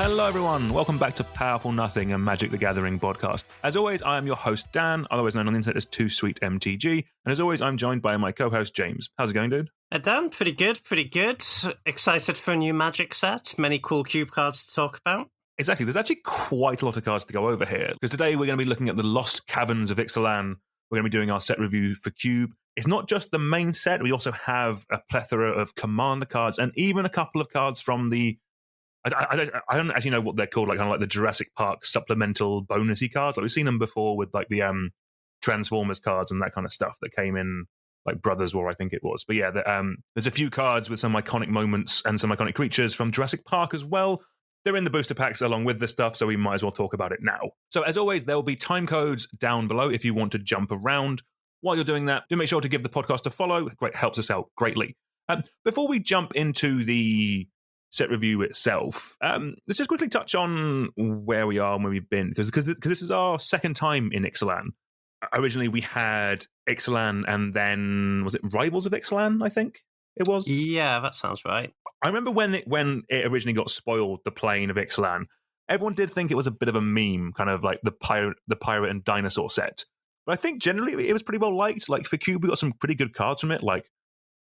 Hello everyone, welcome back to Powerful Nothing, a Magic the Gathering podcast. As always, I am your host Dan, otherwise known on the internet as 2SweetMTG, and as always, I'm joined by my co-host James. How's it going, dude? Dan, pretty good. Excited for a new Magic set, many cool cube cards to talk about. Exactly, there's actually quite a lot of cards to go over here, because today we're going to be looking at the Lost Caverns of Ixalan. We're going to be doing our set review for Cube. It's not just the main set, we also have a plethora of Commander cards, and even a couple of cards from the I don't actually know what they're called, like kind of like the Jurassic Park supplemental bonusy cards. Like we've seen them before with like the Transformers cards and that kind of stuff that came in like Brothers War, I think it was. But yeah, there's a few cards with some iconic moments and some iconic creatures from Jurassic Park as well. They're in the booster packs along with this stuff, so we might as well talk about it now. So as always, there will be time codes down below if you want to jump around. While you're doing that, do make sure to give the podcast a follow. Great, helps us out greatly. Before we jump into the set review itself, let's just quickly touch on where we are and where we've been, because this is our second time in Ixalan. Originally we had Ixalan, and then was it Rivals of Ixalan? I think it was. Yeah, that sounds right. I remember when it originally got spoiled, the plane of Ixalan. Everyone did think it was a bit of a meme, kind of like the pirate and dinosaur set. But I think generally it was pretty well liked. Like for Cube, we got some pretty good cards from it, like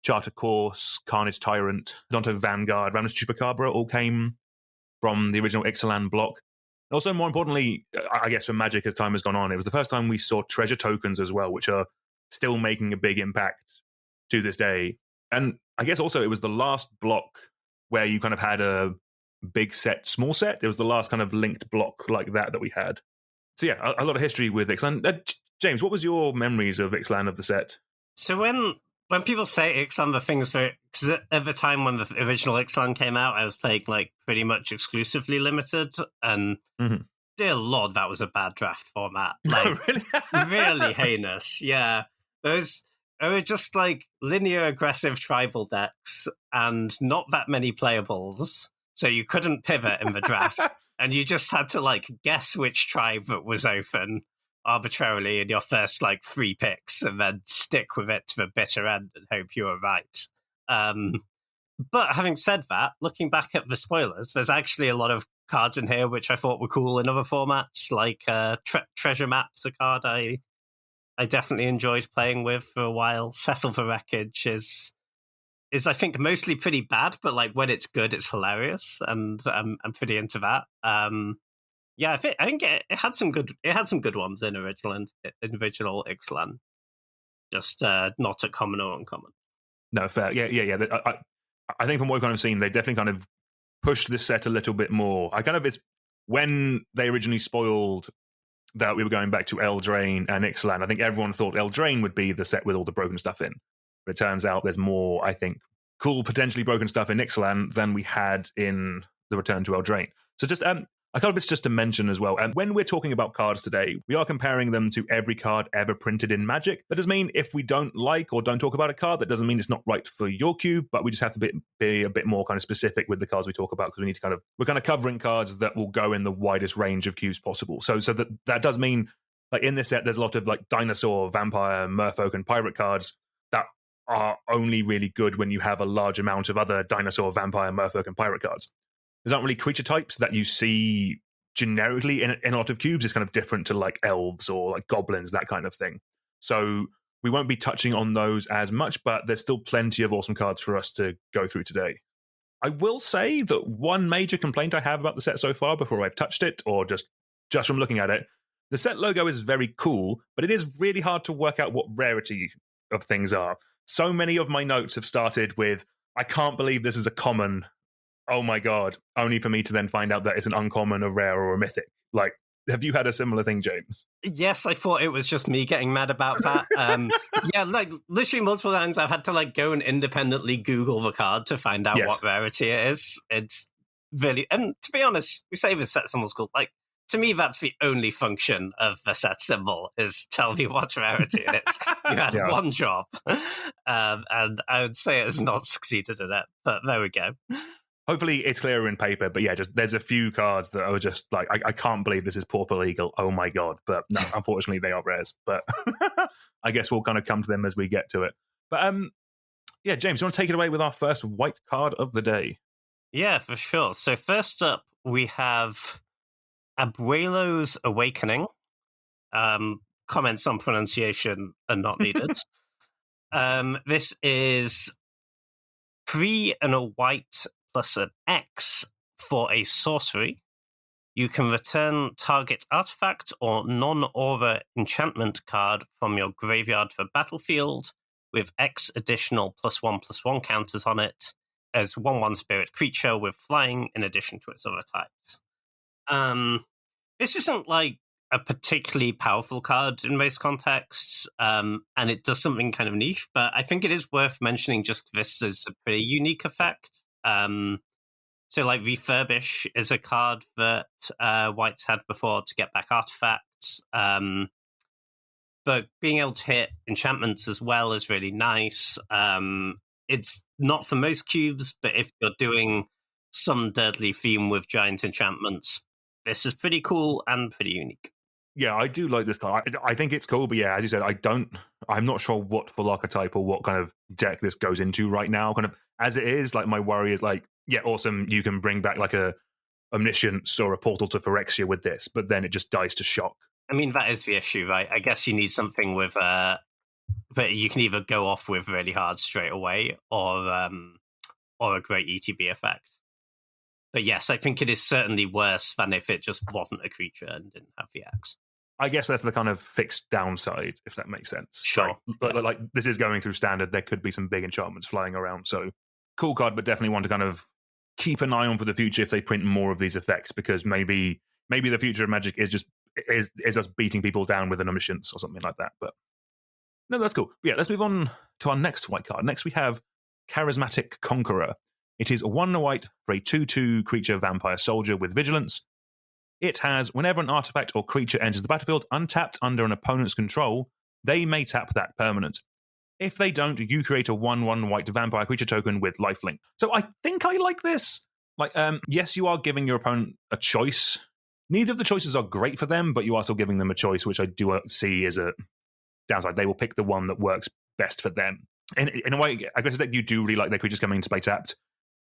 Charter Course, Carnage Tyrant, Donto Vanguard, Ramnus Chupacabra all came from the original Ixalan block. Also, more importantly, I guess for Magic as time has gone on, it was the first time we saw treasure tokens as well, which are still making a big impact to this day. And I guess also it was the last block where you kind of had a big set, small set. It was the last kind of linked block like that we had. So yeah, a lot of history with Ixalan. James, what was your memories of Ixalan of the set? So when people say Ixalan, the things for, because at the time when the original Ixalan came out, I was playing like pretty much exclusively limited, and dear Lord, that was a bad draft format. Like, really? really heinous. Yeah, they were just like linear aggressive tribal decks, and not that many playables, so you couldn't pivot in the draft, and you just had to like guess which tribe that was open arbitrarily in your first like 3 picks, and then stick with it to the bitter end and hope you were right. But having said that, looking back at the spoilers, there's actually a lot of cards in here which I thought were cool in other formats, like Treasure Map's a card I definitely enjoyed playing with for a while. Settle for Wreckage is I think mostly pretty bad, but like when it's good, it's hilarious, and I'm pretty into that. Yeah, I think it had some good ones in original Ixalan, just not at common or uncommon. No, fair. Yeah. I think from what we've kind of seen, they definitely kind of pushed this set a little bit more. It's when they originally spoiled that we were going back to Eldraine and Ixalan. I think everyone thought Eldraine would be the set with all the broken stuff in, but it turns out there's more, I think, cool potentially broken stuff in Ixalan than we had in the Return to Eldraine. So just I kind of it's just to mention as well, and when we're talking about cards today, we are comparing them to every card ever printed in Magic. That doesn't mean if we don't like or don't talk about a card, that doesn't mean it's not right for your cube, but we just have to be a bit more kind of specific with the cards we talk about, because we need to we're kind of covering cards that will go in the widest range of cubes possible. So that does mean, like in this set, there's a lot of like dinosaur, vampire, merfolk, and pirate cards that are only really good when you have a large amount of other dinosaur, vampire, merfolk, and pirate cards. There's not really creature types that you see generically in a lot of cubes. It's kind of different to like elves or like goblins, that kind of thing. So we won't be touching on those as much, but there's still plenty of awesome cards for us to go through today. I will say that one major complaint I have about the set so far, before I've touched it, or just from looking at it, the set logo is very cool, but it is really hard to work out what rarity of things are. So many of my notes have started with, I can't believe this is a common, oh my god, only for me to then find out that it's an uncommon, a rare, or a mythic. Like, have you had a similar thing, James? Yes, I thought it was just me getting mad about that. Yeah, like literally multiple times I've had to like go and independently Google the card to find out what rarity it is. It's really, and to be honest, we say the set symbol's cool. Like, to me, that's the only function of the set symbol, is tell me what rarity it is. You had one job. And I would say it has not succeeded at it, but there we go. Hopefully it's clearer in paper, but yeah, just there's a few cards that are just like, I can't believe this is Pauper Legal. Oh my god. But no, unfortunately they are rares. But I guess we'll kind of come to them as we get to it. But yeah, James, you want to take it away with our first white card of the day? Yeah, for sure. So first up, we have Abuelo's Awakening. Comments on pronunciation are not needed. This is 3 and a white plus an X for a sorcery. You can return target artifact or non-aura enchantment card from your graveyard for battlefield with X additional +1/+1 counters on it as 1/1 spirit creature with flying in addition to its other types. This isn't like a particularly powerful card in most contexts, and it does something kind of niche, but I think it is worth mentioning just this is a pretty unique effect. So, like, Refurbish is a card that White's had before to get back artifacts. But being able to hit enchantments as well is really nice. It's not for most cubes, but if you're doing some deadly theme with giant enchantments, this is pretty cool and pretty unique. Yeah, I do like this card. I think it's cool, but yeah, as you said, I'm not sure what full archetype or what kind of deck this goes into right now. Kind of as it is, like, my worry is like, yeah, awesome, you can bring back like a Omniscience or a Portal to Phyrexia with this, but then it just dies to shock. I mean, that is the issue, right? I guess you need something with but you can either go off with really hard straight away or a great ETB effect. But yes, I think it is certainly worse than if it just wasn't a creature and didn't have the X. I guess that's the kind of fixed downside, if that makes sense. Sure. Like this is going through standard. There could be some big enchantments flying around. So cool card, but definitely one to kind of keep an eye on for the future if they print more of these effects, because maybe the future of Magic is just is us beating people down with an Omniscience or something like that. But no, that's cool. But yeah, let's move on to our next white card. Next we have Charismatic Conqueror. It is 1 white for a 2/2 creature vampire soldier with vigilance. It has, whenever an artifact or creature enters the battlefield untapped under an opponent's control, they may tap that permanent. If they don't, you create a 1/1 white vampire creature token with lifelink. So I think I like this. Like, yes, you are giving your opponent a choice. Neither of the choices are great for them, but you are still giving them a choice, which I do see as a downside. They will pick the one that works best for them. And in a way, I guess that you do really like their creatures coming into play tapped.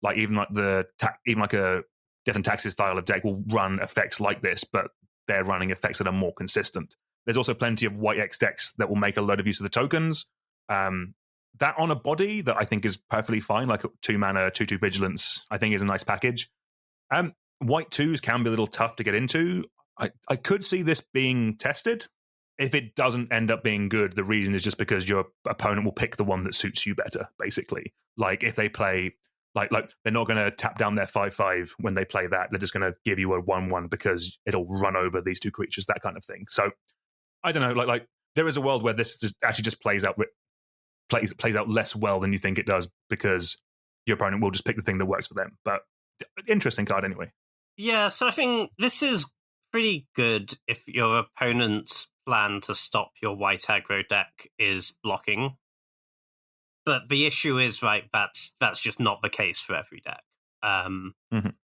Like even like a Death and Taxes style of deck will run effects like this, but they're running effects that are more consistent. There's also plenty of white X decks that will make a load of use of the tokens. That on a body that I think is perfectly fine, like 2 mana, 2/2 vigilance, I think is a nice package. White 2s can be a little tough to get into. I could see this being tested. If it doesn't end up being good, the reason is just because your opponent will pick the one that suits you better, basically. Like if they play... Like they're not going to tap down their 5/5 when they play that. They're just going to give you a 1/1 because it'll run over these 2 creatures, that kind of thing. So I don't know. Like there is a world where this just plays out less well than you think it does because your opponent will just pick the thing that works for them. But interesting card anyway. Yeah, so I think this is pretty good if your opponent's plan to stop your white aggro deck is blocking. But the issue is, right, that's just not the case for every deck.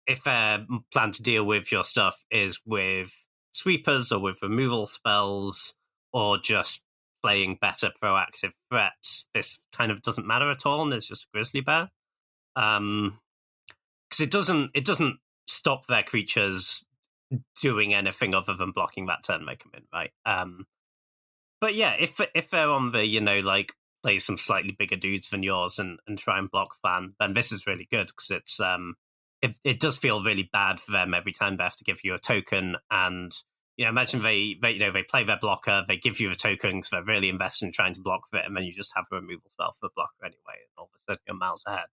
If their plan to deal with your stuff is with sweepers or with removal spells or just playing better proactive threats, this kind of doesn't matter at all, and it's just a grizzly bear. Because it doesn't stop their creatures doing anything other than blocking that turn they come in, right? But yeah, if they're on the, like, play some slightly bigger dudes than yours and try and block plan, then this is really good because it's it does feel really bad for them every time they have to give you a token. And imagine they play their blocker, they give you a token because they're really invested in trying to block with it, and then you just have a removal spell for the blocker anyway, and all of a sudden you're miles ahead.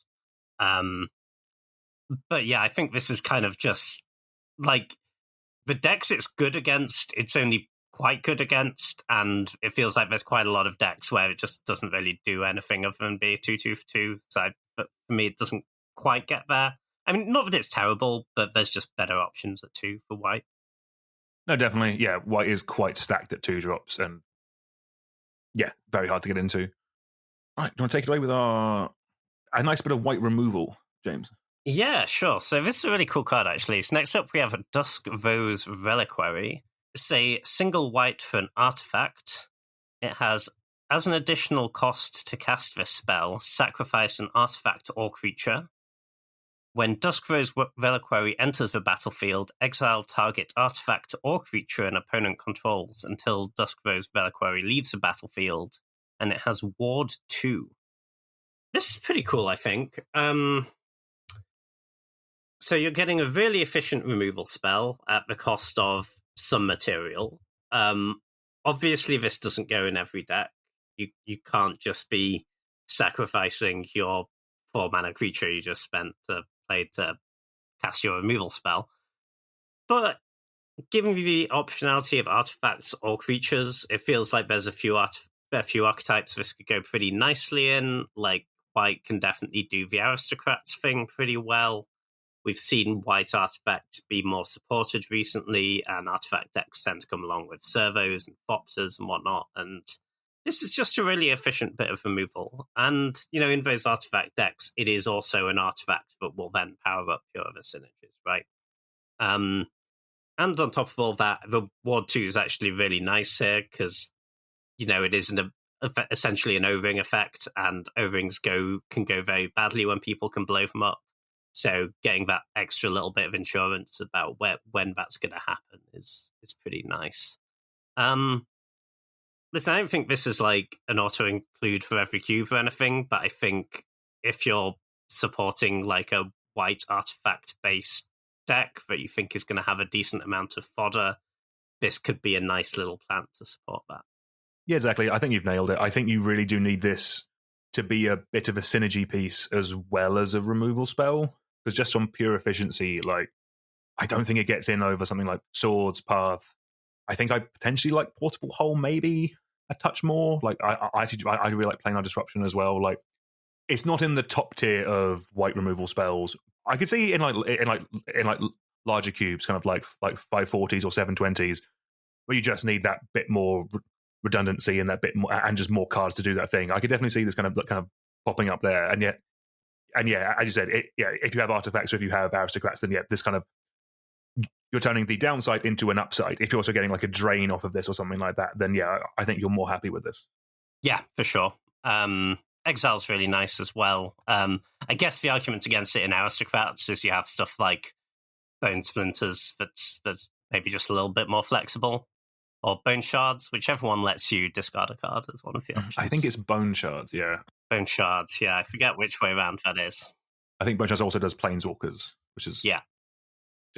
But yeah, I think this is kind of just like the decks it's good against, it's only quite good against, and it feels like there's quite a lot of decks where it just doesn't really do anything other than be 2/2 for 2. So, but for me, it doesn't quite get there. I mean, not that it's terrible, but there's just better options at 2 for white. No, definitely. Yeah, white is quite stacked at 2 drops, and yeah, very hard to get into. All right, do you want to take it away with a nice bit of white removal, James? Yeah, sure. So this is a really cool card, actually. So next up, we have a Dusk Rose Reliquary. It's a single white for an artifact. It has, as an additional cost to cast this spell, sacrifice an artifact or creature. When Duskrose Reliquary enters the battlefield, exile target artifact or creature an opponent controls until Duskrose Reliquary leaves the battlefield, and it has Ward 2. This is pretty cool, I think. So you're getting a really efficient removal spell at the cost of some material. Obviously, this doesn't go in every deck. You can't just be sacrificing your 4-mana creature you just spent to play to cast your removal spell. But giving you the optionality of artifacts or creatures, it feels like there's a few archetypes this could go pretty nicely in. Like, white can definitely do the aristocrats thing pretty well. We've seen white artifacts be more supported recently, and artifact decks tend to come along with servos and fopters and whatnot. And this is just a really efficient bit of removal. And, in those artifact decks, it is also an artifact that will then power up your other synergies, right? And on top of all that, the Ward 2 is actually really nice here because, it isn't essentially an O-ring effect, and O-rings can go very badly when people can blow them up. So getting that extra little bit of insurance about when that's going to happen is pretty nice. Listen, I don't think this is like an auto-include for every cube or anything, but I think if you're supporting like a white artifact-based deck that you think is going to have a decent amount of fodder, this could be a nice little plan to support that. Yeah, exactly. I think you've nailed it. I think you really do need this to be a bit of a synergy piece as well as a removal spell. Because just on pure efficiency, like, I don't think it gets in over something like Swords, Path. I think I potentially like Portable Hole maybe a touch more. Like, I really like Planar Disruption as well. Like, it's not in the top tier of white removal spells. I could see in larger cubes, kind of like 540s or 720s, where you just need that bit more redundancy and that bit more, and just more cards to do that thing. I could definitely see this kind of popping up there, and yeah, as you said, if you have artifacts or if you have aristocrats, then this kind of, you're turning the downside into an upside. If you're also getting like a drain off of this or something like that, then I think you're more happy with this. Yeah, for sure. Exile's really nice as well. I guess the argument against it in aristocrats is you have stuff like Bone Splinters that's maybe just a little bit more flexible, or Bone Shards, whichever one lets you discard a card as one of the options. I think it's Bone Shards, yeah. Bone Shards, yeah. I forget which way around that is. I think Bone Shards also does Planeswalkers, which is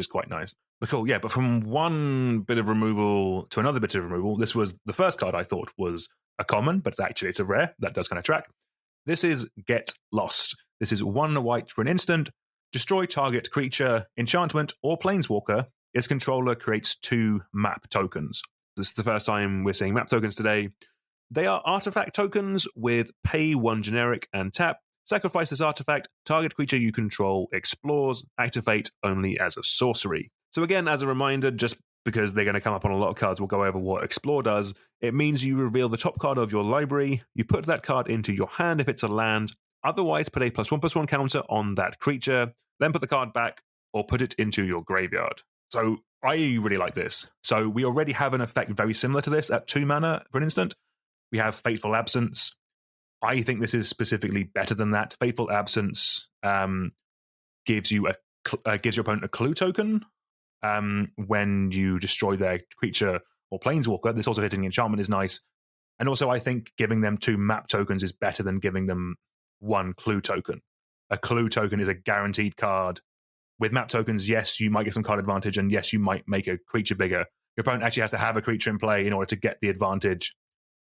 quite nice. But cool, but from one bit of removal to another bit of removal, this was the first card I thought was a common, but it's a rare. That does kind of track. This is Get Lost. This is 1 white for an instant. Destroy target creature, enchantment, or planeswalker. Its controller creates 2 map tokens. This is the first time we're seeing map tokens today. They are artifact tokens with pay 1 generic and tap. Sacrifice this artifact. Target creature you control explores. Activate only as a sorcery. So again, as a reminder, just because they're going to come up on a lot of cards, we'll go over what Explore does. It means you reveal the top card of your library. You put that card into your hand if it's a land. Otherwise, put a +1/+1 counter on that creature. Then put the card back or put it into your graveyard. So I really like this. So we already have an effect very similar to this at 2 mana for an instant. We have Fateful Absence. I think this is specifically better than that. Fateful Absence gives your opponent a clue token when you destroy their creature or planeswalker. This also hitting enchantment is nice. And also I think giving them 2 map tokens is better than giving them 1 clue token. A clue token is a guaranteed card. With map tokens, yes, you might get some card advantage, and yes, you might make a creature bigger. Your opponent actually has to have a creature in play in order to get the advantage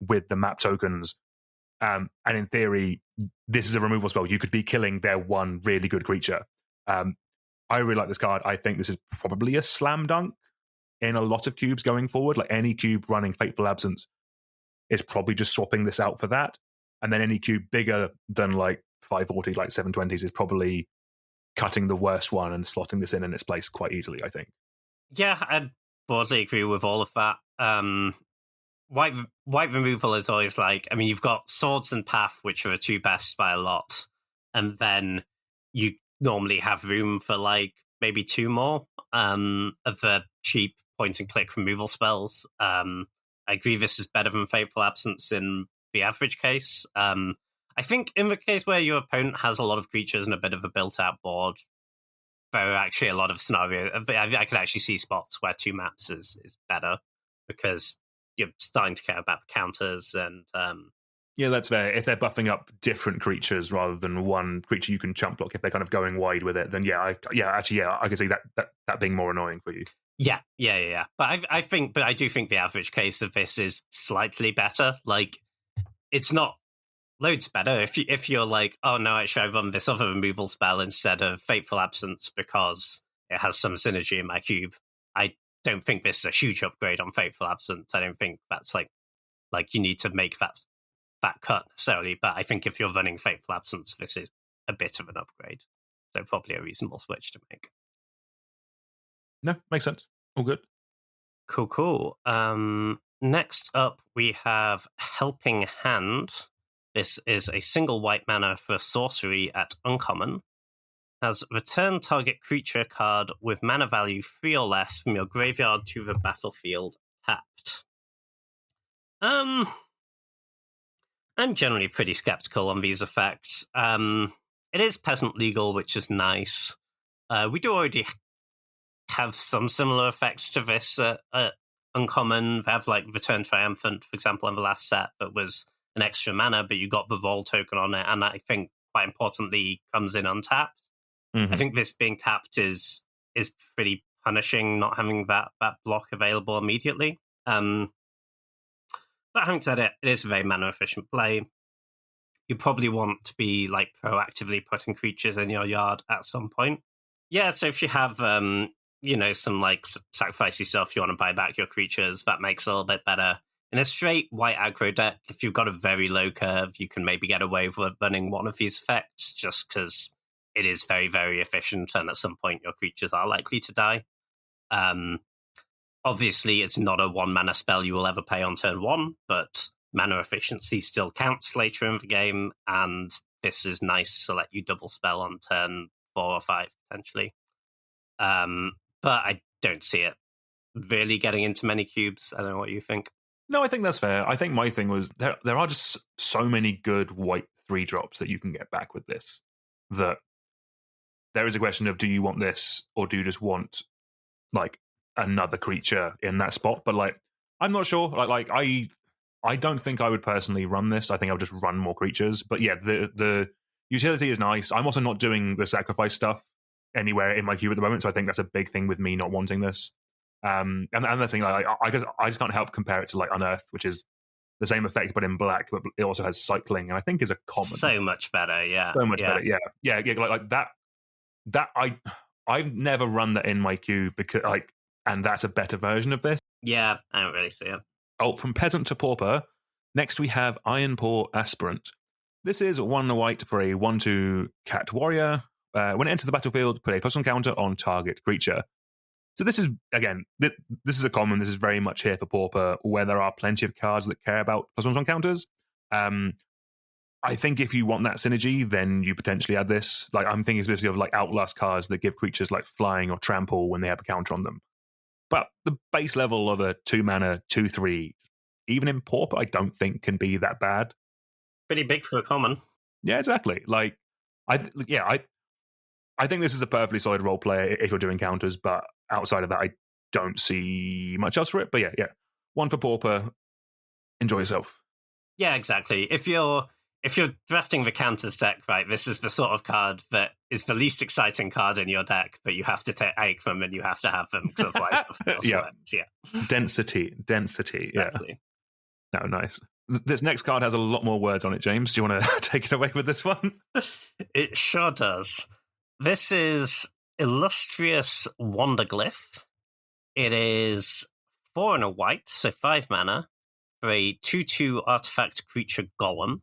with the map tokens. And in theory, this is a removal spell. You could be killing their 1 really good creature. I really like this card. I think this is probably a slam dunk in a lot of cubes going forward. Like, any cube running Fateful Absence is probably just swapping this out for that. And then any cube bigger than like 540, like 720s, is probably cutting the worst one and slotting this in its place quite easily, I think. Yeah, I broadly agree with all of that. White removal is always like, I mean, you've got Swords and Path, which are the 2 best by a lot, and then you normally have room for like maybe 2 more of the cheap point and click removal spells. I agree this is better than Fateful Absence in the average case. I think in the case where your opponent has a lot of creatures and a bit of a built-out board, there are actually a lot of scenarios. I could actually see spots where 2 maps is better because you're starting to care about the counters and. Yeah, that's fair. If they're buffing up different creatures rather than one creature you can chump block, if they're kind of going wide with it, then I can see that being more annoying for you. Yeah. But I do think the average case of this is slightly better. Like, it's not loads better if you're like, oh no, actually I run this other removal spell instead of Fateful Absence because it has some synergy in my cube. I don't think this is a huge upgrade on Fateful Absence. I don't think that's like you need to make that cut necessarily, but I think if you're running Fateful Absence, this is a bit of an upgrade. So probably a reasonable switch to make. No, makes sense. All good. Cool. Next up, we have Helping Hand. This is a single white mana for a sorcery at uncommon. Has return target creature card with mana value 3 or less from your graveyard to the battlefield tapped. I'm generally pretty skeptical on these effects. It is peasant legal, which is nice. We do already have some similar effects to this uncommon. They have like Return Triumphant, for example, in the last set that was an extra mana, but you got the roll token on it, and I think quite importantly comes in untapped. I think this being tapped is pretty punishing, not having that block available immediately. But having said it, it is a very mana efficient play. You probably want to be like proactively putting creatures in your yard at some point. Yeah, so if you have some like sacrificey stuff, you want to buy back your creatures, that makes it a little bit better. In a straight white aggro deck, if you've got a very low curve, you can maybe get away with running one of these effects just because it is very, very efficient, and at some point your creatures are likely to die. Obviously, it's not a 1 mana spell you will ever pay on turn 1, but mana efficiency still counts later in the game, and this is nice to let you double spell on turn 4 or 5, potentially. But I don't see it really getting into many cubes. I don't know what you think. No, I think that's fair. I think my thing was there are just so many good white 3-drops that you can get back with this, that there is a question of, do you want this or do you just want like another creature in that spot? But like, I'm not sure. Like I don't think I would personally run this. I think I would just run more creatures. But yeah, the utility is nice. I'm also not doing the sacrifice stuff anywhere in my queue at the moment, so I think that's a big thing with me not wanting this. And the thing, like, I just can't help compare it to like Unearth, which is the same effect but in black, but it also has cycling, and I think is a common. So much better, yeah. So much better, yeah. Like that. I've never run that in my queue because and that's a better version of this. Yeah, I don't really see it. Oh, from Peasant to Pauper. Next we have Ironpaw Aspirant. This is 1 white for a 1/2 cat warrior. When it enters the battlefield, put a +1 counter on target creature. So this is, again, this is a common. This is very much here for Pauper, where there are plenty of cards that care about +1 counters. I think if you want that synergy, then you potentially add this. Like, I'm thinking specifically of like Outlast cards that give creatures like flying or trample when they have a counter on them. But the base level of a 2 mana 2/3, even in Pauper, I don't think can be that bad. Pretty big for a common. Yeah, exactly. Like, I think this is a perfectly solid role player if you're doing counters, but outside of that, I don't see much else for it. But yeah, 1 for Pauper. Enjoy yourself. Yeah, exactly. If you're drafting the counters deck, right, this is the sort of card that is the least exciting card in your deck, but you have to take them and you have to have them because otherwise nothing else works. Yeah. Density. Exactly. Yeah. No, nice. This next card has a lot more words on it, James. Do you want to take it away with this one? It sure does. This is Illustrious Wanderglyph. It is 4 and a white, so 5 mana, for a 2/2 artifact creature golem.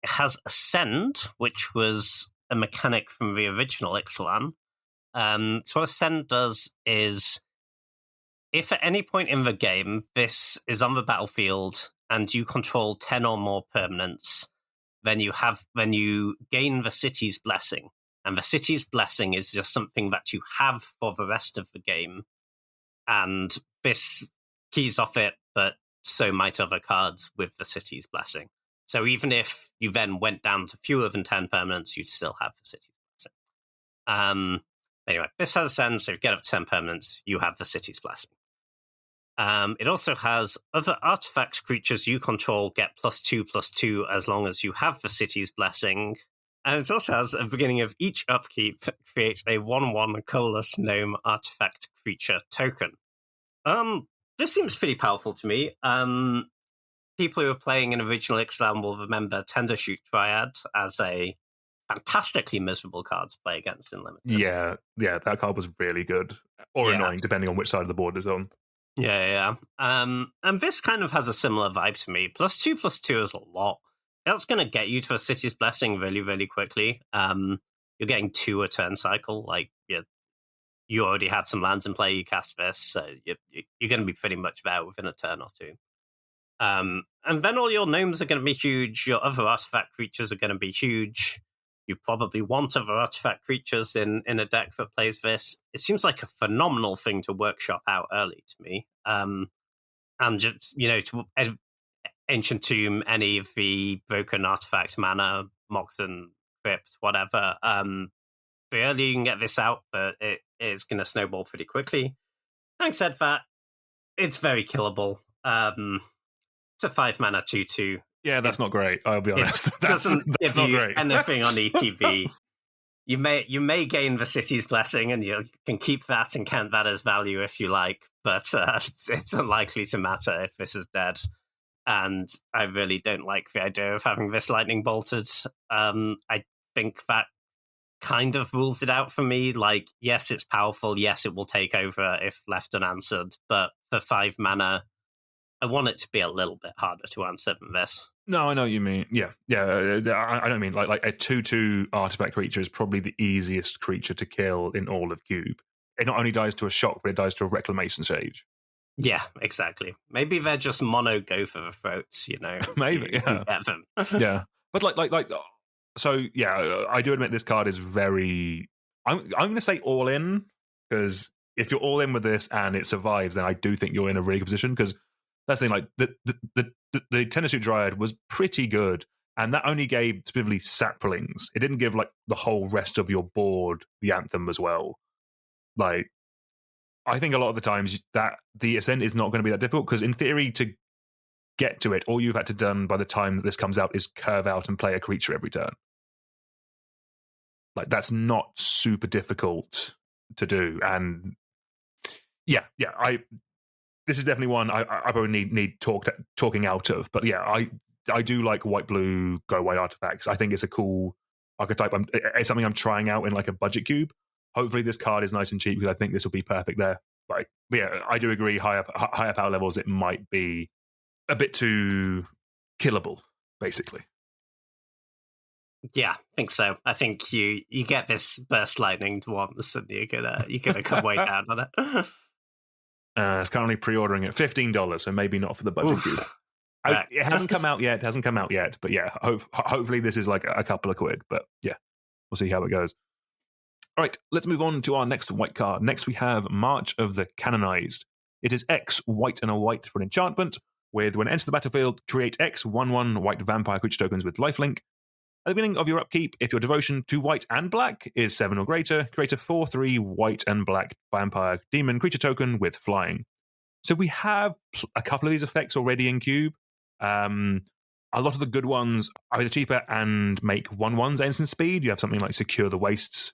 It has Ascend, which was a mechanic from the original Ixalan. So what Ascend does is, if at any point in the game this is on the battlefield and you control 10 or more permanents, then you gain the City's Blessing. And the City's Blessing is just something that you have for the rest of the game. And this keys off it, but so might other cards with the City's Blessing. So even if you then went down to fewer than 10 permanents, you'd still have the City's Blessing. Anyway, this has Ascend, so if you get up to 10 permanents, you have the City's Blessing. It also has other artifact creatures you control get +2/+2 as long as you have the City's Blessing. And it also has, at the beginning of each upkeep, create a 1/1 colorless gnome artifact creature token. This seems pretty powerful to me. People who are playing an original Ixalan will remember Tendershoot Triad as a fantastically miserable card to play against in Limited. Yeah, that card was really good. Or annoying, depending on which side of the board it's on. Yeah. And this kind of has a similar vibe to me. +2/+2 is a lot. That's going to get you to a City's Blessing really, really quickly. You're getting 2 a turn cycle. Like, you already have some lands in play, you cast this, so you're going to be pretty much there within a turn or two. And then all your gnomes are going to be huge. Your other artifact creatures are going to be huge. You probably want other artifact creatures in a deck that plays this. It seems like a phenomenal thing to workshop out early to me. And just, to Ancient Tomb, any of the broken artifact mana, Moxen, Crypt, whatever. The earlier you can get this out, but it is going to snowball pretty quickly. Having said that, it's very killable. It's a 5-mana 2/2. Yeah, that's not great. I'll be honest. That's give not you great. anything on ETB. You may gain the City's Blessing, and you can keep that and count that as value if you like, but it's unlikely to matter if this is dead. And I really don't like the idea of having this lightning bolted. I think that kind of rules it out for me. Like, yes, it's powerful. Yes, it will take over if left unanswered. But for 5 mana, I want it to be a little bit harder to answer than this. No, I know what you mean. Yeah. I don't mean like a 2/2 artifact creature is probably the easiest creature to kill in all of Cube. It not only dies to a shock, but it dies to a reclamation stage. Yeah, exactly. Maybe they're just mono go for the throats, Maybe, yeah. Get them. Yeah, but so yeah, I do admit this card is very. I'm going to say all in, because if you're all in with this and it survives, then I do think you're in a really good position. Because that's the thing, like the Tendershoot Dryad was pretty good, and that only gave specifically saplings. It didn't give like the whole rest of your board the Anthem as well. Like, I think a lot of the times that the Ascent is not going to be that difficult, because in theory, to get to it, all you've had to done by the time that this comes out is curve out and play a creature every turn. Like, that's not super difficult to do. And this is definitely one I probably need talking out of. But yeah, I do like white-blue go-away artifacts. I think it's a cool archetype. It's something I'm trying out in like a budget cube. Hopefully this card is nice and cheap, because I think this will be perfect there. Like, but yeah, I do agree, higher power levels, it might be a bit too killable, basically. Yeah, I think so. I think you get this burst lightning once, and you're gonna come way down on it. It's currently pre-ordering at $15, so maybe not for the budget cube. It hasn't come out yet. But yeah, hopefully this is like a couple of quid. But yeah, we'll see how it goes. All right, let's move on to our next white card. Next, we have March of the Canonized. It is X white and a white for an enchantment, with when it enters the battlefield, create X 1/1 white vampire creature tokens with lifelink. At the beginning of your upkeep, if your devotion to white and black is 7 or greater, create a 4/3 white and black vampire demon creature token with flying. So we have a couple of these effects already in Cube. A lot of the good ones are either cheaper and make 1/1s instant speed. You have something like Secure the Wastes.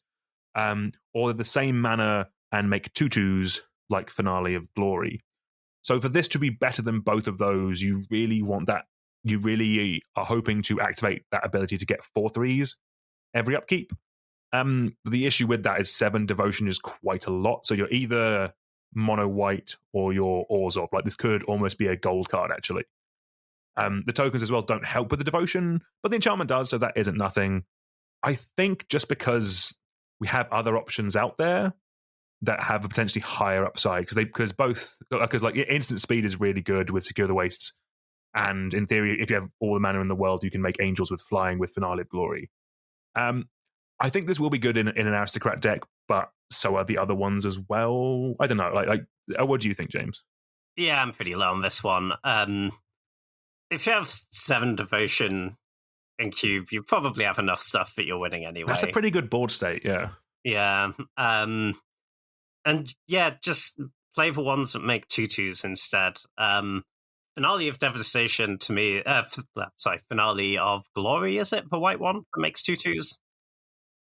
Or they're the same mana and make 2/2s like Finale of Glory. So for this to be better than both of those, you really want that. You really are hoping to activate that ability to get 4/3s every upkeep. The issue with that is 7 devotion is quite a lot. So you're either mono white or you're Orzhov. Like, this could almost be a gold card, actually. The tokens as well don't help with the devotion, but the enchantment does, so that isn't nothing. I think just because we have other options out there that have a potentially higher upside, because like instant speed is really good with Secure the Wastes, and in theory, if you have all the mana in the world, you can make angels with flying with Finale of Glory. I think this will be good in an aristocrat deck, but so are the other ones as well. I don't know. Like, what do you think, James? Yeah, I'm pretty low on this one. If you have 7 devotion in Cube, you probably have enough stuff that you're winning anyway. That's a pretty good board state, yeah. Yeah. And yeah, just play the ones that make 2/2s instead. Finale of Devastation to me, Finale of Glory, is it? The white one that makes 2/2s?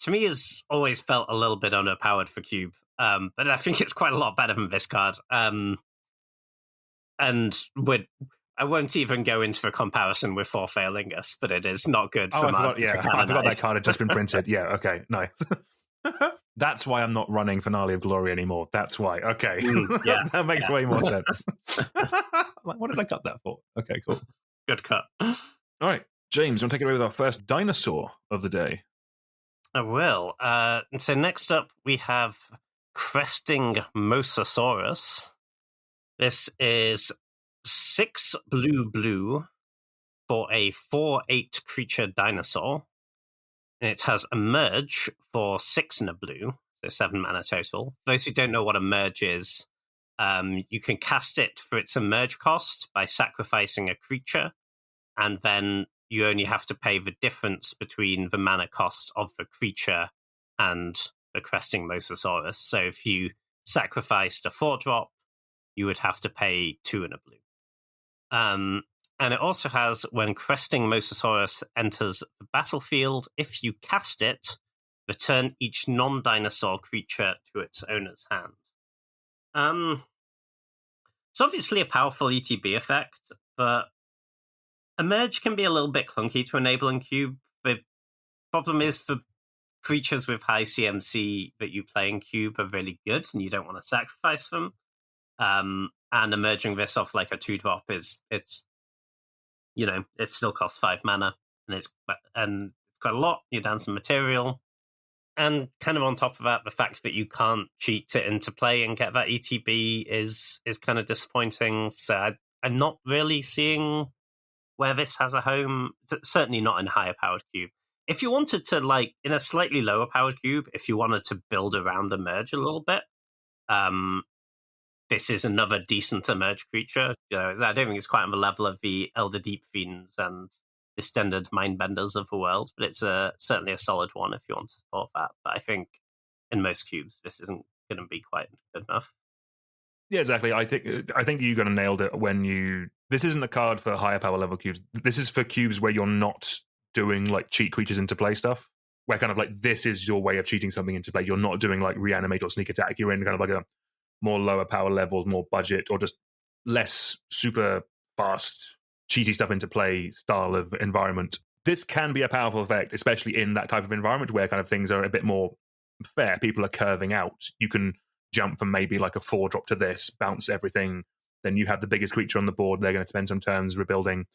To me, has always felt a little bit underpowered for Cube. But I think it's quite a lot better than this card. And I won't even go into the comparison with For Failing Us, but it is not good. Oh, I forgot. Yeah, I forgot that card had just been printed. Yeah, okay, nice. That's why I'm not running Finale of Glory anymore. That's why. Okay, yeah, that makes way more sense. Like, what did I cut that for? Okay, cool. Good cut. All right, James, you want to take it away with our first dinosaur of the day? I will. And so next up, we have Cresting Mosasaurus. This is 6 blue for a 4/8 creature dinosaur. And it has Emerge for 6 and a blue, so 7 mana total. For those who don't know what Emerge is, you can cast it for its Emerge cost by sacrificing a creature, and then you only have to pay the difference between the mana cost of the creature and the Cresting Mosasaurus. So if you sacrificed a 4-drop, you would have to pay 2 and a blue. And it also has, when Cresting Mosasaurus enters the battlefield, if you cast it, return each non-dinosaur creature to its owner's hand. It's obviously a powerful ETB effect, but Emerge can be a little bit clunky to enable in Cube. The problem is, for creatures with high CMC that you play in Cube are really good, and you don't want to sacrifice them. And emerging this off like a 2-drop it still costs 5 mana, and it's quite a lot. You're down some material, and kind of on top of that, the fact that you can't cheat it into play and get that ETB is kind of disappointing. So I'm not really seeing where this has a home. Certainly not in higher powered Cube. If you wanted to, like, in a slightly lower powered Cube, if you wanted to build around Emerge a little bit, this is another decent Emerge creature. I don't think it's quite on the level of the Elder Deep Fiends and Distended Mindbenders of the world, but it's certainly a solid one if you want to support that. But I think in most cubes, this isn't going to be quite good enough. Yeah, exactly. I think you're going to nailed it when you... This isn't a card for higher power level cubes. This is for cubes where you're not doing like cheat creatures into play stuff, where kind of like this is your way of cheating something into play. You're not doing like reanimate or sneak attack. You're in kind of like a more lower power levels, more budget, or just less super fast, cheaty stuff into play style of environment. This can be a powerful effect, especially in that type of environment where kind of things are a bit more fair. People are curving out. You can jump from maybe like a 4-drop to this, bounce everything, then you have the biggest creature on the board. They're going to spend some turns rebuilding.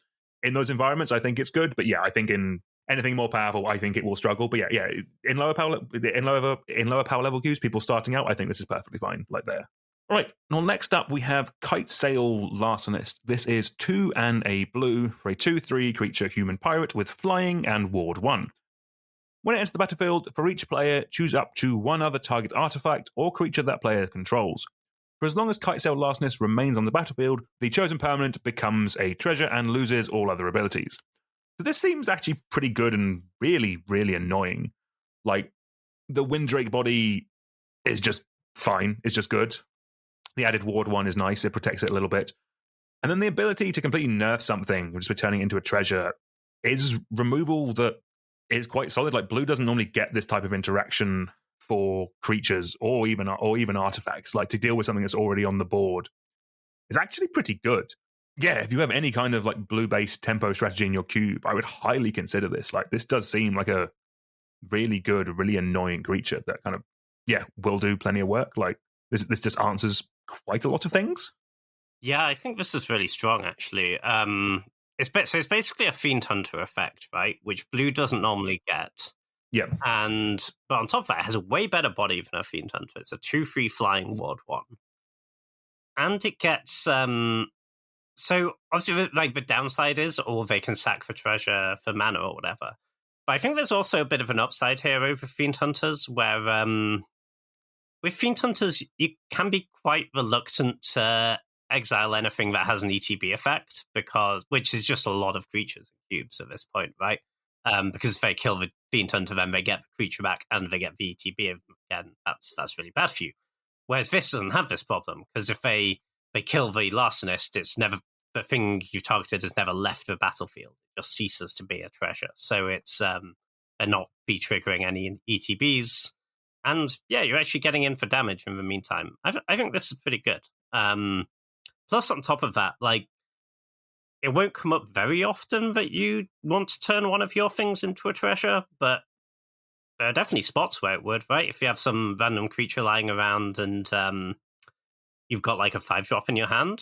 In those environments, I think it's good. But yeah, I think in anything more powerful, I think it will struggle. But yeah, in lower power level queues, people starting out, I think this is perfectly fine, like there. All right, well, next up we have Kitesail Larcenist. This is 2 and a blue for a 2/3 creature human pirate with flying and ward 1. When it enters the battlefield, for each player, choose up to one other target artifact or creature that player controls. For as long as Kitesail Larcenist remains on the battlefield, the chosen permanent becomes a treasure and loses all other abilities. So this seems actually pretty good and really, really annoying. Like, the Windrake body is just fine. It's just good. The added ward 1 is nice. It protects it a little bit. And then the ability to completely nerf something, just by turning it into a treasure, is removal that is quite solid. Like, blue doesn't normally get this type of interaction for creatures or even artifacts. Like, to deal with something that's already on the board is actually pretty good. Yeah, if you have any kind of like blue-based tempo strategy in your cube, I would highly consider this. Like, this does seem like a really good, really annoying creature that kind of, will do plenty of work. Like, this just answers quite a lot of things. Yeah, I think this is really strong, actually. It's basically a Fiend Hunter effect, right? Which blue doesn't normally get. Yeah. But on top of that, it has a way better body than a Fiend Hunter. It's a 2/3 flying ward 1. And it gets... so, obviously, like, the downside is, or they can sack for treasure for mana or whatever. But I think there's also a bit of an upside here over Fiend Hunters, where... with Fiend Hunters, you can be quite reluctant to exile anything that has an ETB effect, which is just a lot of creatures and cubes at this point, right? because if they kill the Fiend Hunter, then they get the creature back and they get the ETB again. That's really bad for you. Whereas this doesn't have this problem, because if they kill the Larcenist, it's never, the thing you targeted has never left the battlefield. It just ceases to be a treasure. So it's they're not be triggering any ETBs. And yeah, you're actually getting in for damage in the meantime. I think this is pretty good. Plus, on top of that, like, it won't come up very often that you want to turn one of your things into a treasure, but there are definitely spots where it would, right? If you have some random creature lying around and you've got like a 5-drop in your hand,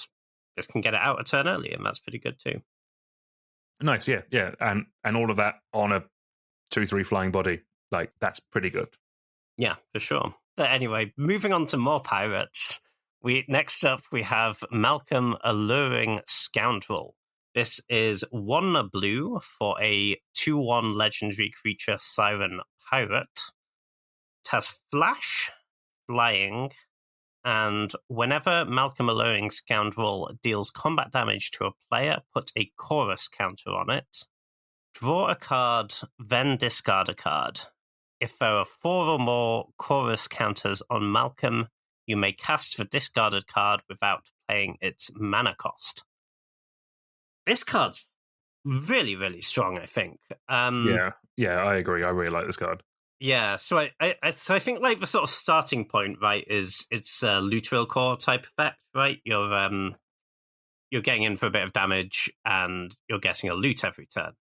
this can get it out a turn early, and that's pretty good too. Nice, yeah. And all of that on a 2/3 flying body. Like, that's pretty good. Yeah, for sure. But anyway, moving on to more pirates. Next up, we have Malcolm Alluring Scoundrel. This is 1 blue for a 2/1 legendary creature Siren Pirate. It has flash, flying, and whenever Malcolm Alluring Scoundrel deals combat damage to a player, put a chorus counter on it. Draw a card, then discard a card. If there are 4 or more chorus counters on Malcolm, you may cast the discarded card without paying its mana cost. This card's really, really strong, I think. Yeah, I agree. I really like this card. Yeah, so I think like the sort of starting point, right, is it's a Lutral Core type effect, right? You're getting in for a bit of damage and you're getting a loot every turn.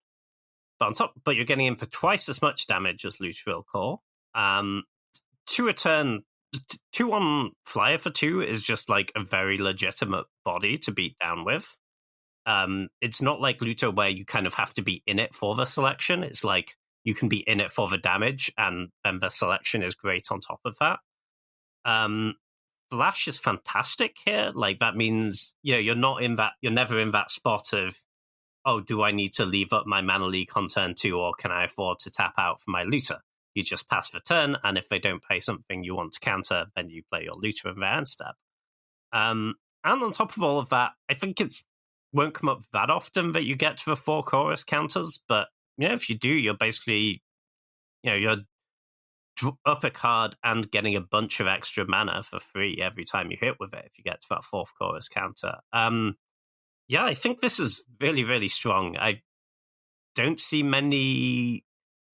But you're getting in for twice as much damage as Lutral Core. 2 a turn, 2/1 flyer for 2 is just like a very legitimate body to beat down with. It's not like Luto where you kind of have to be in it for the selection. It's like you can be in it for the damage, and then the selection is great on top of that. Flash is fantastic here. Like, that means, you're never in that spot of, oh, do I need to leave up my Mana Leak on turn 2, or can I afford to tap out for my Looter? You just pass the turn, and if they don't pay something you want to counter, then you play your Looter in their hand stab. And on top of all of that, I think won't come up that often that you get to the 4 chorus counters, but if you do, you're basically, you're up a card and getting a bunch of extra mana for free every time you hit with it if you get to that 4th chorus counter. Yeah, I think this is really, really strong. I don't see many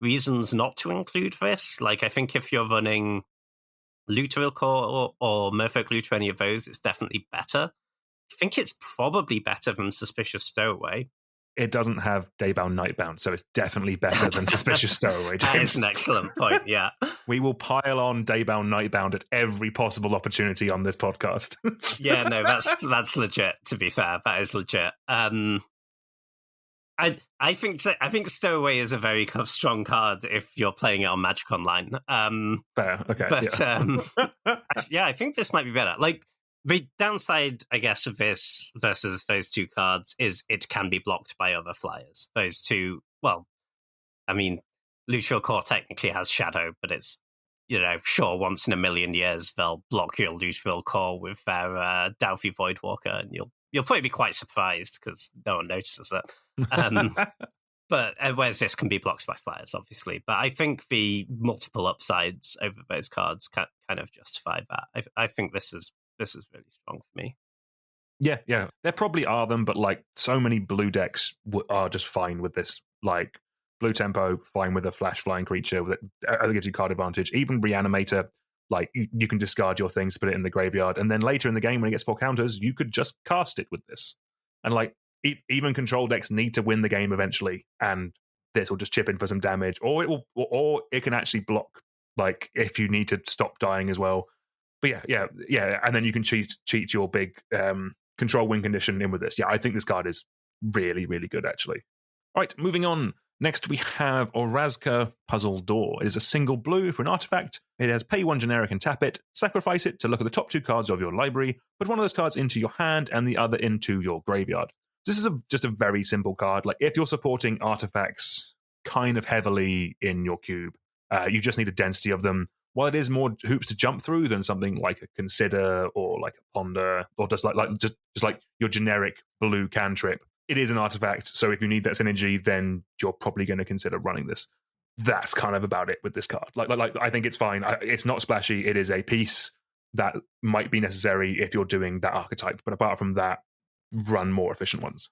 reasons not to include this. Like, I think if you're running Lutral Core or Merfolk Looter, any of those, it's definitely better. I think it's probably better than Suspicious Stowaway. It doesn't have Daybound Nightbound, so it's definitely better than Suspicious Stowaway, James. That is an excellent point, yeah. We will pile on Daybound Nightbound at every possible opportunity on this podcast. Yeah, no, that's legit, to be fair. That is legit. I think Stowaway is a very kind of strong card if you're playing it on Magic Online. Fair, okay. But yeah, I think this might be better. Like, the downside, I guess, of this versus those 2 cards is it can be blocked by other flyers. Those 2, well, I mean, Lutral Core technically has Shadow, but it's, sure, once in a million years they'll block your Lutral Core with their Dauthi Voidwalker, and you'll probably be quite surprised because no one notices it. But whereas this can be blocked by flyers, obviously. But I think the multiple upsides over those cards kind of justify that. I think this is really strong for me. Yeah. There probably are them, but like so many blue decks are just fine with this. Like blue tempo, fine with a flash flying creature that gives you card advantage. Even Reanimator, like you can discard your things, put it in the graveyard, and then later in the game when it gets 4 counters, you could just cast it with this. And like even control decks need to win the game eventually, and this will just chip in for some damage, or it can actually block. Like if you need to stop dying as well. But yeah, and then you can cheat your big control win condition in with this. Yeah, I think this card is really, really good, actually. All right, moving on. Next, we have Orazka Puzzle Door. It is a single blue for an artifact. It has pay 1 generic and tap it, sacrifice it to look at the top 2 cards of your library, put one of those cards into your hand and the other into your graveyard. This is just a very simple card. Like, if you're supporting artifacts kind of heavily in your cube, you just need a density of them. While it is more hoops to jump through than something like a Consider or like a Ponder or just like your generic blue cantrip, it is an artifact, so if you need that synergy, then you're probably going to consider running this. That's kind of about it with this card. Like I think it's fine. It's not splashy. It is a piece that might be necessary if you're doing that archetype. But apart from that, run more efficient ones.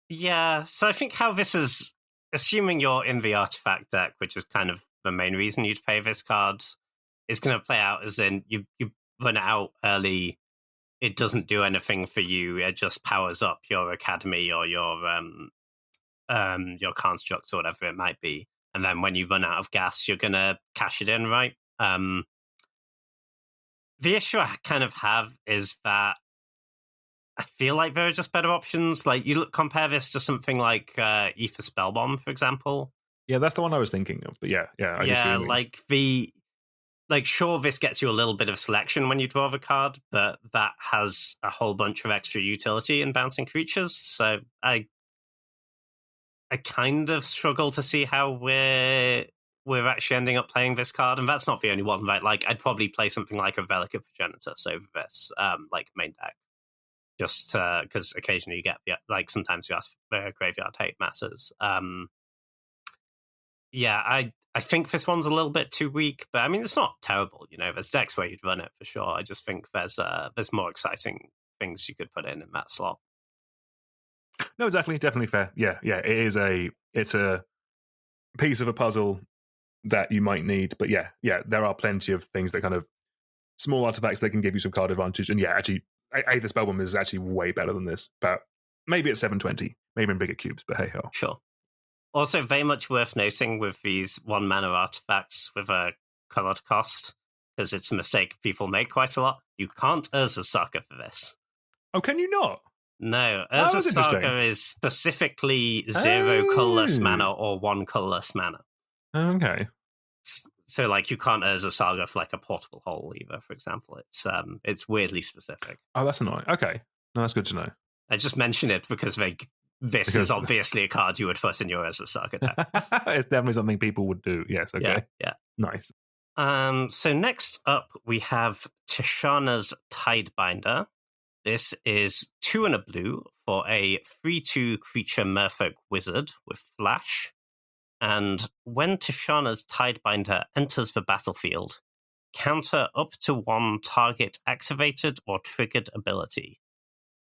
Yeah, so I think how this is, assuming you're in the artifact deck, which is kind of the main reason you'd play this card, is going to play out as in you run it out early. It doesn't do anything for you. It just powers up your academy or your constructs or whatever it might be. And then when you run out of gas, you're going to cash it in, right? The issue I kind of have is that I feel like there are just better options. Like, you compare this to something like Ether Spellbomb, for example. Yeah, that's the one I was thinking of. But yeah, I like sure, this gets you a little bit of selection when you draw the card, but that has a whole bunch of extra utility in bouncing creatures. So I kind of struggle to see how we're actually ending up playing this card, and that's not the only one, right? Like, I'd probably play something like a Relic of Progenitus over this, like main deck, just because occasionally you get like sometimes you ask for graveyard hate masses. I think this one's a little bit too weak, but I mean, it's not terrible. There's decks where you'd run it for sure. I just think there's more exciting things you could put in that slot. No, exactly. Definitely fair. Yeah. It's a piece of a puzzle that you might need. But yeah, there are plenty of things that kind of small artifacts that can give you some card advantage. And yeah, actually, Aether Spellbomb is actually way better than this. But maybe it's 720, maybe in bigger cubes, but hey ho. Sure. Also, very much worth noting with these 1-mana artifacts with a colored cost, because it's a mistake people make quite a lot. You can't Urza Saga for this. Oh, can you not? No, Urza Saga is specifically 0 colorless mana or 1 colorless mana. Okay. So, like, you can't Urza Saga for like a portable hole either, for example. It's weirdly specific. Oh, that's annoying. Okay. No, that's good to know. I just mentioned it because this is obviously a card you would put in your Urza Saga deck. It's definitely something people would do. Yes, okay. Yeah. Nice. So next up, we have Tishana's Tidebinder. This is 2 and a blue for a 3/2 creature merfolk wizard with flash. And when Tishana's Tidebinder enters the battlefield, counter up to 1 target activated or triggered ability.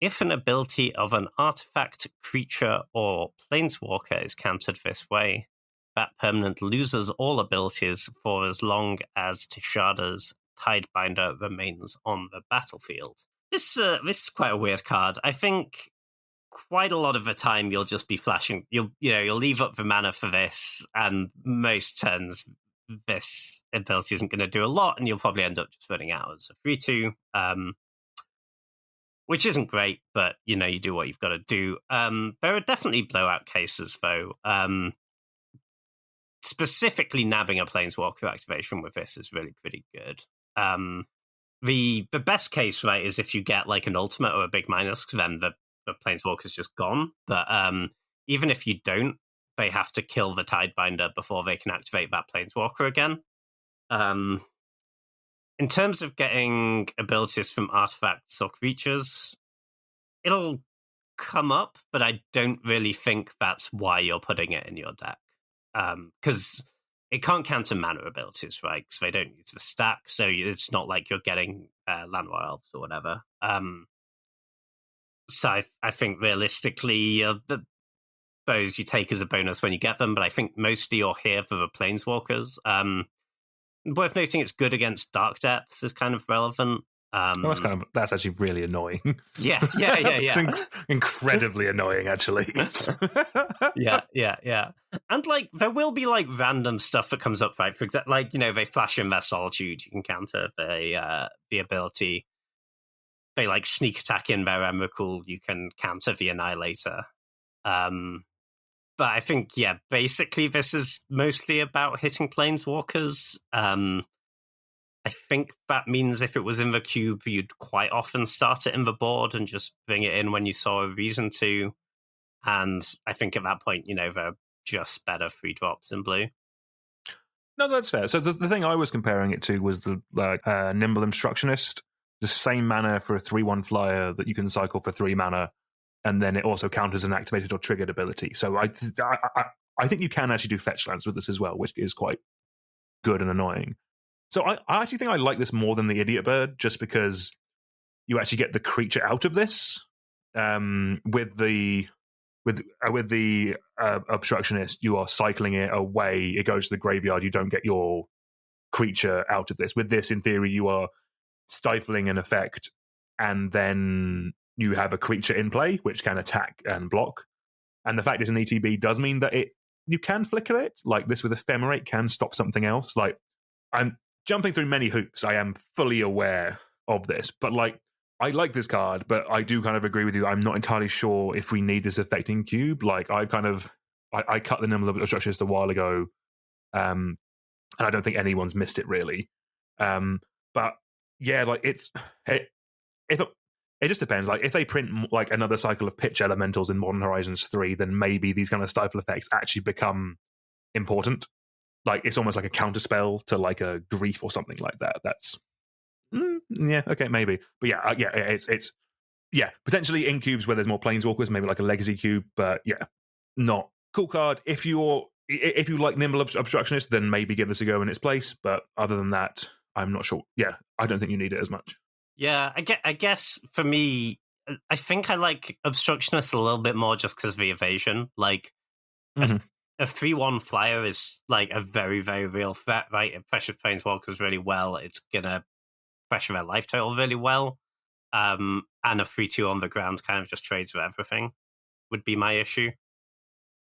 If an ability of an artifact, creature, or planeswalker is countered this way, that permanent loses all abilities for as long as Tishana's Tidebinder remains on the battlefield. This is quite a weird card. I think quite a lot of the time you'll just be flashing. You'll leave up the mana for this, and most turns this ability isn't going to do a lot, and you'll probably end up just running out as a 3/2. Which isn't great, but you do what you've got to do. There are definitely blowout cases, though. Specifically, nabbing a Planeswalker activation with this is really pretty good. The best case, right, is if you get like an ultimate or a big minus, then the Planeswalker's just gone. But even if you don't, they have to kill the Tidebinder before they can activate that Planeswalker again. In terms of getting abilities from artifacts or creatures, it'll come up, but I don't really think that's why you're putting it in your deck. Because it can't counter mana abilities, right? Because they don't use the stack, so it's not like you're getting Llanowar Elves or whatever. So I think realistically, those you take as a bonus when you get them, but I think mostly you're here for the Planeswalkers. Worth noting, it's good against Dark Depths is kind of relevant. That's actually really annoying. Yeah. It's incredibly annoying, actually. Yeah. And like, there will be like random stuff that comes up, right? For example, like, they flash in their Solitude. You can counter the ability. They like sneak attack in their Emrakul. You can counter the Annihilator. But I think, basically this is mostly about hitting Planeswalkers. I think that means if it was in the cube, you'd quite often start it in the board and just bring it in when you saw a reason to. And I think at that point, they're just better 3-drops in blue. No, that's fair. So the thing I was comparing it to was the Nimble Obstructionist, the same mana for a 3/1 flyer that you can cycle for 3 mana and then it also counters an activated or triggered ability. So I think you can actually do fetch lands with this as well, which is quite good and annoying. So I actually think I like this more than the Idiot Bird, just because you actually get the creature out of this. With the Obstructionist, you are cycling it away. It goes to the graveyard. You don't get your creature out of this. With this, in theory, you are stifling an effect, and then you have a creature in play which can attack and block. And the fact is, an ETB does mean that you can flicker it. Like this with Ephemerate can stop something else. Like, I'm jumping through many hoops. I am fully aware of this, but like, I like this card, but I do kind of agree with you. I'm not entirely sure if we need this effect in Cube. Like, I cut the Nimble Obstructionist a while ago, and I don't think anyone's missed it really. But yeah, like it just depends. Like, if they print like another cycle of pitch elementals in Modern Horizons 3, then maybe these kind of stifle effects actually become important. Like, it's almost like a counterspell to like a Grief or something like that. That's yeah, okay, maybe. But it's potentially in cubes where there's more planeswalkers, maybe like a legacy cube. But yeah, not cool card. If you like Nimble Obstructionist, then maybe give this a go in its place. But other than that, I'm not sure. Yeah, I don't think you need it as much. Yeah, I guess for me, I think I like Obstructionist a little bit more just because of the evasion. Like, a 3/1 flyer is like a very, very real threat, right? It pressures planeswalkers really well. It's gonna pressure their life total really well. And a 3/2 on the ground kind of just trades with everything would be my issue.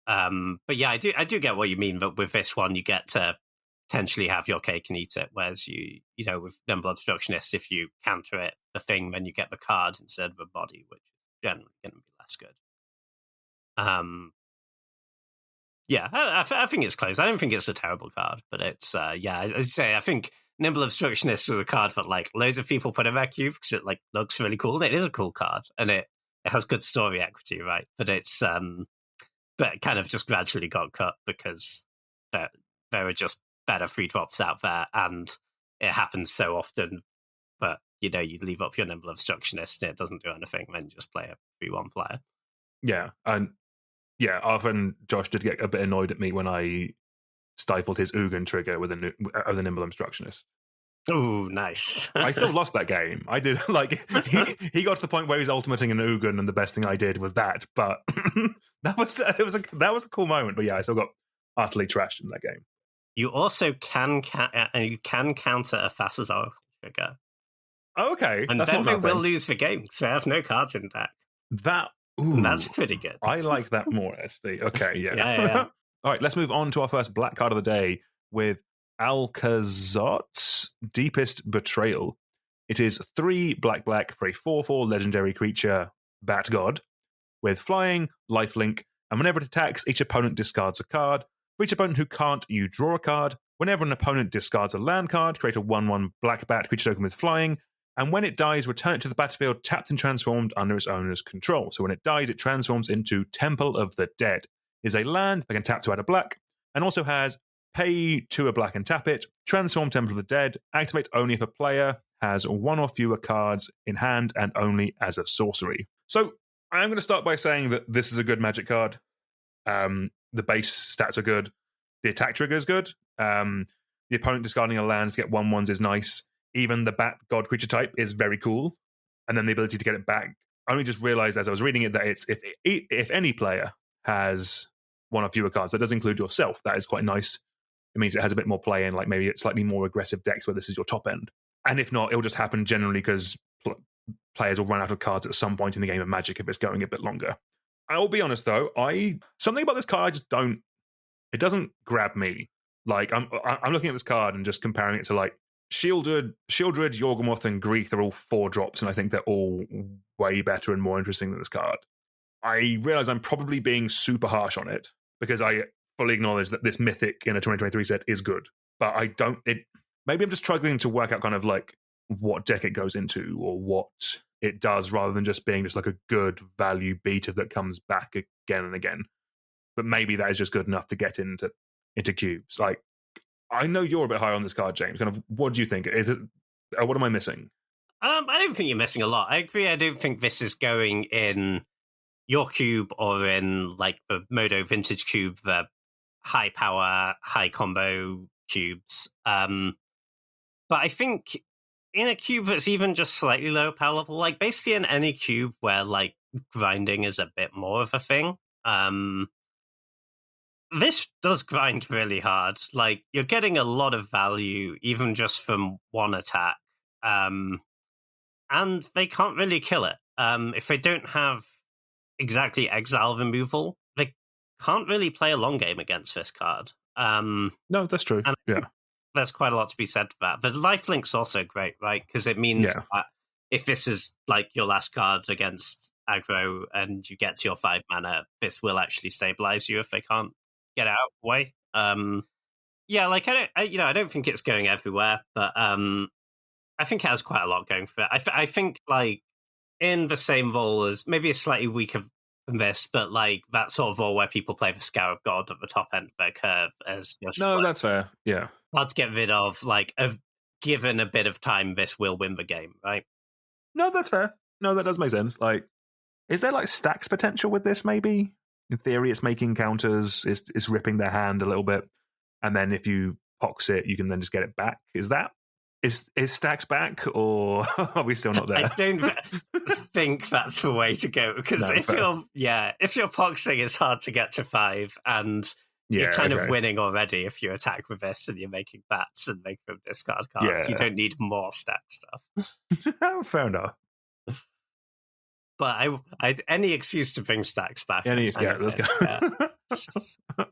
But yeah, I do get what you mean. But with this one, you get to potentially have your cake and eat it. Whereas you know, with Nimble Obstructionist, if you counter it, the thing, then you get the card instead of a body, which is generally going to be less good. Yeah, I think it's close. I don't think it's a terrible card, but it's I say I think Nimble Obstructionist was a card that like loads of people put in their cube because it like looks really cool. It is a cool card, and it has good story equity, right? But it's but it kind of just gradually got cut because there are just better 3-drops out there, and it happens so often. But you know, you leave up your Nimble Obstructionist, and it doesn't do anything, then you just play a 3/1 flyer. Yeah, and yeah, often Josh did get a bit annoyed at me when I stifled his Ugin trigger with the Nimble Obstructionist. Oh, nice. I still lost that game. I did, like, he got to the point where he's ultimating an Ugin, and the best thing I did was that. But that was a cool moment. But yeah, I still got utterly trashed in that game. You also can counter a Thassa's trigger. Oh, okay. And that's then they will lose the game, because they have no cards in deck. That's pretty good. I like that more, actually. Okay, yeah. yeah. All right, let's move on to our first black card of the day with Alkazot's Deepest Betrayal. It is 3 black for a 4/4 legendary creature, Bat God, with flying, lifelink, and whenever it attacks, each opponent discards a card. For each opponent who can't, you draw a card. Whenever an opponent discards a land card, create a 1/1 black bat creature token with flying. And when it dies, return it to the battlefield tapped and transformed under its owner's control. So when it dies, it transforms into Temple of the Dead. It is a land that can tap to add a black, and also has pay 2 a black and tap it, transform Temple of the Dead, activate only if a player has 1 or fewer cards in hand and only as a sorcery. So I'm going to start by saying that this is a good Magic card. The base stats are good. The attack trigger is good. The opponent discarding a land to get 1/1s is nice. Even the Bat God creature type is very cool. And then the ability to get it back. I only just realized as I was reading it that it's if any player has 1 or fewer cards, that does include yourself. That is quite nice. It means it has a bit more play in, like maybe it's slightly more aggressive decks where this is your top end. And if not, it'll just happen generally because players will run out of cards at some point in the game of Magic if it's going a bit longer. I'll be honest though, something about this card I just don't. It doesn't grab me. Like I'm looking at this card and just comparing it to like Shieldred, Yorgremoth, and Grief. They're all 4-drops, and I think they're all way better and more interesting than this card. I realize I'm probably being super harsh on it because I fully acknowledge that this Mythic in a 2023 set is good, but I don't. Maybe I'm just struggling to work out kind of like what deck it goes into or what it does, rather than just being just like a good value beta that comes back again and again. But maybe that is just good enough to get into cubes. Like, I know you're a bit high on this card, James. Kind of, what do you think? What am I missing? I don't think you're missing a lot. I agree. I don't think this is going in your cube or in like the Modo Vintage Cube, the high power, high combo cubes. But I think in a cube that's even just slightly lower power level, like basically in any cube where like grinding is a bit more of a thing, this does grind really hard. Like you're getting a lot of value even just from one attack, and they can't really kill it. If they don't have exactly exile removal, they can't really play a long game against this card. No, that's true. And yeah. There's quite a lot to be said for that. But lifelink's also great, right? Because it means that if this is like your last card against aggro and you get to your 5 mana, this will actually stabilize you if they can't get out of the way. Yeah, like I don't think it's going everywhere, but I think it has quite a lot going for it. I think like in the same role as maybe a slightly weaker than this, but like that sort of role where people play the Scarab God at the top end of their curve as just that's fair. Yeah, hard to get rid of. Like, given a bit of time, this will win the game, right? No, that's fair. No, that does make sense. Like, is there like stacks potential with this? Maybe in theory, it's making counters, it's ripping their hand a little bit, and then if you pox it, you can then just get it back. Is stacks back, or are we still not there? I don't think that's the way to go, because if you're poxing, it's hard to get to 5, and you're kind of winning already if you attack with this and you're making bats and make them discard cards. You don't need more stack stuff. Fair enough. But I any excuse to bring stacks back. Let's go.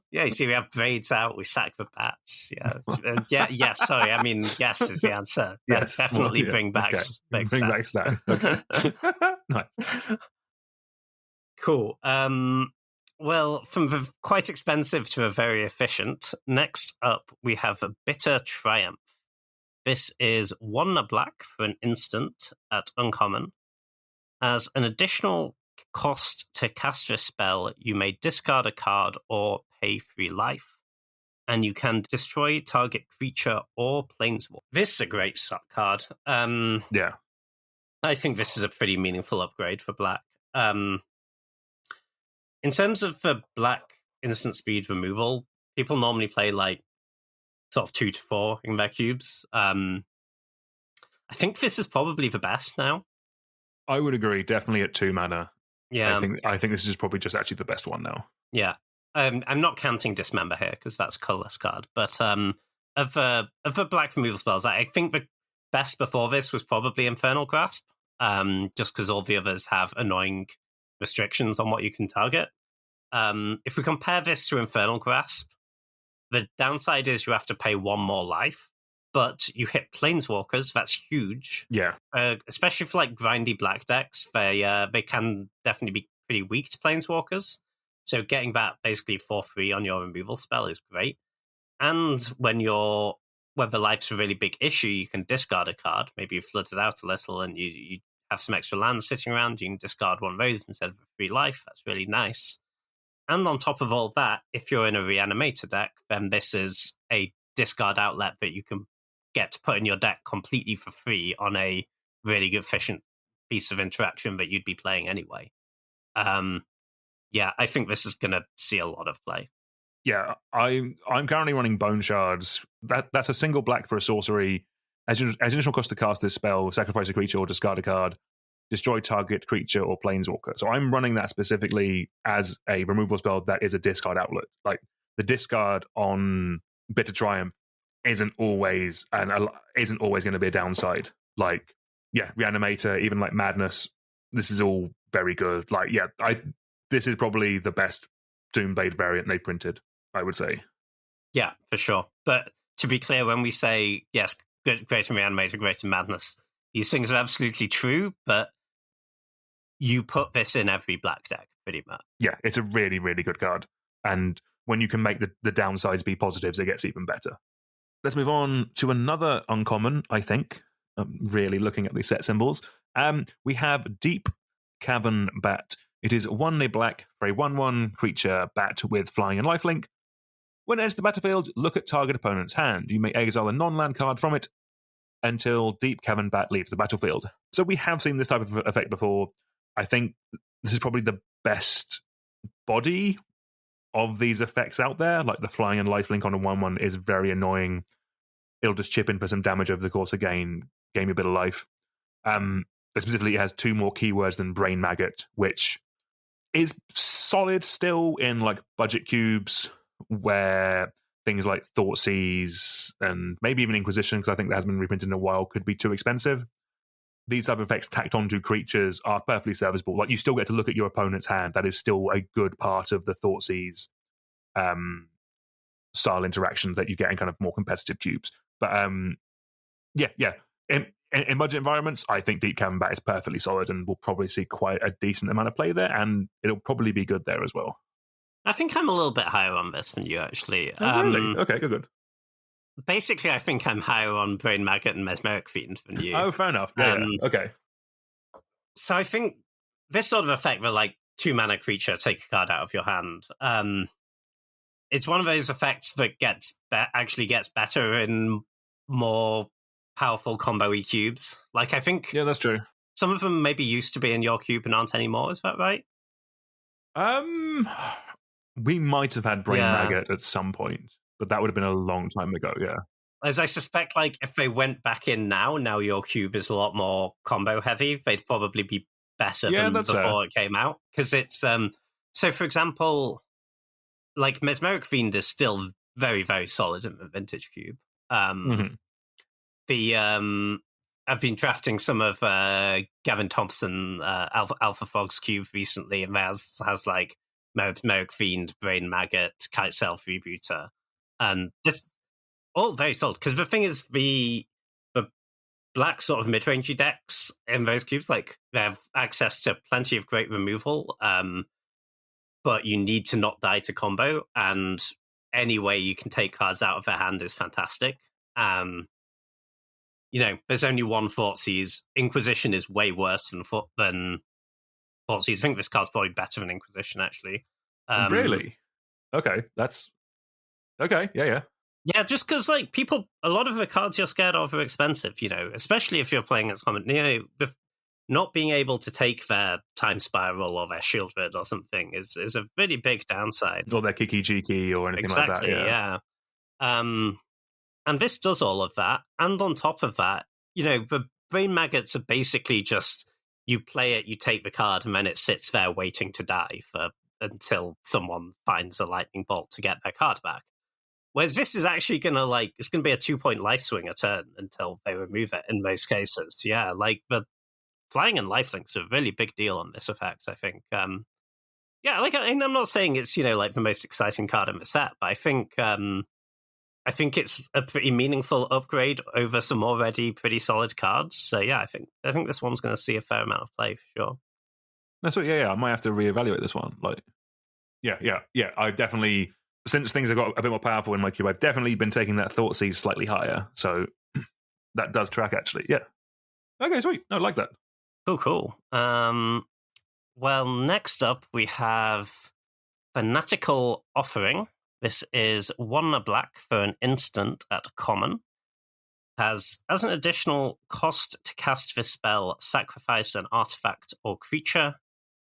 You see, we have braids out, we sack the bats. Sorry, I mean, yes is the answer. Yes, definitely bring back bring back stack. Okay. Nice. Cool. Well, from the quite expensive to a very efficient, next up we have a Bitter Triumph. This is 1 black for an instant at uncommon. As an additional cost to cast a spell, you may discard a card or pay 3 life, and you can destroy target creature or planeswalker. This is a great card. Yeah. I think this is a pretty meaningful upgrade for black. In terms of the black instant speed removal, people normally play like sort of 2 to 4 in their cubes. I think this is probably the best now. I would agree, definitely at 2 mana. Yeah, I think this is probably just actually the best one now. Yeah, I'm not counting Dismember here because that's a colorless card. But of the black removal spells, I think the best before this was probably Infernal Grasp, just because all the others have annoying restrictions on what you can target. If we compare this to Infernal Grasp, the downside is you have to pay 1 more life, but you hit planeswalkers. That's huge. Yeah, especially for like grindy black decks. They can definitely be pretty weak to planeswalkers. So getting that basically for free on your removal spell is great. And when the life's a really big issue, you can discard a card. Maybe you flood it out a little and you have some extra lands sitting around. You can discard one of those instead of a free life. That's really nice. And on top of all that, if you're in a Reanimator deck, then this is a discard outlet that you can get to put in your deck completely for free on a really good, efficient piece of interaction that you'd be playing anyway. I think this is going to see a lot of play. Yeah, I'm currently running Bone Shards. That's a single black for a sorcery. As initial cost to cast this spell, sacrifice a creature or discard a card, destroy target creature or planeswalker. So I'm running that specifically as a removal spell that is a discard outlet. Like the discard on Bitter Triumph isn't always going to be a downside. Like, Reanimator, even like Madness, this is all very good. Like, this is probably the best Doomblade variant they printed, I would say. Yeah, for sure. But to be clear, when we say, yes, great in Reanimator, great in Madness, these things are absolutely true, but you put this in every black deck, pretty much. Yeah, it's a really, really good card. And when you can make the downsides be positives, it gets even better. Let's move on to another uncommon, I think. I'm really looking at these set symbols. We have Deep Cavern Bat. It is 1 black for a 1/1 creature bat with flying and lifelink. When it enters the battlefield, look at target opponent's hand. You may exile a non-land card from it until Deep Cavern Bat leaves the battlefield. So we have seen this type of effect before. I think this is probably the best body of these effects out there. Like the flying and lifelink on a 1/1 is very annoying. It'll just chip in for some damage over the course of gain you a bit of life. Specifically, it has 2 more keywords than Brain Maggot, which is solid still in like budget cubes where things like Thoughtseize and maybe even Inquisition, because I think that has been reprinted in a while, could be too expensive. These type of effects tacked onto creatures are perfectly serviceable. Like, you still get to look at your opponent's hand. That is still a good part of the Thoughtseize style interaction that you get in kind of more competitive cubes. But yeah. In budget environments, I think Deep Cavern Bat is perfectly solid and will probably see quite a decent amount of play there, and it'll probably be good there as well. I think I'm a little bit higher on this than you, actually. Oh, really? Okay, good. Basically, I think I'm higher on Brain Maggot and Mesmeric Fiend than you. Oh, fair enough. Yeah. Okay. So I think this sort of effect where, like, 2-mana creature, take a card out of your hand, it's one of those effects that actually gets better in more powerful combo-y cubes. Like, I think... Yeah, that's true. Some of them maybe used to be in your cube and aren't anymore, is that right? We might have had Brain Maggot at some point, but that would have been a long time ago, yeah. As I suspect, like, if they went back in now your cube is a lot more combo heavy, they'd probably be better than before it came out. Because it's, so for example, like, Mesmeric Fiend is still very, very solid in the Vintage cube. I've been drafting some of Gavin Thompson, Alpha Frog's cube recently, and has like, Mesmeric Fiend, Brain Maggot, Kite Self Rebooter, and this all very solid. Because the thing is, the black sort of mid-rangey decks in those cubes, like, they have access to plenty of great removal, but you need to not die to combo, and any way you can take cards out of their hand is fantastic. There's only one Thoughtseize. Inquisition is way worse than Thoughtseize. I think this card's probably better than Inquisition, actually. Really? Okay, that's... Okay, yeah. Yeah, just because, like, a lot of the cards you're scared of are expensive, especially if you're playing as common. Not being able to take their Time Spiral or their Shieldred or something is a really big downside. Or their Kiki Jiki or anything like that. Exactly, yeah. And this does all of that. And on top of that, the Brain Maggots are basically just, you play it, you take the card, and then it sits there waiting to die until someone finds a lightning bolt to get their card back. Whereas this is actually going to, it's going to be a 2-point life swing a turn until they remove it in most cases. Yeah, like, the flying and lifelinks are a really big deal on this effect, I think. I'm not saying it's, like, the most exciting card in the set, but I think it's a pretty meaningful upgrade over some already pretty solid cards. So yeah, I think this one's going to see a fair amount of play for sure. That's what. Yeah. I might have to reevaluate this one. Like, yeah. I definitely, since things have got a bit more powerful in my cube, I've definitely been taking that Thoughtseize slightly higher. So that does track, actually. Yeah. Okay, sweet. No, I like that. Cool. Well, next up we have Fanatical Offering. This is 1 black for an instant at common. Has, as an additional cost to cast this spell, sacrifice an artifact or creature,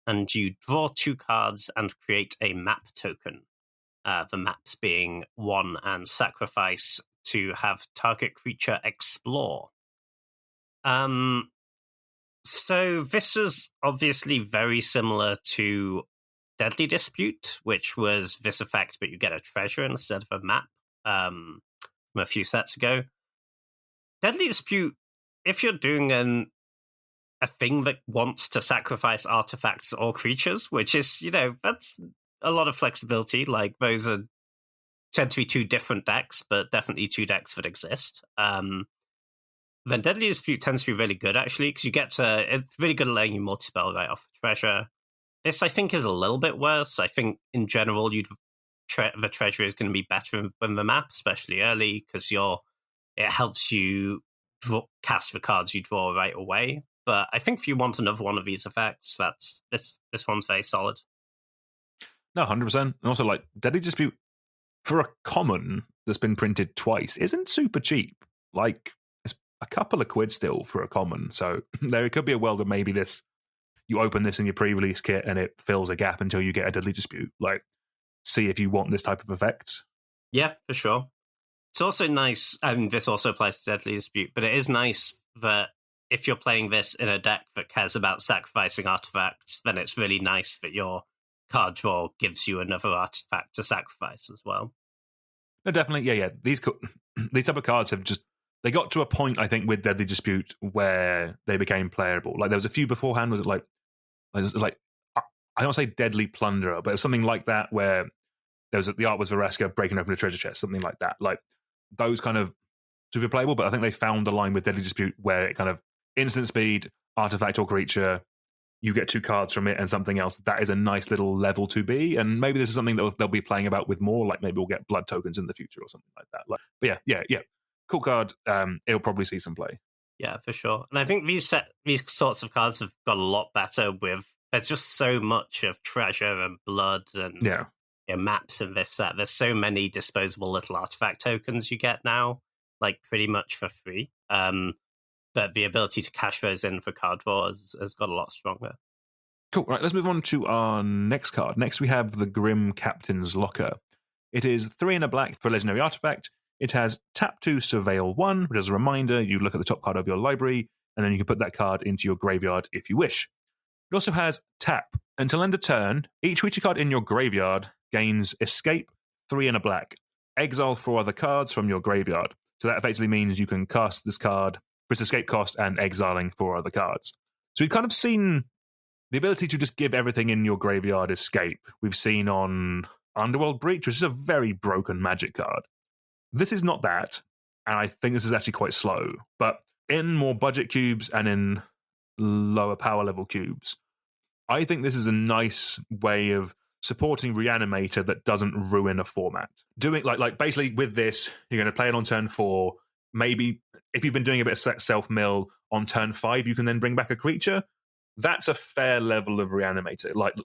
and you draw 2 cards and create a map token. The maps being 1 and sacrifice to have target creature explore. So this is obviously very similar to Deadly Dispute, which was this effect, but you get a treasure instead of a map from a few sets ago. Deadly Dispute, if you're doing a thing that wants to sacrifice artifacts or creatures, which is, that's a lot of flexibility. Like, those tend to be 2 different decks, but definitely 2 decks that exist. Then Deadly Dispute tends to be really good, actually, because it's really good at letting you multi-spell right off the treasure. This, I think, is a little bit worse. I think, in general, the treasure is going to be better than the map, especially early, because it helps you cast the cards you draw right away. But I think if you want another one of these effects, this one's very solid. No, 100%. And also, like, Deadly Dispute, for a common that's been printed twice, isn't super cheap. Like, it's a couple of quid still for a common. So there could be a world where maybe this... you open this in your pre-release kit and it fills a gap until you get a Deadly Dispute. Like, see if you want this type of effect. Yeah, for sure. It's also nice, and this also applies to Deadly Dispute, but it is nice that if you're playing this in a deck that cares about sacrificing artifacts, then it's really nice that your card draw gives you another artifact to sacrifice as well. No, definitely. Yeah. These type of cards have just, they got to a point, I think, with Deadly Dispute where they became playable. Like, there was a few beforehand, was it like I don't say Deadly Plunderer, but it was something like that where the art was Vereska breaking open a treasure chest, something like that. Like, those kind of super playable, but I think they found a line with Deadly Dispute where it kind of instant speed, artifact or creature, you get 2 cards from it and something else. That is a nice little level to be, and maybe this is something that they'll be playing about with more, like maybe we'll get blood tokens in the future or something like that. Like, but yeah. Cool card. It'll probably see some play. Yeah, for sure. And I think these sorts of cards have got a lot better with, there's just so much of treasure and blood and maps and this, that. There's so many disposable little artifact tokens you get now, like pretty much for free. But the ability to cash those in for card draw has got a lot stronger. Cool. Right, let's move on to our next card. Next, we have the Grim Captain's Locker. It is 3 and a black for a legendary artifact. It has tap 2, surveil 1, which is a reminder, you look at the top card of your library, and then you can put that card into your graveyard if you wish. It also has tap. Until end of turn, each creature card in your graveyard gains escape 3 and a black. Exile 4 other cards from your graveyard. So that effectively means you can cast this card for its escape cost and exiling 4 other cards. So we've kind of seen the ability to just give everything in your graveyard escape. We've seen on Underworld Breach, which is a very broken magic card. This is not that, and I think this is actually quite slow. But in more budget cubes and in lower power level cubes, I think this is a nice way of supporting Reanimator that doesn't ruin a format. Doing like basically with this, you're going to play it on turn 4. Maybe if you've been doing a bit of self-mill on turn 5, you can then bring back a creature. That's a fair level of Reanimator. Like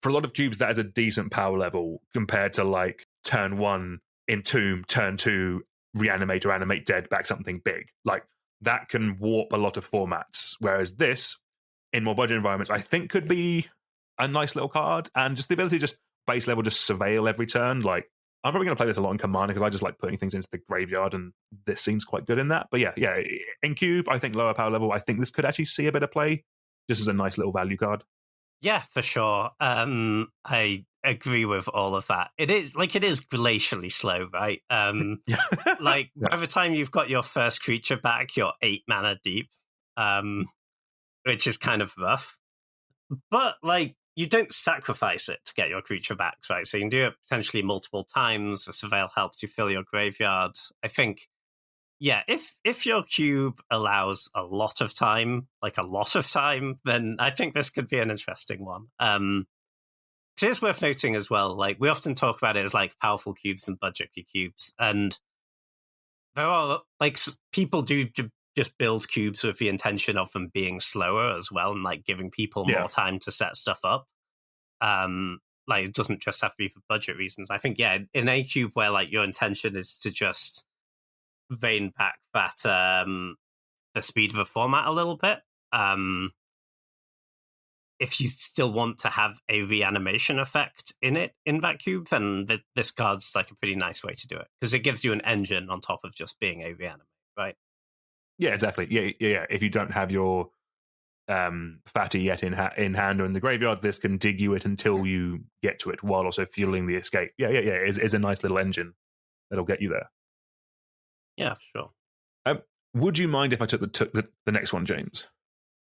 for a lot of cubes, that is a decent power level compared to like turn 1 Entomb, turn 2 Reanimator, animate dead, back something big. Like, that can warp a lot of formats. Whereas this, in more budget environments, I think could be a nice little card, and just the ability to just base level, just surveil every turn. Like, I'm probably going to play this a lot in Commander because I just like putting things into the graveyard, and this seems quite good in that. But yeah, in Cube, I think lower power level, I think this could actually see a bit of play, just as a nice little value card. Yeah, for sure. I agree with all of that. It is glacially slow, right? Like, by the time you've got your first creature back, you're 8 mana deep, which is kind of rough. But, like, you don't sacrifice it to get your creature back, right? So you can do it potentially multiple times. The Surveil helps you fill your graveyard. I think, yeah, if your cube allows a lot of time, then I think this could be an interesting one. It is worth noting as well, like, we often talk about it as like powerful cubes and budgetary cubes, and there are, like, people do just build cubes with the intention of them being slower as well, and like giving people more time to set stuff up. Like, it doesn't just have to be for budget reasons. I think, yeah, in a cube where like your intention is to just rein back that the speed of a format a little bit, if you still want to have a reanimation effect in that cube, then this card's like a pretty nice way to do it, because it gives you an engine on top of just being a reanimate, right? Yeah, exactly. Yeah. If you don't have your fatty yet in hand or in the graveyard, this can dig you it until you get to it, while also fueling the escape. Yeah. It's a nice little engine that'll get you there. Yeah, for sure. Would you mind if I took the next one, James?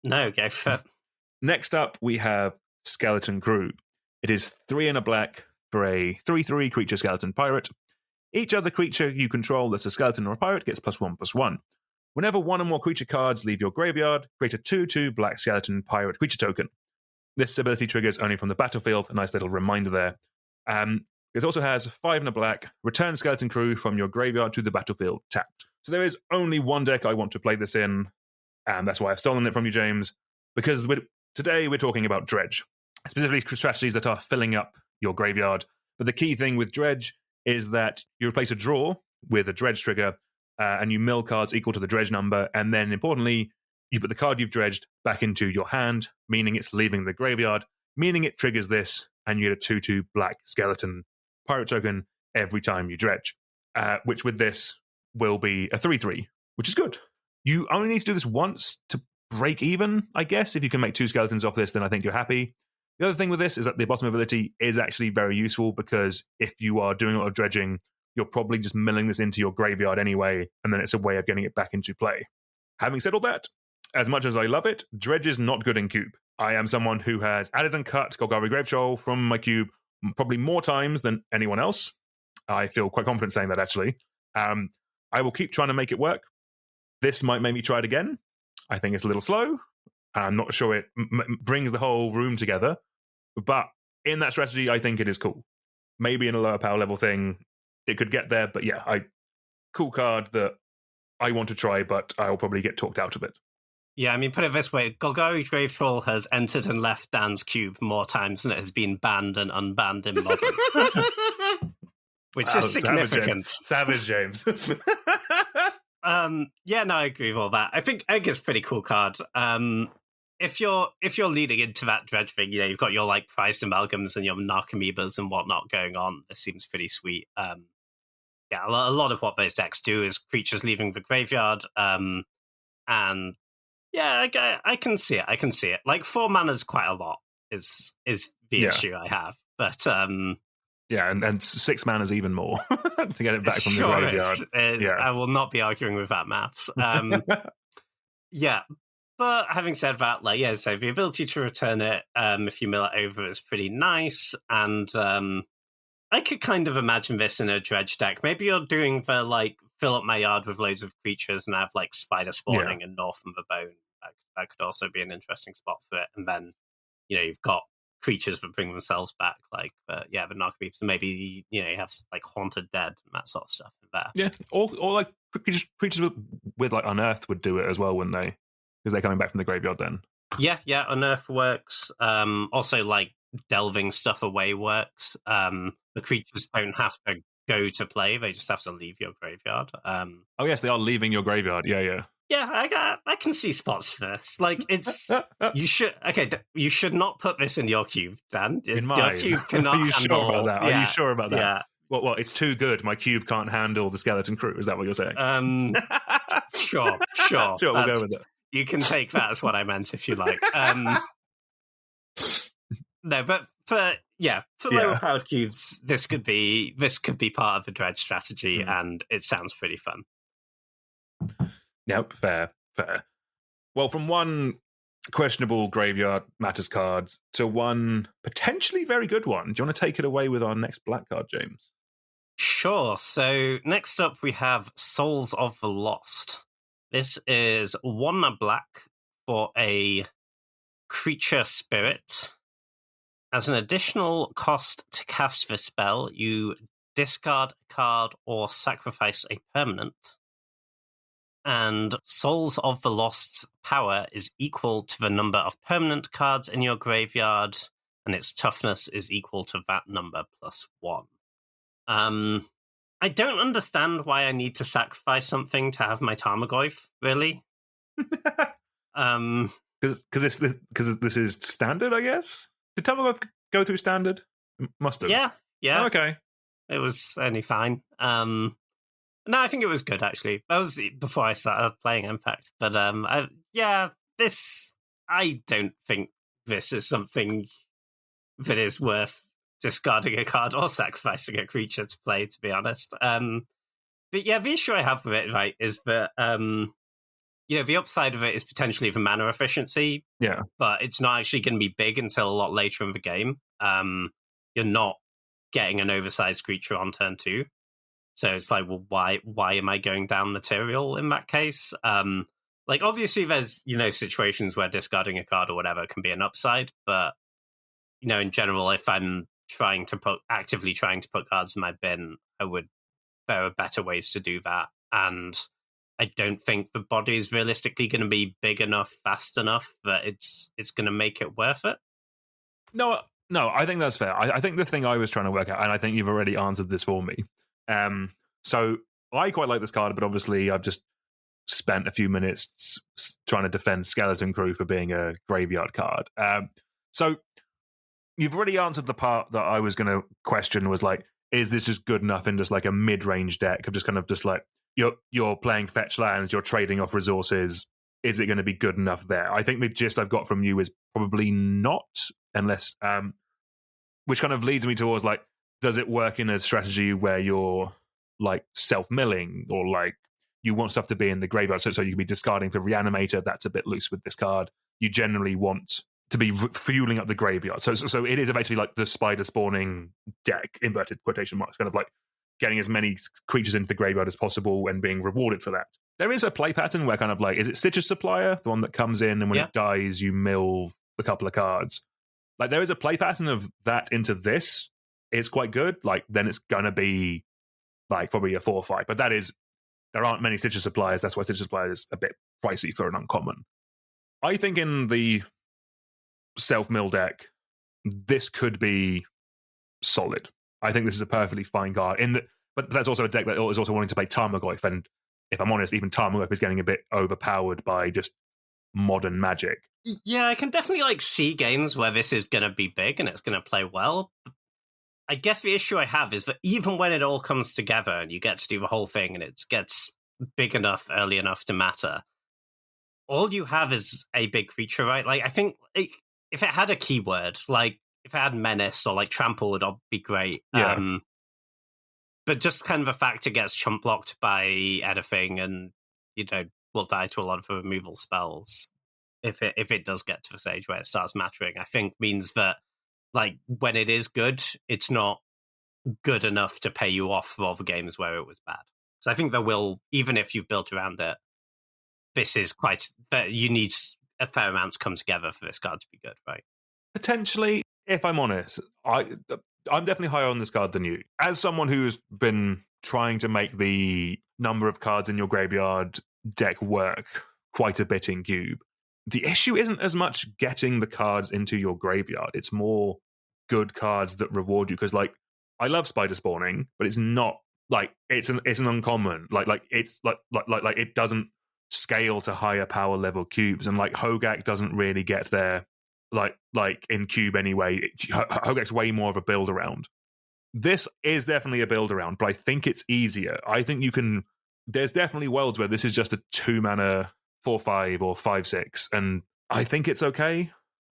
No, go for it. Next up, we have Skeleton Crew. It is 3 and a black for a 3/3 creature skeleton pirate. Each other creature you control that's a skeleton or a pirate gets +1/+1. Whenever one or more creature cards leave your graveyard, create a 2/2 black skeleton pirate creature token. This ability triggers only from the battlefield. A nice little reminder there. It also has 5 and a black. Return Skeleton Crew from your graveyard to the battlefield tapped. So there is only one deck I want to play this in, and that's why I've stolen it from you, James, because today we're talking about Dredge, specifically strategies that are filling up your graveyard. But the key thing with Dredge is that you replace a draw with a Dredge trigger, and you mill cards equal to the Dredge number, and then, importantly, you put the card you've dredged back into your hand, meaning it's leaving the graveyard, meaning it triggers this, and you get a 2/2 black skeleton pirate token every time you dredge, which with this will be a 3/3, which is good. You only need to do this once to break even, I guess. If you can make 2 skeletons off this, then I think you're happy. The other thing with this is that the bottom ability is actually very useful, because if you are doing a lot of dredging, you're probably just milling this into your graveyard anyway, and then it's a way of getting it back into play. Having said all that, as much as I love it, dredge is not good in cube. I am someone who has added and cut Golgari Gravetroll from my cube probably more times than anyone else. I feel quite confident saying that, actually. I will keep trying to make it work. This might make me try it again. I think it's a little slow. I'm not sure it brings the whole room together. But in that strategy, I think it is cool. Maybe in a lower power level thing, it could get there. But yeah, cool card that I want to try, but I'll probably get talked out of it. Yeah, I mean, put it this way, Golgari Gravetroll has entered and left Dan's cube more times than it has been banned and unbanned in Modern. Which is significant. Savage James. Yeah, no, I agree with all that. I think it's a pretty cool card. If you're leading into that dredge thing, you've got your like prized amalgams and your Narcomoebas and whatnot going on. This seems pretty sweet. Yeah, a lot of what those decks do is creatures leaving the graveyard. And yeah, I can see it. I can see it. Like 4 mana is quite a lot. Is the issue I have, but yeah, and 6 mana is even more to get it back from the graveyard. Yeah. I will not be arguing with that maths. Yeah, but having said that, so the ability to return it if you mill it over is pretty nice, and I could kind of imagine this in a dredge deck. Maybe you're doing the fill up my yard with loads of creatures and have spider spawning and North from the Bone. That could also be an interesting spot for it, and then you've got creatures that bring themselves back, the Narcomoebas. Maybe you have Haunted Dead and that sort of stuff in there. Yeah, or creatures with Unearth would do it as well, wouldn't they? Because they're coming back from the graveyard then. Yeah, Unearth works. Also, delving stuff away works. The creatures don't have to go to play; they just have to leave your graveyard. Oh yes, they are leaving your graveyard. Yeah. Yeah, I can see spots for this. It's you should not put this in your cube, Dan. In mine. Your cube cannot. Are you sure about that? Yeah, Are you sure about that? Yeah. Well, it's too good. My cube can't handle the skeleton crew. Is that what you're saying? Sure. Sure, we'll go with it. You can take that as what I meant if you like. No, but for lower powered cubes, this could be part of the dredge strategy, and it sounds pretty fun. Yep, fair. Well, from one questionable graveyard matters card to one potentially very good one, do you want to take it away with our next black card, James? Sure. So next up we have Souls of the Lost. This is 1 black for a creature spirit. As an additional cost to cast this spell, you discard a card or sacrifice a permanent. And Souls of the Lost's power is equal to the number of permanent cards in your graveyard, and its toughness is equal to that number plus 1. I don't understand why I need to sacrifice something to have my Tarmogoyf, really. Because this is standard, I guess? Did Tarmogoyf go through standard? Must have. Yeah. Oh, okay. It was only fine. No, I think it was good, actually. That was before I started playing Impact. But I don't think this is something that is worth discarding a card or sacrificing a creature to play, to be honest. But yeah, the issue I have with it, right, is that the upside of it is potentially the mana efficiency. Yeah. But it's not actually going to be big until a lot later in the game. You're not getting an oversized creature on turn 2. So it's well, why am I going down material in that case? Obviously there's, situations where discarding a card or whatever can be an upside, but, in general, if I'm actively trying to put cards in my bin, there are better ways to do that. And I don't think the body is realistically going to be big enough, fast enough that it's going to make it worth it. No, I think that's fair. I think the thing I was trying to work out, and I think you've already answered this for me. So I quite like this card, but obviously I've just spent a few minutes trying to defend Skeleton Crew for being a graveyard card. So you've already answered the part that I was going to question, was like, is this just good enough in just like a mid-range deck of just kind of just like, you're playing fetch lands, you're trading off resources. Is it going to be good enough there? I think the gist I've got from you is probably not, unless, which kind of leads me towards like, does it work in a strategy where you're like self-milling, or like you want stuff to be in the graveyard, so you can be discarding for Reanimator? That's a bit loose with this card. You generally want to be fueling up the graveyard. So it is basically like the spider spawning deck, inverted quotation marks, kind of like getting as many creatures into the graveyard as possible and being rewarded for that. There is a play pattern where kind of like, is it Stitcher's Supplier, the one that comes in and when it dies, you mill a couple of cards? Like there is a play pattern of that into this. It's quite good. Like then it's going to be like probably a 4 or 5. But there aren't many Stitcher Suppliers. That's why Stitcher Supplier is a bit pricey for an uncommon. I think in the self-mill deck, this could be solid. I think this is a perfectly fine card. But that's also a deck that is also wanting to play Tarmogoyf, and if I'm honest, even Tarmogoyf is getting a bit overpowered by just modern Magic. Yeah, I can definitely like see games where this is going to be big and it's going to play well. I guess the issue I have is that even when it all comes together and you get to do the whole thing and it gets big enough, early enough to matter, all you have is a big creature, right? Like, I think if it had a keyword, like if it had Menace or like Trample, would be great. Yeah. But just kind of the fact it gets chump blocked by anything and, will die to a lot of the removal spells if it does get to the stage where it starts mattering, I think means that like when it is good, it's not good enough to pay you off for all the games where it was bad. So I think there will, even if you've built around it, this is you need a fair amount to come together for this card to be good, right? Potentially, if I'm honest, I'm definitely higher on this card than you. As someone who's been trying to make the number of cards in your graveyard deck work quite a bit in Cube, the issue isn't as much getting the cards into your graveyard. It's more good cards that reward you. Because, like, I love spider spawning, but it's not like it's an uncommon. Like it's like it doesn't scale to higher power level cubes, and like Hogak doesn't really get there. Like in Cube anyway, Hogak's way more of a build around. This is definitely a build around, but I think it's easier. I think you can. There's definitely worlds where this is just a 2-mana 4/5 or 5/6, and I think it's okay.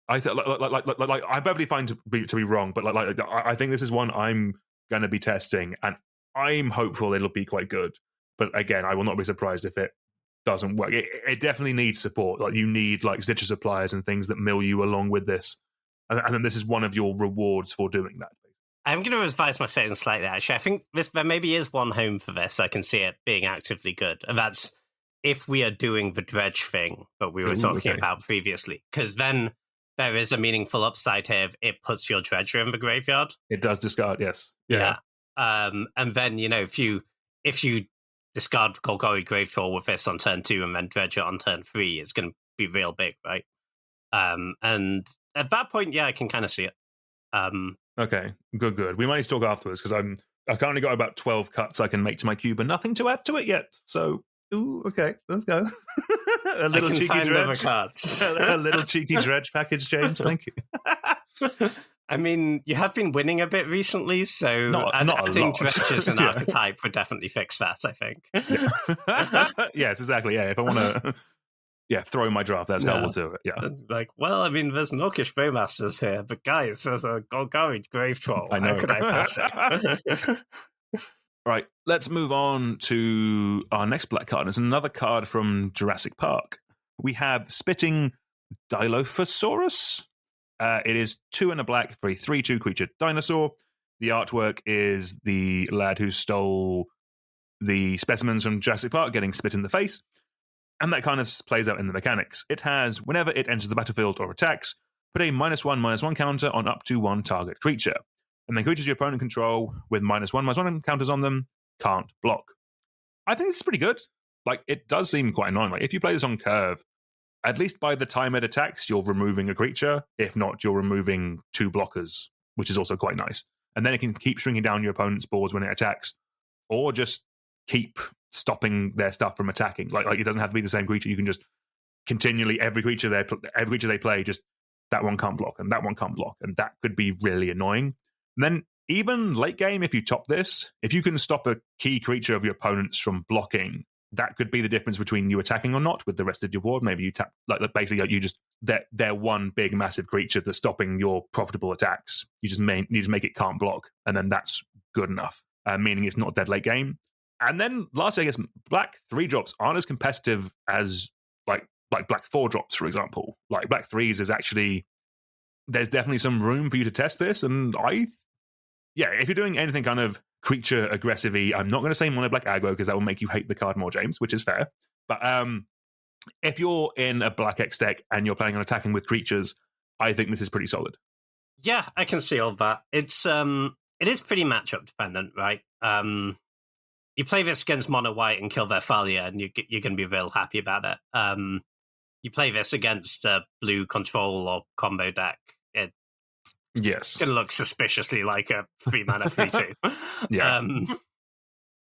I I'm perfectly fine to be wrong, but I think this is one I'm going to be testing, and I'm hopeful it'll be quite good. But again, I will not be surprised if it doesn't work. It definitely needs support. Like you need like Stitcher Suppliers and things that mill you along with this, and then this is one of your rewards for doing that. I'm going to revise my statement slightly, actually. I think there maybe is one home for this. I can see it being actively good. And that's if we are doing the dredge thing that we were talking about previously. Because then there is a meaningful upside here if it puts your dredger in the graveyard. It does discard, yes. Yeah. And then, if you discard Golgari Grave Troll with this on turn 2 and then dredge it on turn 3, it's going to be real big, right? And at that point, yeah, I can kind of see it. Okay, good. We might need to talk afterwards because I've currently got about 12 cuts I can make to my cube and nothing to add to it yet. So, okay, let's go. A little cheeky dredge. A little cheeky dredge package, James. Thank you. I mean, you have been winning a bit recently, so adding dredges and archetype would definitely fix that, I think. Yeah. Yes, exactly. Yeah, if I want to throw my draft, that's how we'll do it. Yeah. Like, well, I mean, there's Orcish Bowmasters here, but guys, there's a Golgari Grave Troll. I know. How could I pass it? Right, let's move on to our next black card. It's another card from Jurassic Park. We have Spitting Dilophosaurus. It is 2 and a black for a 3/2 creature dinosaur. The artwork is the lad who stole the specimens from Jurassic Park getting spit in the face. And that kind of plays out in the mechanics. It has, whenever it enters the battlefield or attacks, put a -1/-1 counter on up to one target creature. And then creatures your opponent control with -1/-1 counters on them can't block. I think this is pretty good. Like, it does seem quite annoying. Like, if you play this on curve, at least by the time it attacks, you're removing a creature. If not, you're removing 2 blockers, which is also quite nice. And then it can keep shrinking down your opponent's boards when it attacks, or just keep stopping their stuff from attacking. Like it doesn't have to be the same creature. You can just continually every creature they play, just that one can't block and that one can't block, and that could be really annoying. And then even late game, if you top this, if you can stop a key creature of your opponents from blocking, that could be the difference between you attacking or not with the rest of your board. Maybe you tap like basically you just they're one big massive creature that's stopping your profitable attacks. You just make it can't block, and then that's good enough, meaning it's not dead late game. And then lastly, I guess black 3-drops aren't as competitive as like black 4-drops, for example. Like black 3s is actually, there's definitely some room for you to test this, and if you're doing anything kind of creature aggressive-y, I'm not going to say mono black aggro because that will make you hate the card more, James, which is fair. But if you're in a black X deck and you're planning on attacking with creatures, I think this is pretty solid. Yeah, I can see all that. It is pretty matchup dependent, right? You play this against mono white and kill their Thalia, and you're going to be real happy about it. You play this against a blue control or combo deck, it's going to look suspiciously like a 3-mana 3/2. Yeah.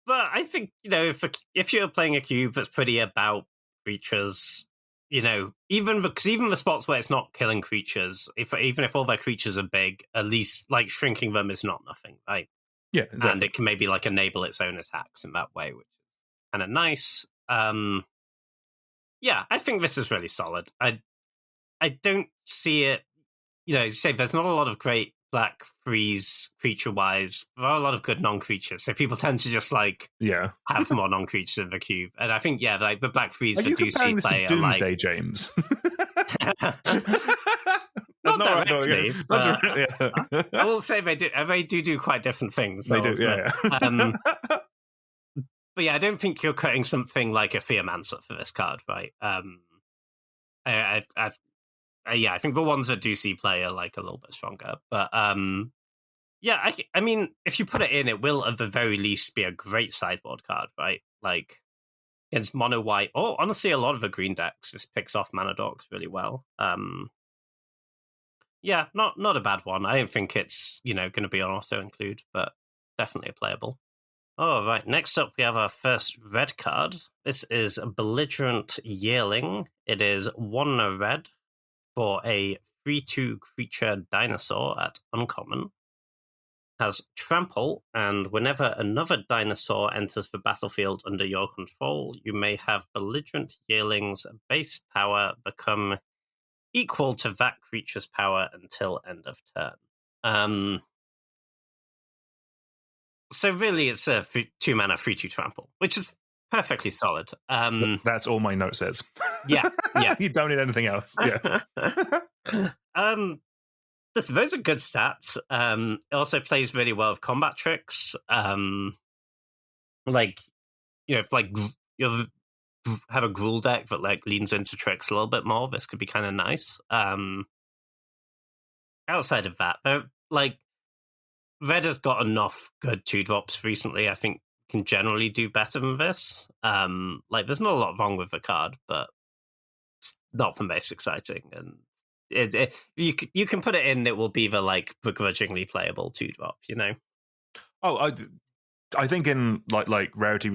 But I think, if you're playing a cube that's pretty about creatures, even the spots where it's not killing creatures, even if all their creatures are big, at least like shrinking them is not nothing, right? Yeah, exactly. And it can maybe like enable its own attacks in that way, which is kind of nice. Yeah, I think this is really solid. I don't see it. Say there's not a lot of great black freeze creature-wise. There are a lot of good non-creatures, so people tend to just have more non-creatures in the cube. And I think like the black freeze for Ducey play are Doomsday, James. Not directly, but I will say they do quite different things. They do, yeah. But yeah, I don't think you're cutting something like a Fearmancer for this card, right? I think the ones that do see play are like a little bit stronger. But I mean, if you put it in, it will at the very least be a great sideboard card, right? Like against mono white, or honestly, a lot of the green decks just picks off mana dogs really well. Yeah, not a bad one. I don't think it's going to be on auto include, but definitely a playable. All right, next up we have our first red card. This is a Belligerent Yearling. It is 1 red for a 3/2 creature dinosaur at uncommon. Has trample, and whenever another dinosaur enters the battlefield under your control, you may have Belligerent Yearling's base power become equal to that creature's power until end of turn. So really, it's a 2-mana 3/2 trample, which is perfectly solid. That's all my note says. Yeah. You don't need anything else. Yeah. Those are good stats. It also plays really well with combat tricks. If you have a Gruul deck that leans into tricks a little bit more, this could be kind of nice. Outside of that, Red has got enough good 2-drops recently. I think can generally do better than this. There's not a lot wrong with the card, but it's not the most exciting. And you can put it in, it will be the begrudgingly playable 2-drop. Oh, I think in rarity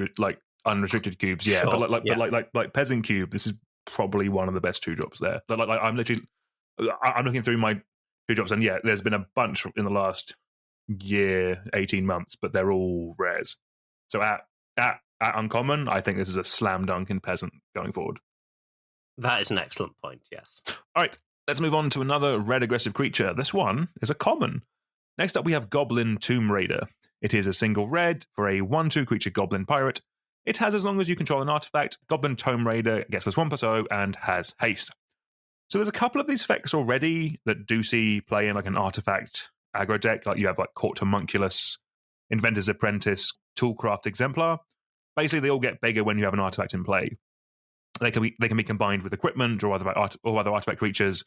unrestricted cubes, yeah. Sure, but Peasant Cube, this is probably one of the best 2-drops there. I'm looking through my 2-drops, and yeah, there's been a bunch in the last year, 18 months, but they're all rares. So at uncommon, I think this is a slam dunk in Peasant going forward. That is an excellent point, yes. All right, let's move on to another red aggressive creature. This one is a common. Next up, we have Goblin Tomb Raider. It is a single red for a 1/2 creature Goblin Pirate. It has, as long as you control an artifact, Goblin Tomb Raider gets +1/+0 and has haste. So there's a couple of these effects already that do see play in an artifact aggro deck. You have Court Homunculus, Inventor's Apprentice, Toolcraft Exemplar. Basically, they all get bigger when you have an artifact in play. They can be combined with equipment or other artifact creatures,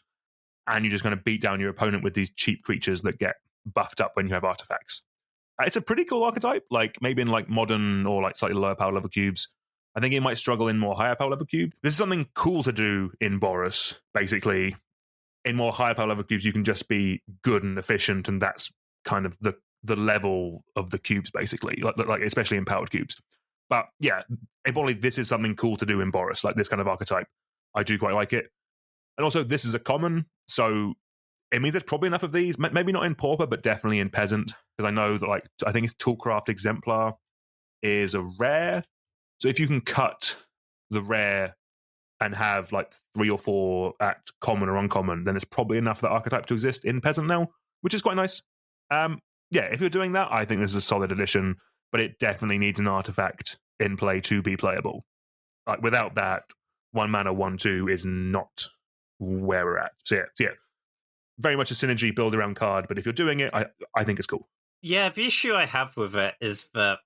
and you're just going to beat down your opponent with these cheap creatures that get buffed up when you have artifacts. It's a pretty cool archetype, maybe in modern or slightly lower power level cubes. I think it might struggle in more higher power level cubes. This is something cool to do in Boros, basically. In more higher power level cubes, you can just be good and efficient, and that's kind of the level of the cubes, basically, especially in powered cubes. But yeah, importantly, this is something cool to do in Boris, like this kind of archetype. I do quite like it. And also, this is a common, so it means there's probably enough of these. Maybe not in Pauper, but definitely in Peasant, because I know that, like, I think it's Toolcraft Exemplar is a rare. So if you can cut the rare and have like 3 or 4 at common or uncommon, then there's probably enough of that archetype to exist in Peasant now, which is quite nice. Yeah, if you're doing that, I think this is a solid addition, but it definitely needs an artifact in play to be playable. Like, without that, 1 mana 1/2 is not where we're at. So yeah, very much a synergy build around card, but if you're doing it, I think it's cool. Yeah, the issue I have with it is that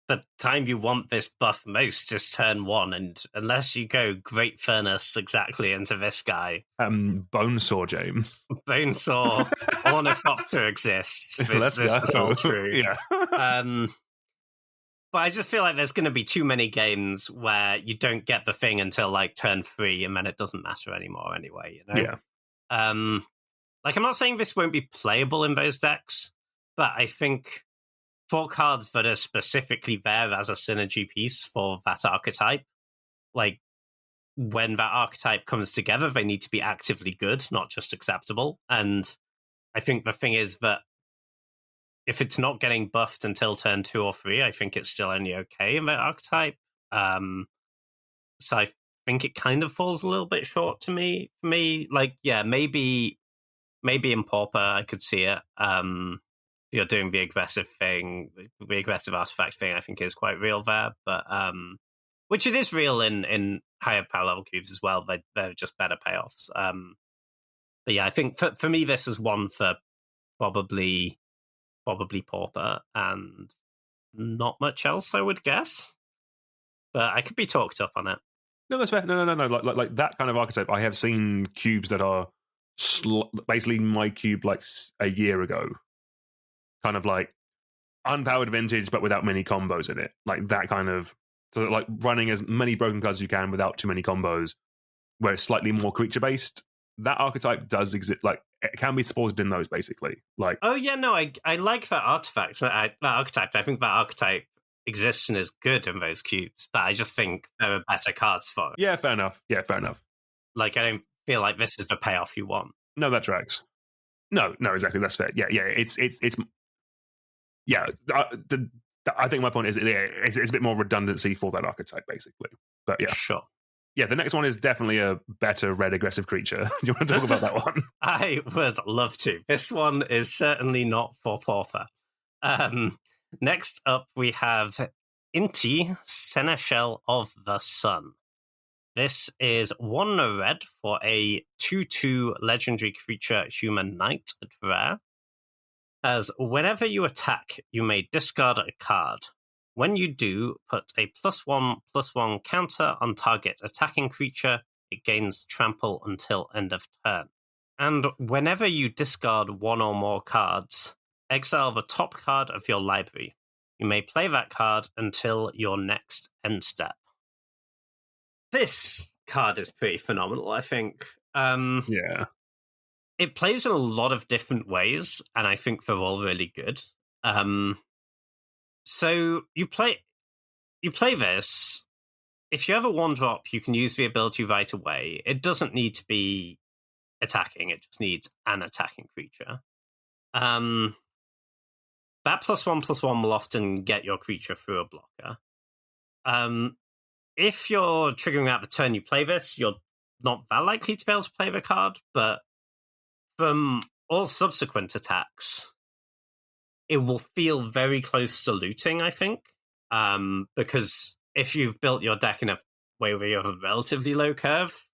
the time you want this buff most is turn 1, and unless you go Great Furnace exactly into this guy... Bonesaw, James. Bonesaw, Ornithopter exists. This is all true. Yeah. But I just feel like there's going to be too many games where you don't get the thing until like turn 3, and then it doesn't matter anymore anyway, you know? Yeah. Like, I'm not saying this won't be playable in those decks, but I think for cards that are specifically there as a synergy piece for that archetype, like, when that archetype comes together, they need to be actively good, not just acceptable. And I think the thing is that if it's not getting buffed until turn 2 or 3, I think it's still only okay in that archetype. So I think it kind of falls a little bit short to me. For me, like, yeah, maybe in Pauper I could see it. You're doing the aggressive thing, the aggressive artifact thing, I think is quite real there. But which it is real in higher power level cubes as well. They're just better payoffs. But yeah, I think for me this is one for probably Pauper and not much else, I would guess. But I could be talked up on it. No, that's fair. No. Like that kind of archetype, I have seen cubes that are basically my cube like a year ago. Kind of like unpowered vintage, but without many combos in it. Like that kind of, so like running as many broken cards as you can without too many combos, where it's slightly more creature based. That archetype does exist. Like, it can be supported in those, basically. Like, oh yeah, no, I like that artifact, that archetype. I think that archetype exists and is good in those cubes, but I just think there are better cards for it. Yeah, fair enough. Like, I don't feel like this is the payoff you want. No, that tracks. No, exactly. That's fair. Yeah. It's yeah. I think my point is, it's a bit more redundancy for that archetype, basically. But yeah, sure. Yeah, the next one is definitely a better red aggressive creature. Do you want to talk about that one? I would love to. This one is certainly not for Pauper. Next up, we have Inti, Seneschal of the Sun. This is 1 red for a 2/2 legendary creature human knight at rare. As whenever you attack, you may discard a card. When you do, put a +1/+1 counter on target attacking creature. It gains trample until end of turn. And whenever you discard 1 or more cards, exile the top card of your library. You may play that card until your next end step. This card is pretty phenomenal, I think. Yeah. It plays in a lot of different ways, and I think they're all really good. So you play this. If you have a 1-drop, you can use the ability right away. It doesn't need to be attacking, it just needs an attacking creature. That +1/+1 will often get your creature through a blocker. If you're triggering out the turn you play this, you're not that likely to be able to play the card, but from all subsequent attacks, it will feel very close to looting, I think. Because if you've built your deck in a way where you have a relatively low curve,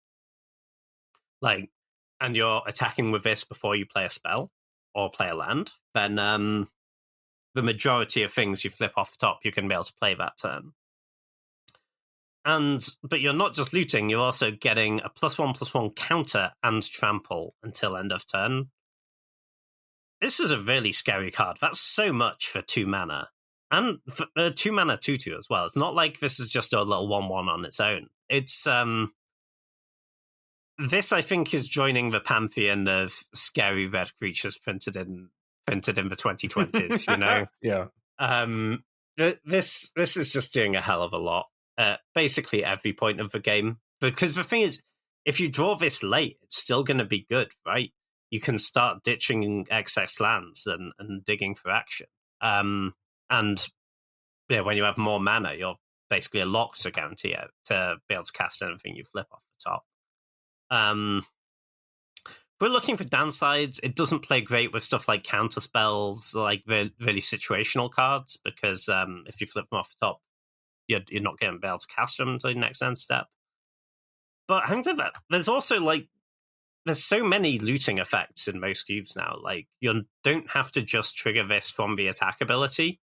like, and you're attacking with this before you play a spell or play a land, then the majority of things you flip off the top, you can be able to play that turn. But you're not just looting, you're also getting a +1/+1 counter and trample until end of turn. This is a really scary card. That's so much for 2 mana. And for 2 mana 2/2 as well. It's not like this is just a little 1/1 on its own. It's this, I think, is joining the pantheon of scary red creatures printed in the 2020s, you know? Yeah. This is just doing a hell of a lot at basically every point of the game. Because the thing is, if you draw this late, it's still going to be good, right? You can start ditching excess lands and digging for action. And yeah, when you have more mana, you're basically a lock to guarantee it to be able to cast anything you flip off the top. We're looking for downsides. It doesn't play great with stuff like counter spells, like the really situational cards, because if you flip them off the top, you're not going to be able to cast them until your next end step. But having said that, there's also there's so many looting effects in most cubes now. Like, you don't have to just trigger this from the attack ability.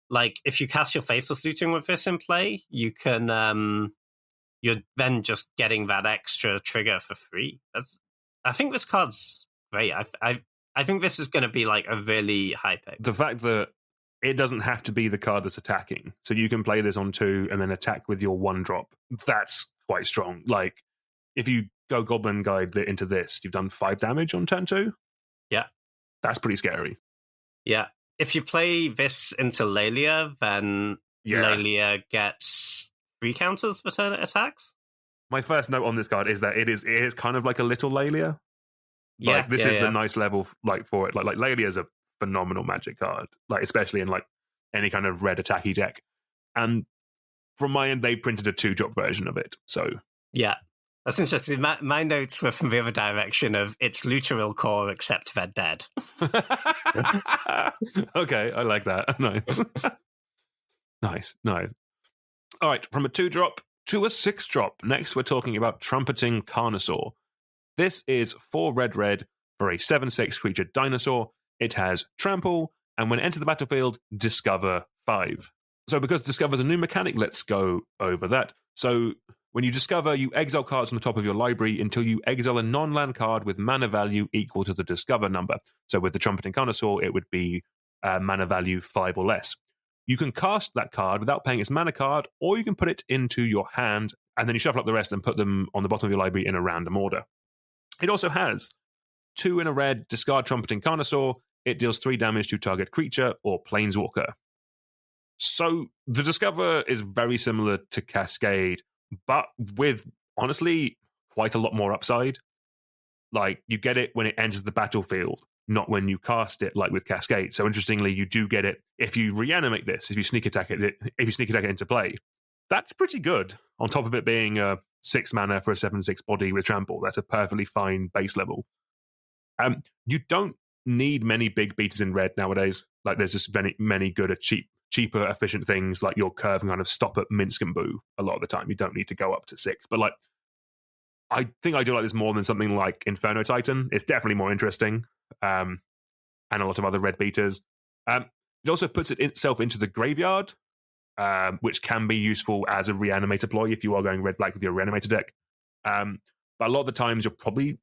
Like, if you cast your Faithless Looting with this in play, you can you're then just getting that extra trigger for free. I think this card's great. I think this is going to be a really high pick. The fact that it doesn't have to be the card that's attacking, so you can play this on 2 and then attack with your 1-drop. That's quite strong. Like, if you go Goblin Guide into this, you've done 5 damage on turn 2. Yeah, that's pretty scary. Yeah, if you play this into Laelia, then Laelia gets 3 counters for turn attacks. My first note on this card is that it is kind of like a little Laelia. This is the nice level for it. Like Laelia is a phenomenal Magic card, especially in any kind of red attacky deck. And from my end, they printed a 2-drop version of it. So yeah, that's interesting. My notes were from the other direction of it's Luteral Core except they're dead. Okay, I like that. Nice. No. All right, from a 2-drop to a 6-drop. Next, we're talking about Trumpeting Carnosaur. This is 4 red for a 7/6 creature dinosaur. It has Trample, and when it enters the battlefield, Discover 5. So because Discover is a new mechanic, let's go over that. So when you discover, you exile cards from the top of your library until you exile a non-land card with mana value equal to the Discover number. So with the Trumpeting Carnosaur, it would be mana value 5 or less. You can cast that card without paying its mana card, or you can put it into your hand, and then you shuffle up the rest and put them on the bottom of your library in a random order. It also has 2 in a red, discard Trumpeting Carnosaur. It deals 3 damage to target creature or planeswalker. So the Discover is very similar to Cascade, but with, honestly, quite a lot more upside. You get it when it enters the battlefield, not when you cast it, like with Cascade. So interestingly, you do get it if you reanimate this, if you sneak attack it into play. That's pretty good. On top of it being a 6 mana for a 7/6 body with Trample, that's a perfectly fine base level. You don't need many big beaters in red nowadays. There's just many good, cheaper, efficient things like your curve and kind of stop at Minsk and Boo a lot of the time. You don't need to go up to 6. But I think I do like this more than something like Inferno Titan. It's definitely more interesting. And a lot of other red beaters. It also puts itself into the graveyard, which can be useful as a reanimator ploy if you are going red-black with your reanimator deck. But a lot of the times you're probably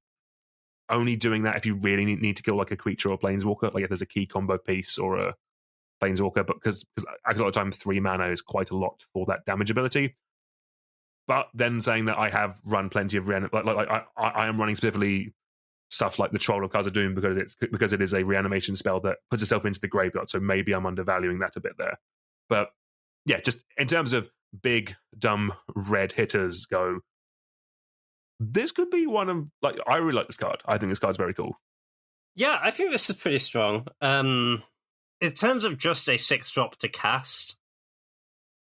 only doing that if you really need to kill a creature or a planeswalker, if there's a key combo piece or a planeswalker, because a lot of time 3 mana is quite a lot for that damage ability. But then saying that I have run plenty of I am running specifically stuff like the Troll of Khazad-dûm because it is a reanimation spell that puts itself into the graveyard. So maybe I'm undervaluing that a bit there. But yeah, just in terms of big dumb red hitters go, this could be one of I really like this card. I think this card's very cool. Yeah, I think this is pretty strong. In terms of just a 6-drop to cast,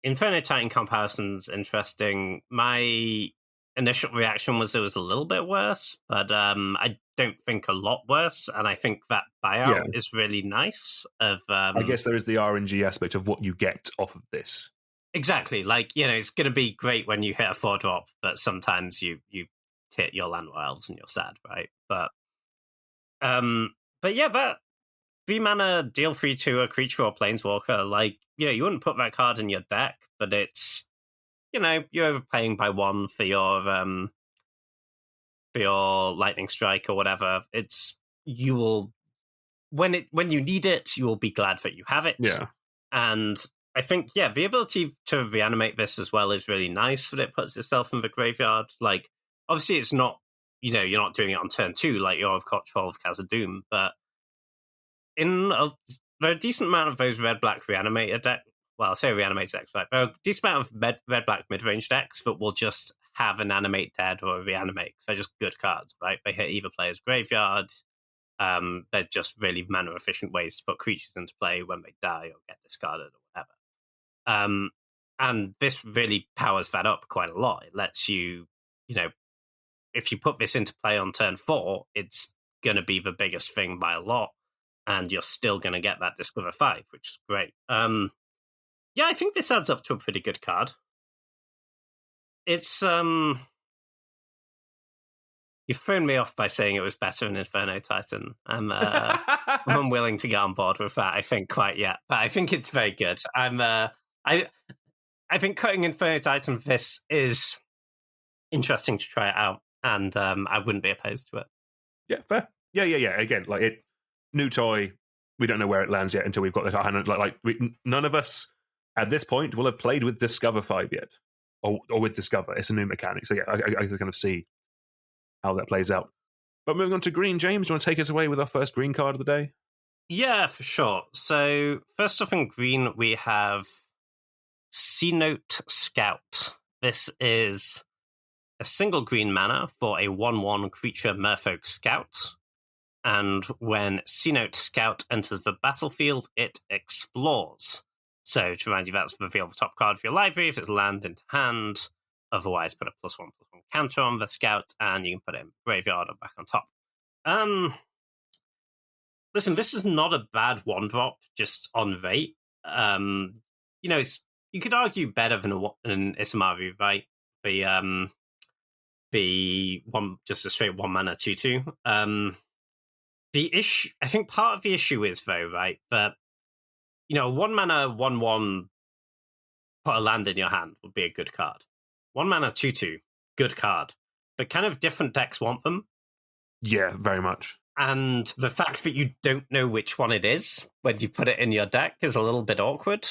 Inferno Titan comparison's interesting. My initial reaction was it was a little bit worse, but I don't think a lot worse, and I think that buyout is really nice. I guess there is the RNG aspect of what you get off of this. Exactly. It's going to be great when you hit a 4-drop, but sometimes you hit your land wilds and you're sad, right? But yeah, that 3 mana deal 3 to a creature or planeswalker, you wouldn't put that card in your deck, but it's, you're overplaying by 1 for your lightning strike or whatever. You will, when you need it, you will be glad that you have it. Yeah. And I think, the ability to reanimate this as well is really nice that it puts itself in the graveyard. Obviously it's not, you're not doing it on turn 2 like you're of Troll of Khazad-dûm, but in a decent amount of those red-black reanimator deck well, I say reanimate decks, right? There are a decent amount of red-black mid-range decks that will just have an animate dead or a reanimate. They're just good cards, right? They hit either player's graveyard. They're just really mana-efficient ways to put creatures into play when they die or get discarded or whatever. And this really powers that up quite a lot. It lets you, if you put this into play on turn 4, it's going to be the biggest thing by a lot, and you're still going to get that Discover 5, which is great. Yeah, I think this adds up to a pretty good card. It's you've thrown me off by saying it was better than Inferno Titan. I'm unwilling to get on board with that, I think, quite yet. But I think it's very good. I think cutting Inferno Titan for this is interesting to try it out, and I wouldn't be opposed to it. Yeah, fair. Yeah. Again, new toy. We don't know where it lands yet until we've got this. None of us at this point will have played with Discover 5 yet, or with Discover. It's a new mechanic, so yeah, I can kind of see how that plays out. But moving on to green, James, do you want to take us away with our first green card of the day? Yeah, for sure. So first up in green, we have C-Note Scout. This is a single green mana for a 1/1 creature Merfolk Scout. And when C-Note Scout enters the battlefield, it explores. So to remind you, that's reveal the top card for your library if it's land into hand. Otherwise, put a +1/+1 counter on the Scout, and you can put it in graveyard or back on top. Listen, this is not a bad 1-drop just on rate. You could argue better than an Isamaru, right? The one just a straight 1 mana 2/2. The issue, I think, part of the issue is though, right, that 1 mana 1/1 put a land in your hand would be a good card. 1 mana 2/2, good card, but kind of different decks want them. Yeah, very much. And the fact that you don't know which one it is when you put it in your deck is a little bit awkward.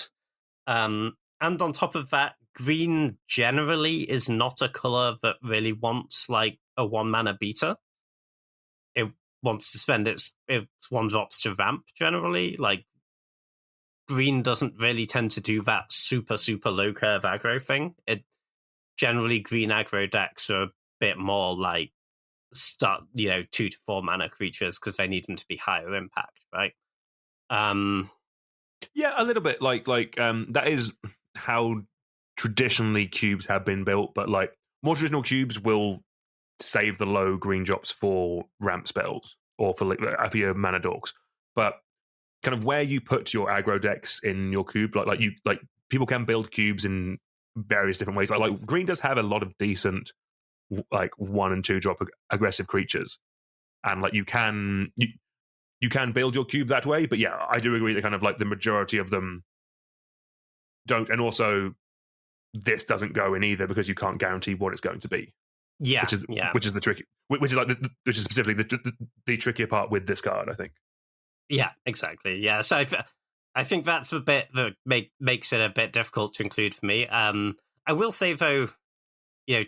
And on top of that, green generally is not a color that really wants like a 1 mana beater. It wants to spend its 1-drops to ramp generally. Like, green doesn't really tend to do that super, super low curve aggro thing. Generally, green aggro decks are a bit more like 2 to 4 mana creatures because they need them to be higher impact, right? Yeah, a little bit. That is how traditionally cubes have been built, but more traditional cubes will save the low green drops for ramp spells or for your mana dorks. But kind of where you put your aggro decks in your cube, people can build cubes in various different ways. Like green does have a lot of decent 1 and 2 drop aggressive creatures, and you can build your cube that way. But yeah, I do agree that kind of the majority of them don't, and also this doesn't go in either because you can't guarantee what it's going to be. Yeah, which is the tricky, which is specifically the trickier part with this card, I think. Yeah, exactly. Yeah, so I think that's the bit that makes it a bit difficult to include for me. I will say though,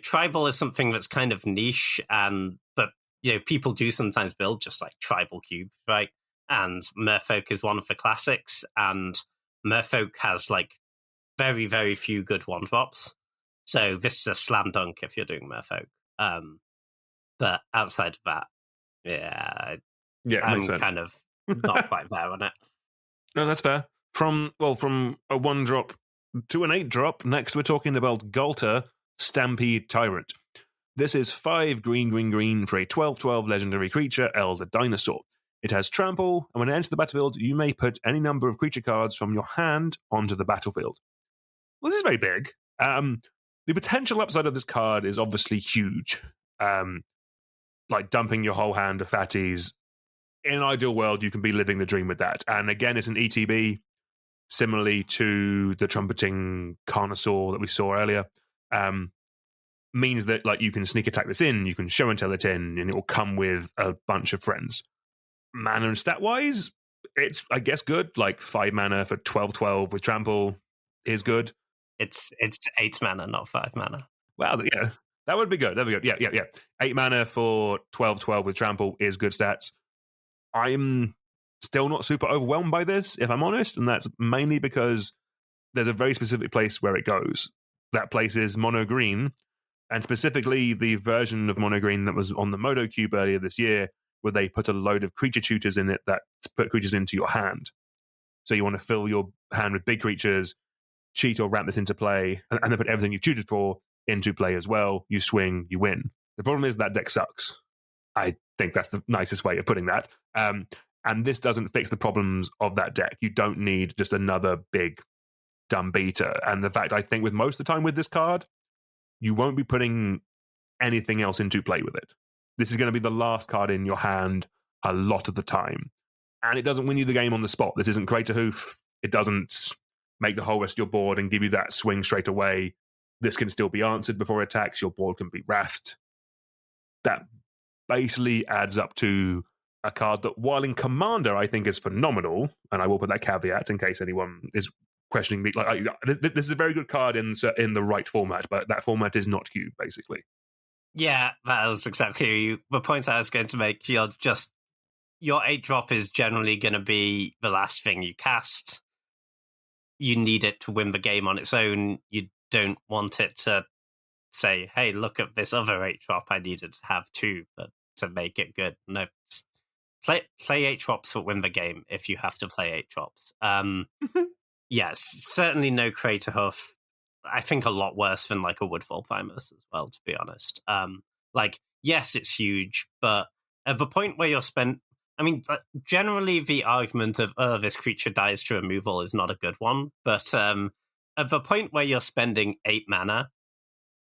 tribal is something that's kind of niche, but people do sometimes build just tribal cubes, right? And Merfolk is one of the classics, and Merfolk has very, very few good 1-drops. So this is a slam dunk if you're doing Merfolk. But outside of that, I'm kind of not quite there on it. No, that's fair. From a 1-drop to an 8-drop, next we're talking about Galter, Stampede Tyrant. This is 5 green for a 12/12 legendary creature, Elder Dinosaur. It has trample, and when it enters the battlefield, you may put any number of creature cards from your hand onto the battlefield. Well, this is very big. The potential upside of this card is obviously huge. Dumping your whole hand of fatties. In an ideal world, you can be living the dream with that. And again, it's an ETB, similarly to the trumpeting Carnosaur that we saw earlier. Means that you can sneak attack this in, you can show and tell it in, and it will come with a bunch of friends. Mana and stat wise, it's I guess good. 5 mana for 12/12 with trample is good. It's 8 mana, not 5 mana. Wow, yeah, that would be good. That'd be good. Yeah. 8 mana for 12/12 with trample is good stats. I'm still not super overwhelmed by this, if I'm honest, and that's mainly because there's a very specific place where it goes. That place is mono green, and specifically the version of mono green that was on the Modo Cube earlier this year, where they put a load of creature tutors in it that put creatures into your hand. So you want to fill your hand with big creatures, cheat or ramp this into play, and then put everything you've tutored for into play as well. You swing, you win. The problem is that deck sucks. I think that's the nicest way of putting that. And this doesn't fix the problems of that deck. You don't need just another big dumb beater. And the fact, I think with most of the time with this card, you won't be putting anything else into play with it. This is going to be the last card in your hand a lot of the time. And it doesn't win you the game on the spot. This isn't Crater Hoof. It doesn't make the whole rest of your board and give you that swing straight away. This can still be answered before it attacks. Your board can be wrathed. That basically adds up to a card that, while in Commander, I think is phenomenal, and I will put that caveat in case anyone is questioning me. This is a very good card in the right format, but that format is not Cube, basically. Yeah, that was exactly the point I was going to make. Your 8-drop is generally going to be the last thing you cast. You need it to win the game on its own. You don't want it to say, hey, look at this other 8-drop I needed to have too, but to make it good. No, play 8-drops to win the game if you have to play 8-drops. Yes, certainly no Crater Hoof. I think a lot worse than like a Woodfall Primus as well, to be honest. Yes, it's huge, but at the point where you're generally the argument of this creature dies to removal is not a good one, but at the point where you're spending 8 mana,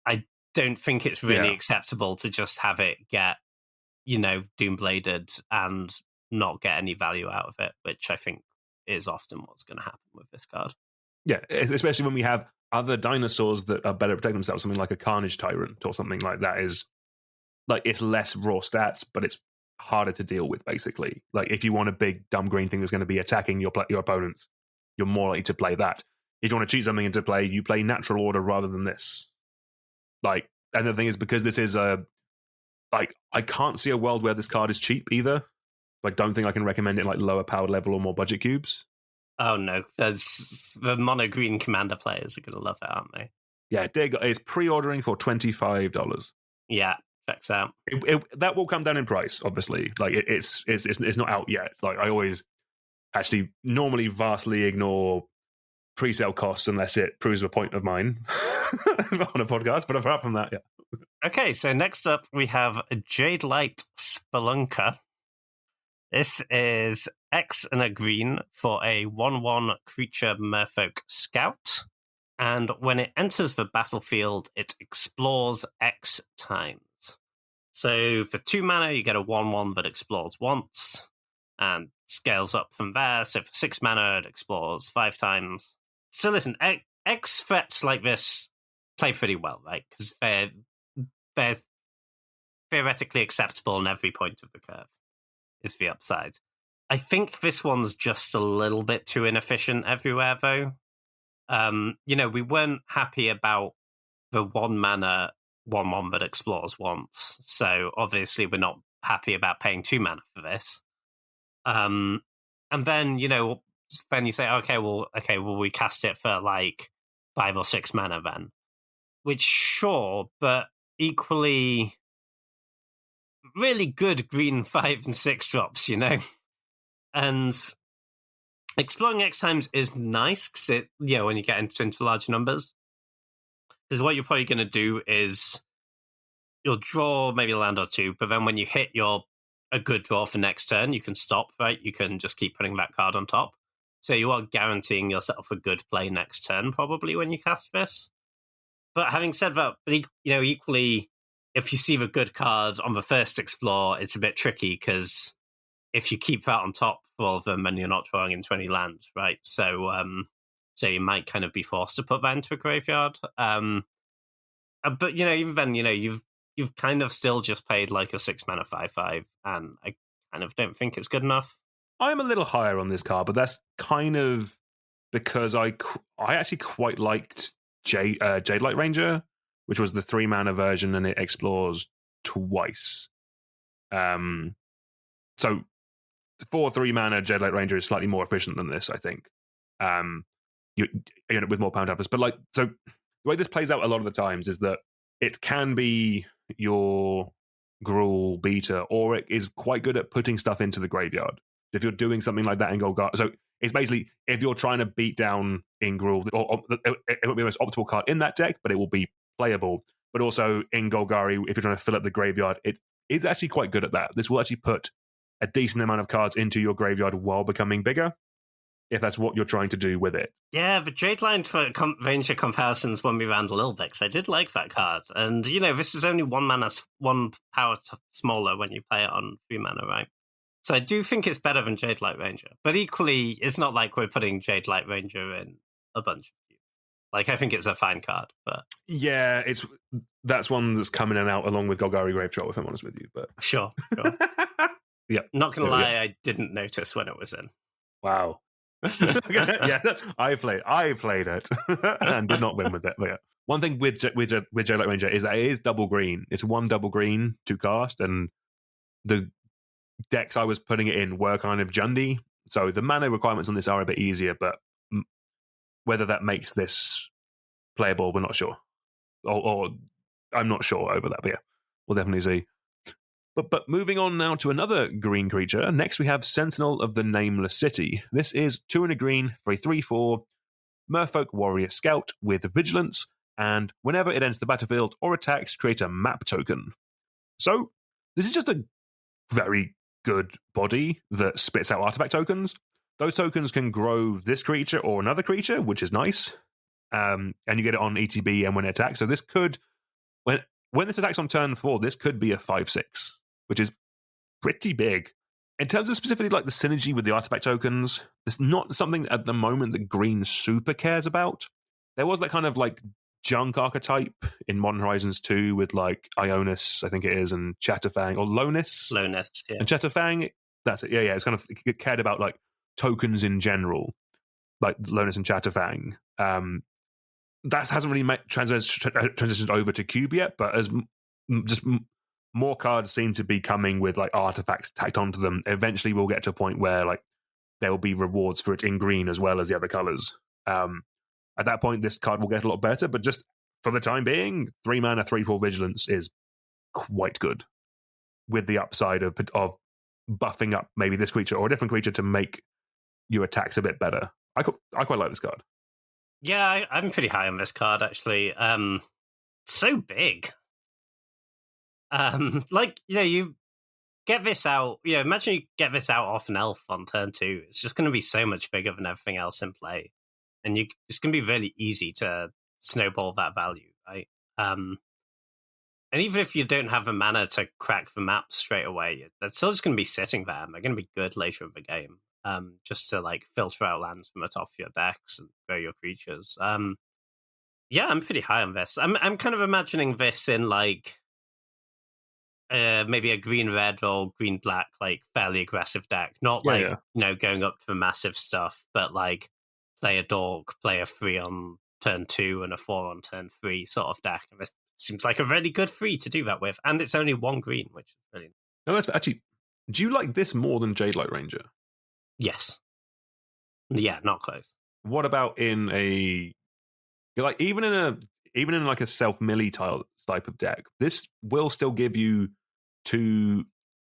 I don't think it's really acceptable to just have it get, Doombladed and not get any value out of it, which I think is often what's going to happen with this card. Yeah, especially when we have other dinosaurs that are better at protecting themselves, something like a Carnage Tyrant or something like that is, like, it's less raw stats, but it's harder to deal with, basically. Like, if you want a big, dumb green thing that's going to be attacking your opponents, you're more likely to play that. If you want to cheat something into play, you play Natural Order rather than this. Like, and the thing is, because this is I can't see a world where this card is cheap either. I don't think I can recommend it like lower powered level or more budget cubes. Oh no, there's the mono green Commander players are going to love it, aren't they? Yeah, it's pre-ordering for $25. Yeah, checks out. That will come down in price, obviously. Like it's not out yet. Like I always actually normally vastly ignore pre-sale costs unless it proves a point of mine on a podcast. But apart from that, yeah. Okay, so next up we have Jade Light Spelunker. This is X and a green for a 1/1 creature Merfolk Scout. And when it enters the battlefield, it explores X times. So for 2 mana, you get a 1/1 that explores once and scales up from there. So for 6 mana, it explores 5 times. So listen, X threats like this play pretty well, right? Because they're theoretically acceptable on every point of the curve, is the upside. I think this one's just a little bit too inefficient everywhere, though. We weren't happy about the 1 mana 1/1 that explores once. So obviously we're not happy about paying 2 mana for this. And then, then you say, okay, well, we cast it for like 5 or 6 mana then. Which, sure, but equally really good green 5 and 6 drops, And exploring X times is nice because it, when you get into large numbers, because what you're probably going to do is you'll draw maybe a land or 2, but then when you hit a good draw for next turn, you can stop, right? You can just keep putting that card on top. So you are guaranteeing yourself a good play next turn, probably, when you cast this. But having said that, equally, if you see the good card on the first explore, it's a bit tricky because if you keep that on top for all of them, and you're not drawing into any lands, right? So you might kind of be forced to put that into a graveyard. But even then, you've kind of still just paid like a 6 mana 5/5, and I kind of don't think it's good enough. I'm a little higher on this card, but that's kind of because I actually quite liked Jade Light Ranger, which was the 3 mana version, and it explores twice. So for 3 mana, Jade Light Ranger is slightly more efficient than this, I think. you end up with more power tappers. But like, so the way this plays out a lot of the times is that it can be your Gruul beater, or it is quite good at putting stuff into the graveyard. If you're doing something like that in Golgari, so it's basically if you're trying to beat down in Gruul, or it will be the most optimal card in that deck, but it will be playable. But also in Golgari, if you're trying to fill up the graveyard, it is actually quite good at that. This will actually put a decent amount of cards into your graveyard while becoming bigger, if that's what you're trying to do with it. Yeah, the Jade Line Ranger comparisons when we ran a little bit, because I did like that card. And, this is only 1 mana, 1 power smaller when you play it on 3 mana, right? So I do think it's better than Jade Light Ranger. But equally, it's not like we're putting Jade Light Ranger in a bunch of you. Like, I think it's a fine card, but... Yeah, that's one that's coming in and out along with Golgari Grave Troll, if I'm honest with you. But Sure. Yeah. Not going to lie, I didn't notice when it was in. Wow. Yeah, I played it and did not win with it. But yeah. One thing with Jade Light Ranger is that it is double green. It's 1 double green to cast, and the decks I was putting it in were kind of Jundy, so the mana requirements on this are a bit easier, but whether that makes this playable, we're not sure. Or I'm not sure over that, but yeah, we'll definitely see. But moving on now to another green creature. Next we have Sentinel of the Nameless City. This is 2 and a green for a 3/4 Merfolk Warrior Scout with Vigilance, and whenever it enters the battlefield or attacks, create a map token. So this is just a very good body that spits out artifact tokens. Those tokens can grow this creature or another creature, which is nice. And you get it on ETB and when it attacks. So this could, when this attacks on turn 4, this could be a 5/6, which is pretty big. In terms of specifically like the synergy with the artifact tokens, it's not something at the moment that Green super cares about. There was that kind of like junk archetype in Modern Horizons 2 with like Ionis, I think it is, and Chatterfang, or Lonis, yeah. and Chatterfang. That's it. Yeah. It's kind of, it cared about like tokens in general, like Lonis and Chatterfang. That hasn't really transitioned over to Cube yet, but as just more cards seem to be coming with like artifacts tacked onto them, eventually we'll get to a point where like there will be rewards for it in green as well as the other colors. At that point, this card will get a lot better, but just for the time being, 3 mana, 3/4 Vigilance is quite good, with the upside of buffing up maybe this creature or a different creature to make your attacks a bit better. I quite like this card. Yeah, I'm pretty high on this card, actually. So big. You get this out, imagine you get this out off an elf on turn 2. It's just going to be so much bigger than everything else in play. And it's going to be really easy to snowball that value, right? And even if you don't have the mana to crack the map straight away, that's still just going to be sitting there, and they're going to be good later in the game, just to like filter out lands from the top of your decks and throw your creatures. Yeah, I'm pretty high on this. I'm kind of imagining this in like maybe a green-red or green-black, like fairly aggressive deck. Not going up to the massive stuff, but like play a dog, play a 3 on turn 2 and a 4 on turn 3 sort of deck. And this seems like a really good 3 to do that with. And it's only 1 green, which is brilliant. No, that's actually, do you like this more than Jade Light Ranger? Yes. Yeah, not close. What about in a, like, even in like a self-millie type of deck, this will still give you 2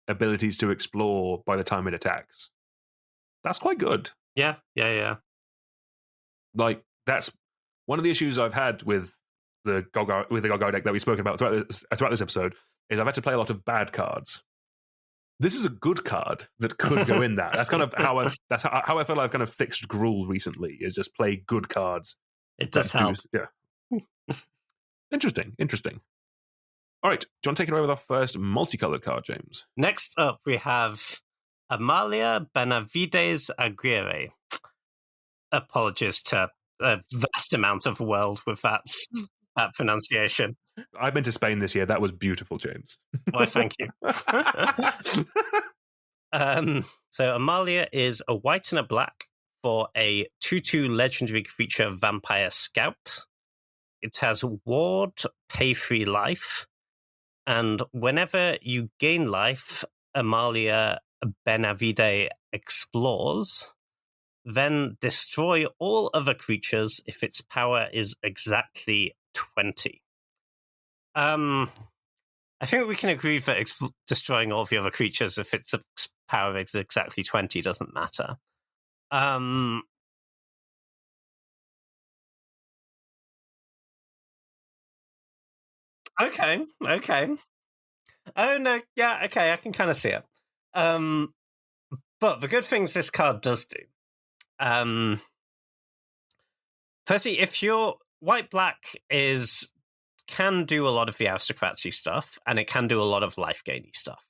abilities to explore by the time it attacks. That's quite good. Yeah. Like, that's one of the issues I've had with the Golgari deck that we've spoken about throughout this episode, is I've had to play a lot of bad cards. This is a good card that could go in that. That's kind of how I feel I've kind of fixed Gruul recently, is just play good cards. It does help. Yeah. Interesting. All right, do you want to take it away with our first multicolored card, James? Next up, we have Amalia Benavides Aguirre. Apologies to a vast amount of the world with that pronunciation. I've been to Spain this year. That was beautiful, James. Why, thank you. So Amalia is a white and a black for a 2/2 legendary creature vampire scout. It has ward, pay 3 life, and whenever you gain life, Amalia Benavide explores. then destroy all other creatures if its power is exactly 20. I think we can agree that destroying all the other creatures if its power is exactly 20 doesn't matter. Okay. Oh, no, yeah, okay, I can kind of see it. But the good things this card does do. Firstly, if your white-black can do a lot of the aristocracy stuff, and it can do a lot of life-gainy stuff.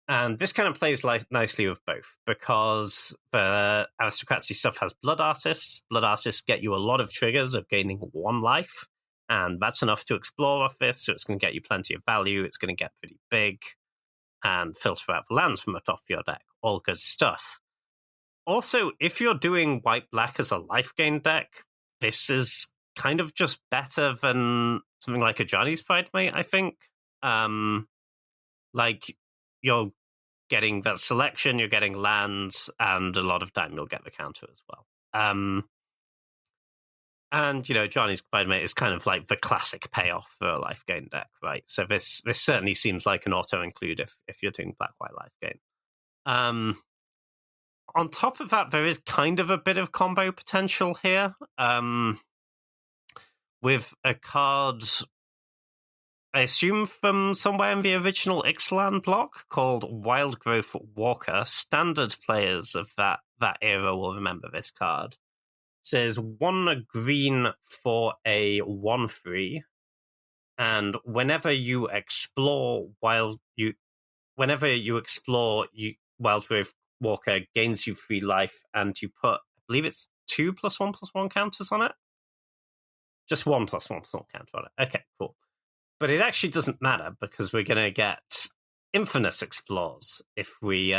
And this kind of plays nicely with both, because the aristocracy stuff has blood artists. Blood artists get you a lot of triggers of gaining 1 life, and that's enough to explore off this, so it's going to get you plenty of value, it's going to get pretty big, and filter out the lands from the top of your deck. All good stuff. Also, if you're doing white-black as a life gain deck, this is kind of just better than something like a Johnny's Pridemate, I think. Like, you're getting that selection, you're getting lands, and a lot of time you'll get the counter as well. And, Johnny's Pridemate is kind of like the classic payoff for a life gain deck, right? So this certainly seems like an auto-include if you're doing black-white life gain. On top of that, there is kind of a bit of combo potential here. With a card, I assume from somewhere in the original Ixalan block, called Wildgrowth Walker. Standard players of that era will remember this card. It says 1 green for a 1/3, and whenever you explore Wildgrowth Walker gains you 3 life, and you put, I believe it's 2+1/+1 counters on it. Just 1+1/+1 counter on it. Okay, cool. But it actually doesn't matter, because we're going to get Infinite Explores if we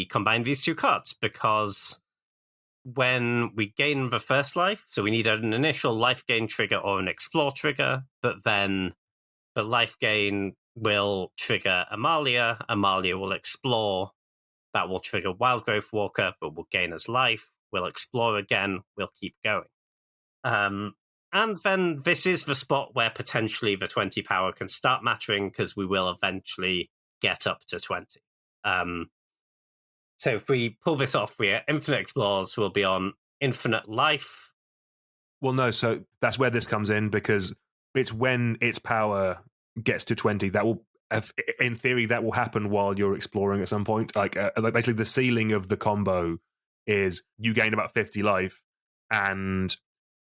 combine these 2 cards, because when we gain the first life, so we need an initial life gain trigger or an explore trigger, but then the life gain will trigger Amalia. Amalia will explore. That will trigger Wildgrowth Walker, but will gain as life. We'll explore again. We'll keep going. And then this is the spot where potentially the 20 power can start mattering, because we will eventually get up to 20. So if we pull this off, we Infinite Explores will be on infinite life. Well, no, so that's where this comes in, because it's when its power gets to 20 that will, in theory, that will happen while you're exploring at some point. Like basically the ceiling of the combo is you gain about 50 life, and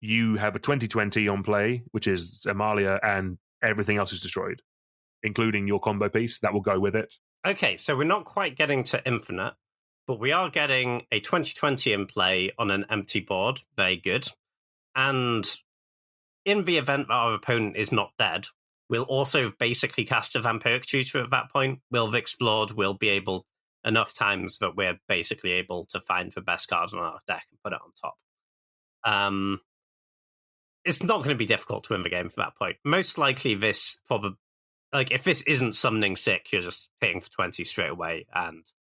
you have a 20/20 on play, which is Amalia, and everything else is destroyed, including your combo piece that will go with it. Okay, so we're not quite getting to infinite, but we are getting a 20/20 in play on an empty board. Very good. And in the event that our opponent is not dead, we'll also basically cast a Vampiric Tutor at that point. We'll have explored, we'll be able enough times that we're basically able to find the best card on our deck and put it on top. It's not going to be difficult to win the game from that point. Most likely this probably, like, if this isn't summoning sick, you're just hitting for 20 straight away, and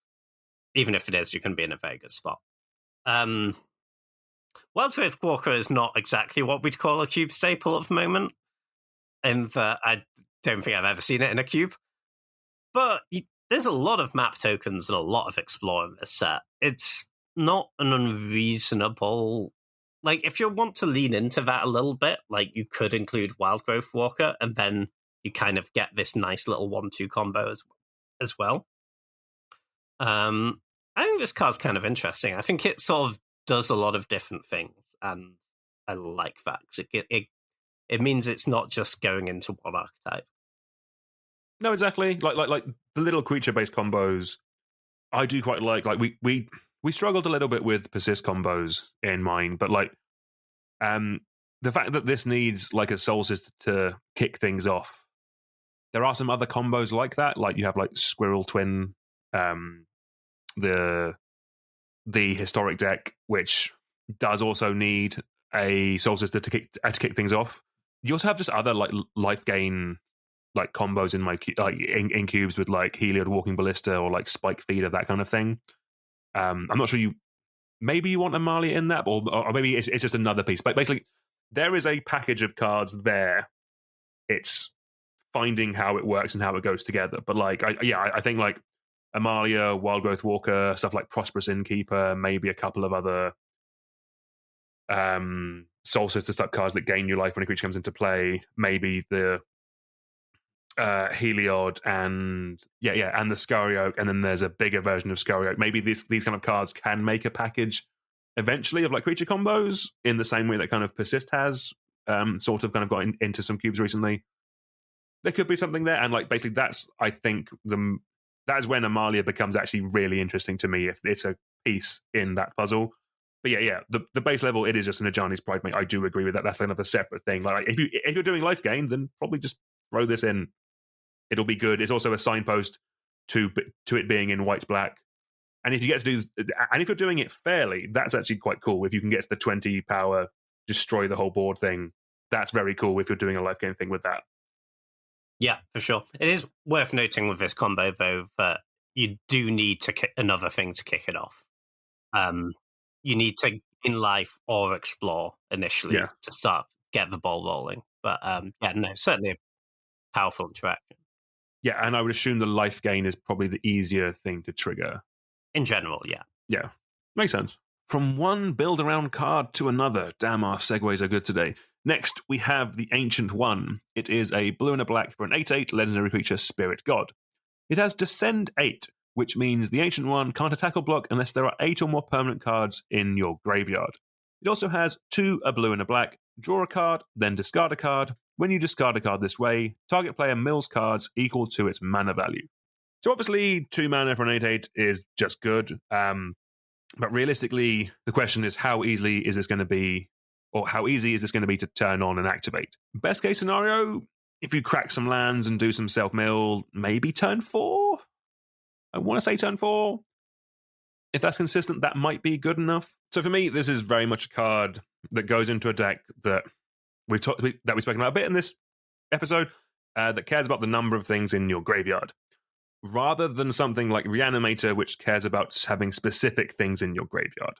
even if it is, you can be in a very good spot. Wildgrowth Walker is not exactly what we'd call a cube staple at the moment, and I don't think I've ever seen it in a cube. But there's a lot of map tokens and a lot of explore in this set. It's not an unreasonable... Like, if you want to lean into that a little bit, like, you could include Wildgrowth Walker, and then you kind of get this nice little 1-2 combo as well. I think this card's kind of interesting. I think it sort of does a lot of different things, and I like that, because it means it's not just going into one archetype. No, exactly. Like the little creature-based combos, I do quite like. Like, we struggled a little bit with persist combos in mine, but like the fact that this needs like a soul sister to kick things off. There are some other combos like that. Like you have like Squirrel Twin, the historic deck, which does also need a soul sister to kick things off. You also have just other like life gain like combos in my in cubes with like Heliod Walking Ballista or like Spike Feeder, that kind of thing. I'm not sure maybe you want Amalia in that, or maybe it's just another piece. But basically, there is a package of cards there. It's finding how it works and how it goes together. But like, I think like Amalia, Wild Growth Walker, stuff like Prosperous Innkeeper, maybe a couple of other Soul Sister type cards that gain your life when a creature comes into play. Maybe the Heliod and and the Scurry Oak, and then there's a bigger version of Scurry Oak. Maybe these kind of cards can make a package eventually of like creature combos in the same way that kind of Persist has sort of kind of got into some cubes recently. There could be something there, and like basically that's, I think, that is when Amalia becomes actually really interesting to me, if it's a piece in that puzzle. But the base level, it is just an Ajani's Pride, mate. I do agree with that. That's kind of a separate thing. Like if you're doing life gain, then probably just throw this in. It'll be good. It's also a signpost to it being in white-black. And if you get to do, and if you're doing it fairly, that's actually quite cool. If you can get to the 20 power, destroy the whole board thing, that's very cool if you're doing a life gain thing with that. Yeah, for sure. It is worth noting with this combo, though, that you do need to another thing to kick it off. You need to in life or explore initially to get the ball rolling. But certainly a powerful interaction. Yeah, and I would assume the life gain is probably the easier thing to trigger. In general, yeah. Yeah, makes sense. From one build-around card to another. Damn, our segues are good today. Next, we have the Ancient One. It is a blue and a black for an 8/8 legendary creature, Spirit God. It has Descend 8, which means the Ancient One can't attack or block unless there are 8 or more permanent cards in your graveyard. It also has 2 a blue and a black, draw a card, then discard a card. When you discard a card this way, target player mills cards equal to its mana value. So obviously, 2 mana for an 8/8 is just good. But realistically, the question is how easy is this going to be, or how easy is this going to be to turn on and activate? Best case scenario, if you crack some lands and do some self-mill, maybe turn 4? I want to say turn 4. If that's consistent, that might be good enough. So for me, this is very much a card that goes into a deck that we've spoken about a bit in this episode, that cares about the number of things in your graveyard. Rather than something like Reanimator, which cares about having specific things in your graveyard.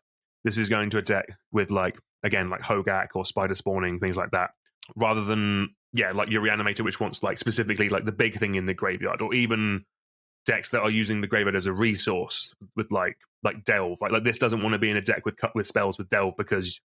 This is going to a deck with, like, again, like Hogak or Spider Spawning, things like that. Rather than, like your Reanimator, which wants, like, specifically, like, the big thing in the graveyard. Or even decks that are using the graveyard as a resource with, like Delve. Like this doesn't want to be in a deck with spells with Delve, because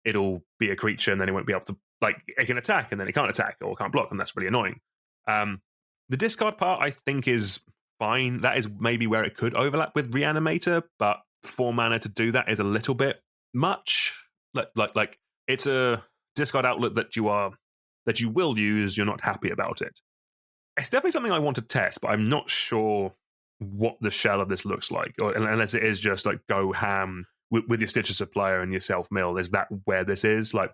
it'll be a creature and then it won't be able to, like, it can attack and then it can't attack or can't block, and that's really annoying. The discard part, I think, is fine. That is maybe where it could overlap with Reanimator, but 4 mana to do that is a little bit much. Like it's a discard outlet that you will use. You're not happy about it. It's definitely something I want to test, but I'm not sure what the shell of this looks like, or unless it is just like go ham with your Stitcher Supplier and your self mill. Is that where this is? Like,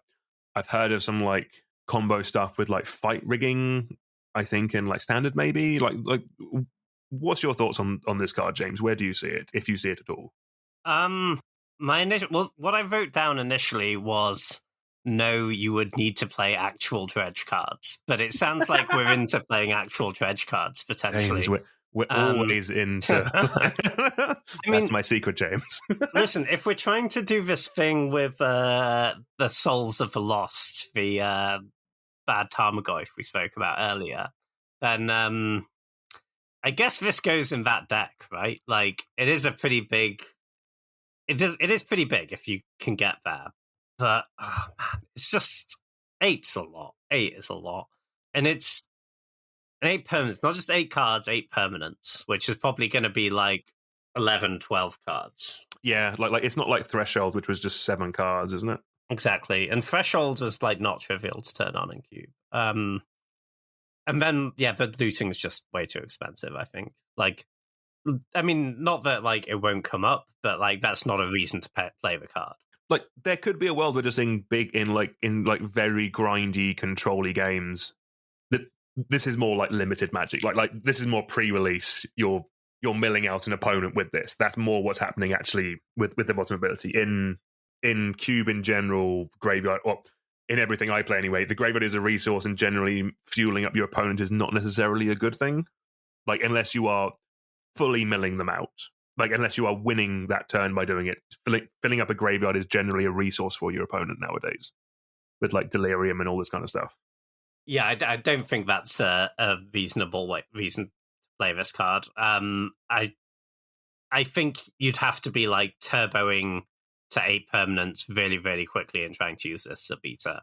I've heard of some like combo stuff with like fight rigging, I think, in like standard maybe. Like what's your thoughts on this card, James? Where do you see it, if you see it at all? What I wrote down initially was, no, you would need to play actual dredge cards, but it sounds like we're into playing actual dredge cards potentially. James, we're always into. That's my secret, James. Listen, if we're trying to do this thing with the Souls of the Lost, the bad Tarmogoyf we spoke about earlier, then I guess this goes in that deck, right? Like, it is a pretty big. It is pretty big if you can get there. But, oh man, it's just 8's a lot. 8 is a lot. And it's an 8 permanents, not just 8 cards, 8 permanents, which is probably going to be like 11, 12 cards. Yeah, like it's not like Threshold, which was just 7 cards, isn't it? Exactly. And Threshold was like not trivial to turn on in Cube. And then, the looting is just way too expensive, I think. Like, I mean, not that like it won't come up, but like that's not a reason to play the card. Like, there could be a world where just in very grindy, control-y games, that this is more like limited Magic. Like this is more pre-release. You're milling out an opponent with this. That's more what's happening actually with the bottom ability in Cube in general. Graveyard, or in everything I play anyway, the graveyard is a resource, and generally fueling up your opponent is not necessarily a good thing. Like, unless you are fully milling them out. like unless you are winning that turn by doing it. Filling up a graveyard is generally a resource for your opponent nowadays, with like delirium and all this kind of stuff. Yeah, I don't think that's a reasonable reason to play this card. I think you'd have to be like turboing to 8 permanents really, really quickly and trying to use this as a beta.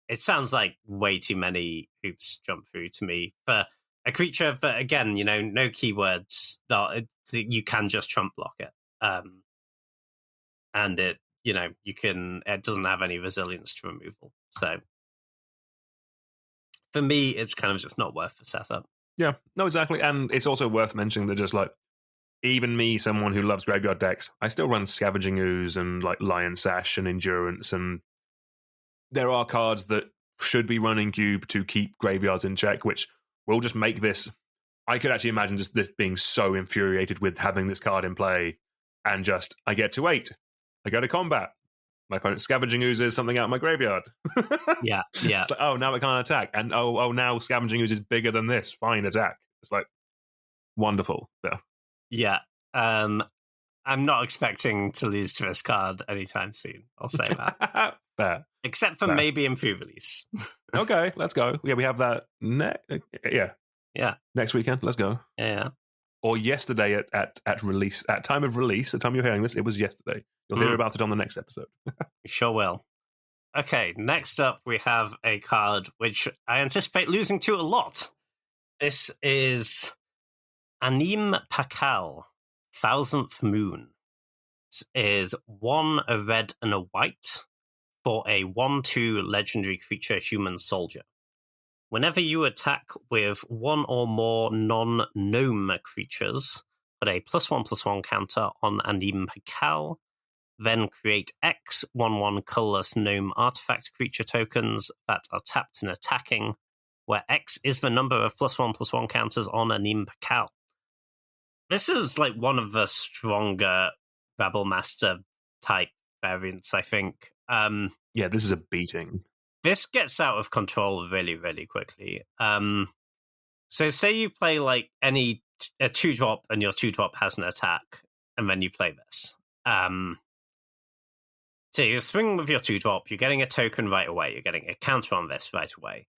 It sounds like way too many hoops jump through to me for a creature. But again, no keywords. You can just trump block it, and it it doesn't have any resilience to removal. So for me, it's kind of just not worth the setup. Yeah, no, exactly. And it's also worth mentioning that just like, even me, someone who loves graveyard decks, I still run Scavenging Ooze and like Lion Sash and Endurance, and there are cards that should be running Cube to keep graveyards in check, which will just make this. I could actually imagine just this being so infuriated with having this card in play, and just I get to 8, I go to combat, my opponent Scavenging oozes something out of my graveyard. Yeah. It's like, oh, now it can't attack, and oh, now Scavenging Ooze is bigger than this. Fine, attack. It's like wonderful. Yeah. I'm not expecting to lose to this card anytime soon. I'll say that. Fair. Except for maybe in pre-release. Okay, let's go. Yeah, we have that. Yeah. Next weekend, let's go. Yeah. Or yesterday at release, at time of release, the time you're hearing this, it was yesterday. You'll hear about it on the next episode. We sure will. Okay, next up we have a card which I anticipate losing to a lot. This is Anim Pakal, Thousandth Moon. This is 1, a red and a white for a 1/2 legendary creature human soldier. Whenever you attack with one or more non-gnome creatures, put a +1/+1 counter on Anim Pakal, then create X 1/1 colorless gnome artifact creature tokens that are tapped and attacking, where X is the number of +1/+1 counters on Anim Pakal. This is like one of the stronger Rabble Master type variants, I think. Yeah, this is a beating. This gets out of control really, really quickly. So say you play like a 2-drop and your 2-drop has an attack, and then you play this. So you're swinging with your 2-drop, you're getting a token right away, you're getting a counter on this right away.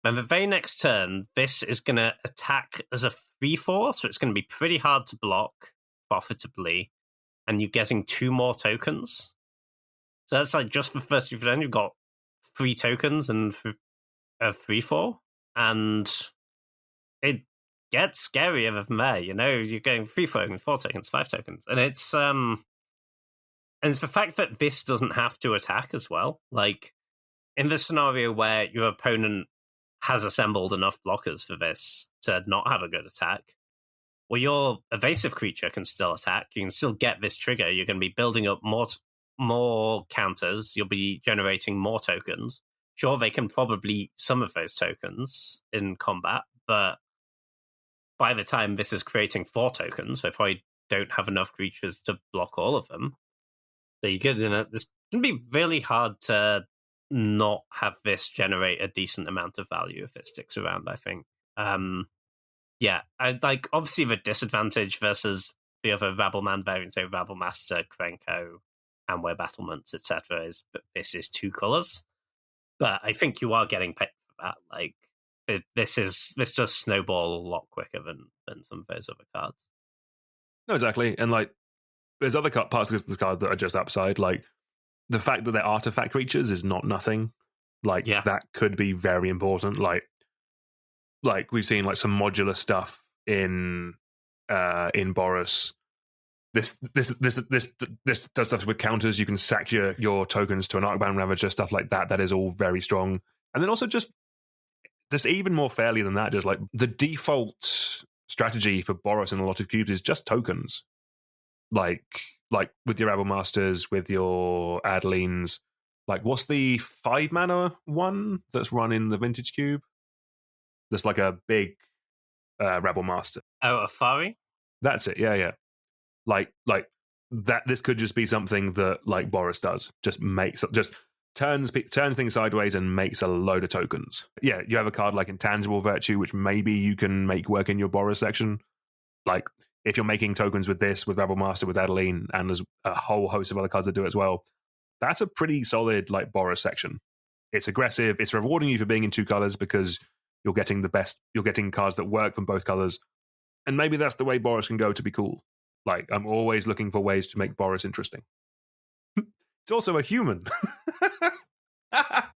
Then the very next turn, this is going to attack as a 3/4, so it's going to be pretty hard to block profitably, and you're getting 2 more tokens. So that's like just the first turn, you've got 3 tokens and a 3/4, and it gets scarier from there. You're getting 3 tokens, 4 tokens, 5 tokens, and it's the fact that this doesn't have to attack as well. Like in the scenario where your opponent has assembled enough blockers for this to not have a good attack, well, your evasive creature can still attack. You can still get this trigger. You're going to be building up more counters. You'll be generating more tokens. Sure, they can probably eat some of those tokens in combat, but by the time this is creating 4 tokens, they probably don't have enough creatures to block all of them. So it's going to be really hard to not have this generate a decent amount of value if it sticks around, I think. I like obviously the disadvantage versus the other Rabbleman variants, so Rabble Master, Krenko, and Where Battlements, etc., is that this is 2 colors. But I think you are getting paid for that. Like this does snowball a lot quicker than some of those other cards. No, exactly. And like there's other parts of this card that are just upside. Like the fact that they're artifact creatures is not nothing. Like that could be very important. Like we've seen like some modular stuff in Boros. This does stuff with counters. You can sack your tokens to an Arcbound Ravager, stuff like that. That is all very strong. And then also just even more fairly than that, just like the default strategy for Boros in a lot of cubes is just tokens. Like with your Rabble Masters, with your Adelines. Like, what's the 5 mana one that's run in the Vintage Cube? That's like a big Rabble Master. Oh, Afari? That's it. Yeah. Like that. This could just be something that like Boros does. Just turns things sideways and makes a load of tokens. Yeah, you have a card like Intangible Virtue, which maybe you can make work in your Boros section. Like if you're making tokens with this, with Rebel Master, with Adeline, and there's a whole host of other cards that do it as well, that's a pretty solid like Boros section. It's aggressive. It's rewarding you for being in 2 colors because you're getting the best. You're getting cards that work from both colors, and maybe that's the way Boros can go to be cool. Like, I'm always looking for ways to make Boros interesting. It's also a human.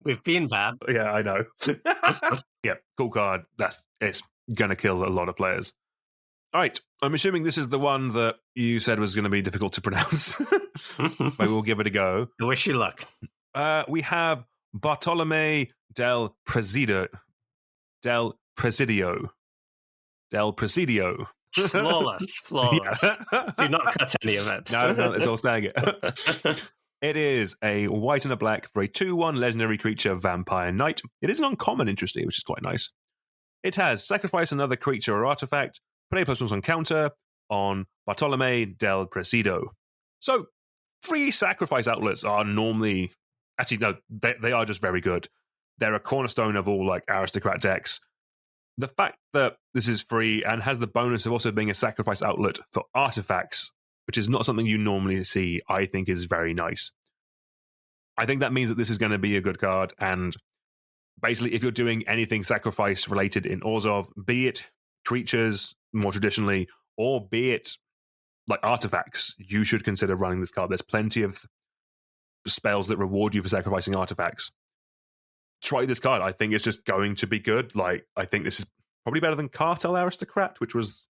We've been bad. Yeah, I know. Yeah, cool card. It's gonna kill a lot of players. All right, I'm assuming this is the one that you said was going to be difficult to pronounce, but we'll give it a go. I wish you luck. We have Bartolome del Presidio. Del Presidio. Flawless. Yeah. Do not cut any of it. No, it's all staying it. It is a white and a black for a 2/1 legendary creature, Vampire Knight. It is an uncommon, interesting, which is quite nice. It has sacrifice another creature or artifact, put a +1 on counter on Bartolome del Presidio. So, 3 sacrifice outlets are normally... Actually, no, they are just very good. They're a cornerstone of all like aristocrat decks. The fact that this is free and has the bonus of also being a sacrifice outlet for artifacts, which is not something you normally see, I think is very nice. I think that means that this is going to be a good card, and basically if you're doing anything sacrifice related in Orzhov, be it creatures more traditionally, or be it like artifacts, you should consider running this card. There's plenty of spells that reward you for sacrificing artifacts. Try this card. I think it's just going to be good. Like, I think this is probably better than Cartel Aristocrat, which was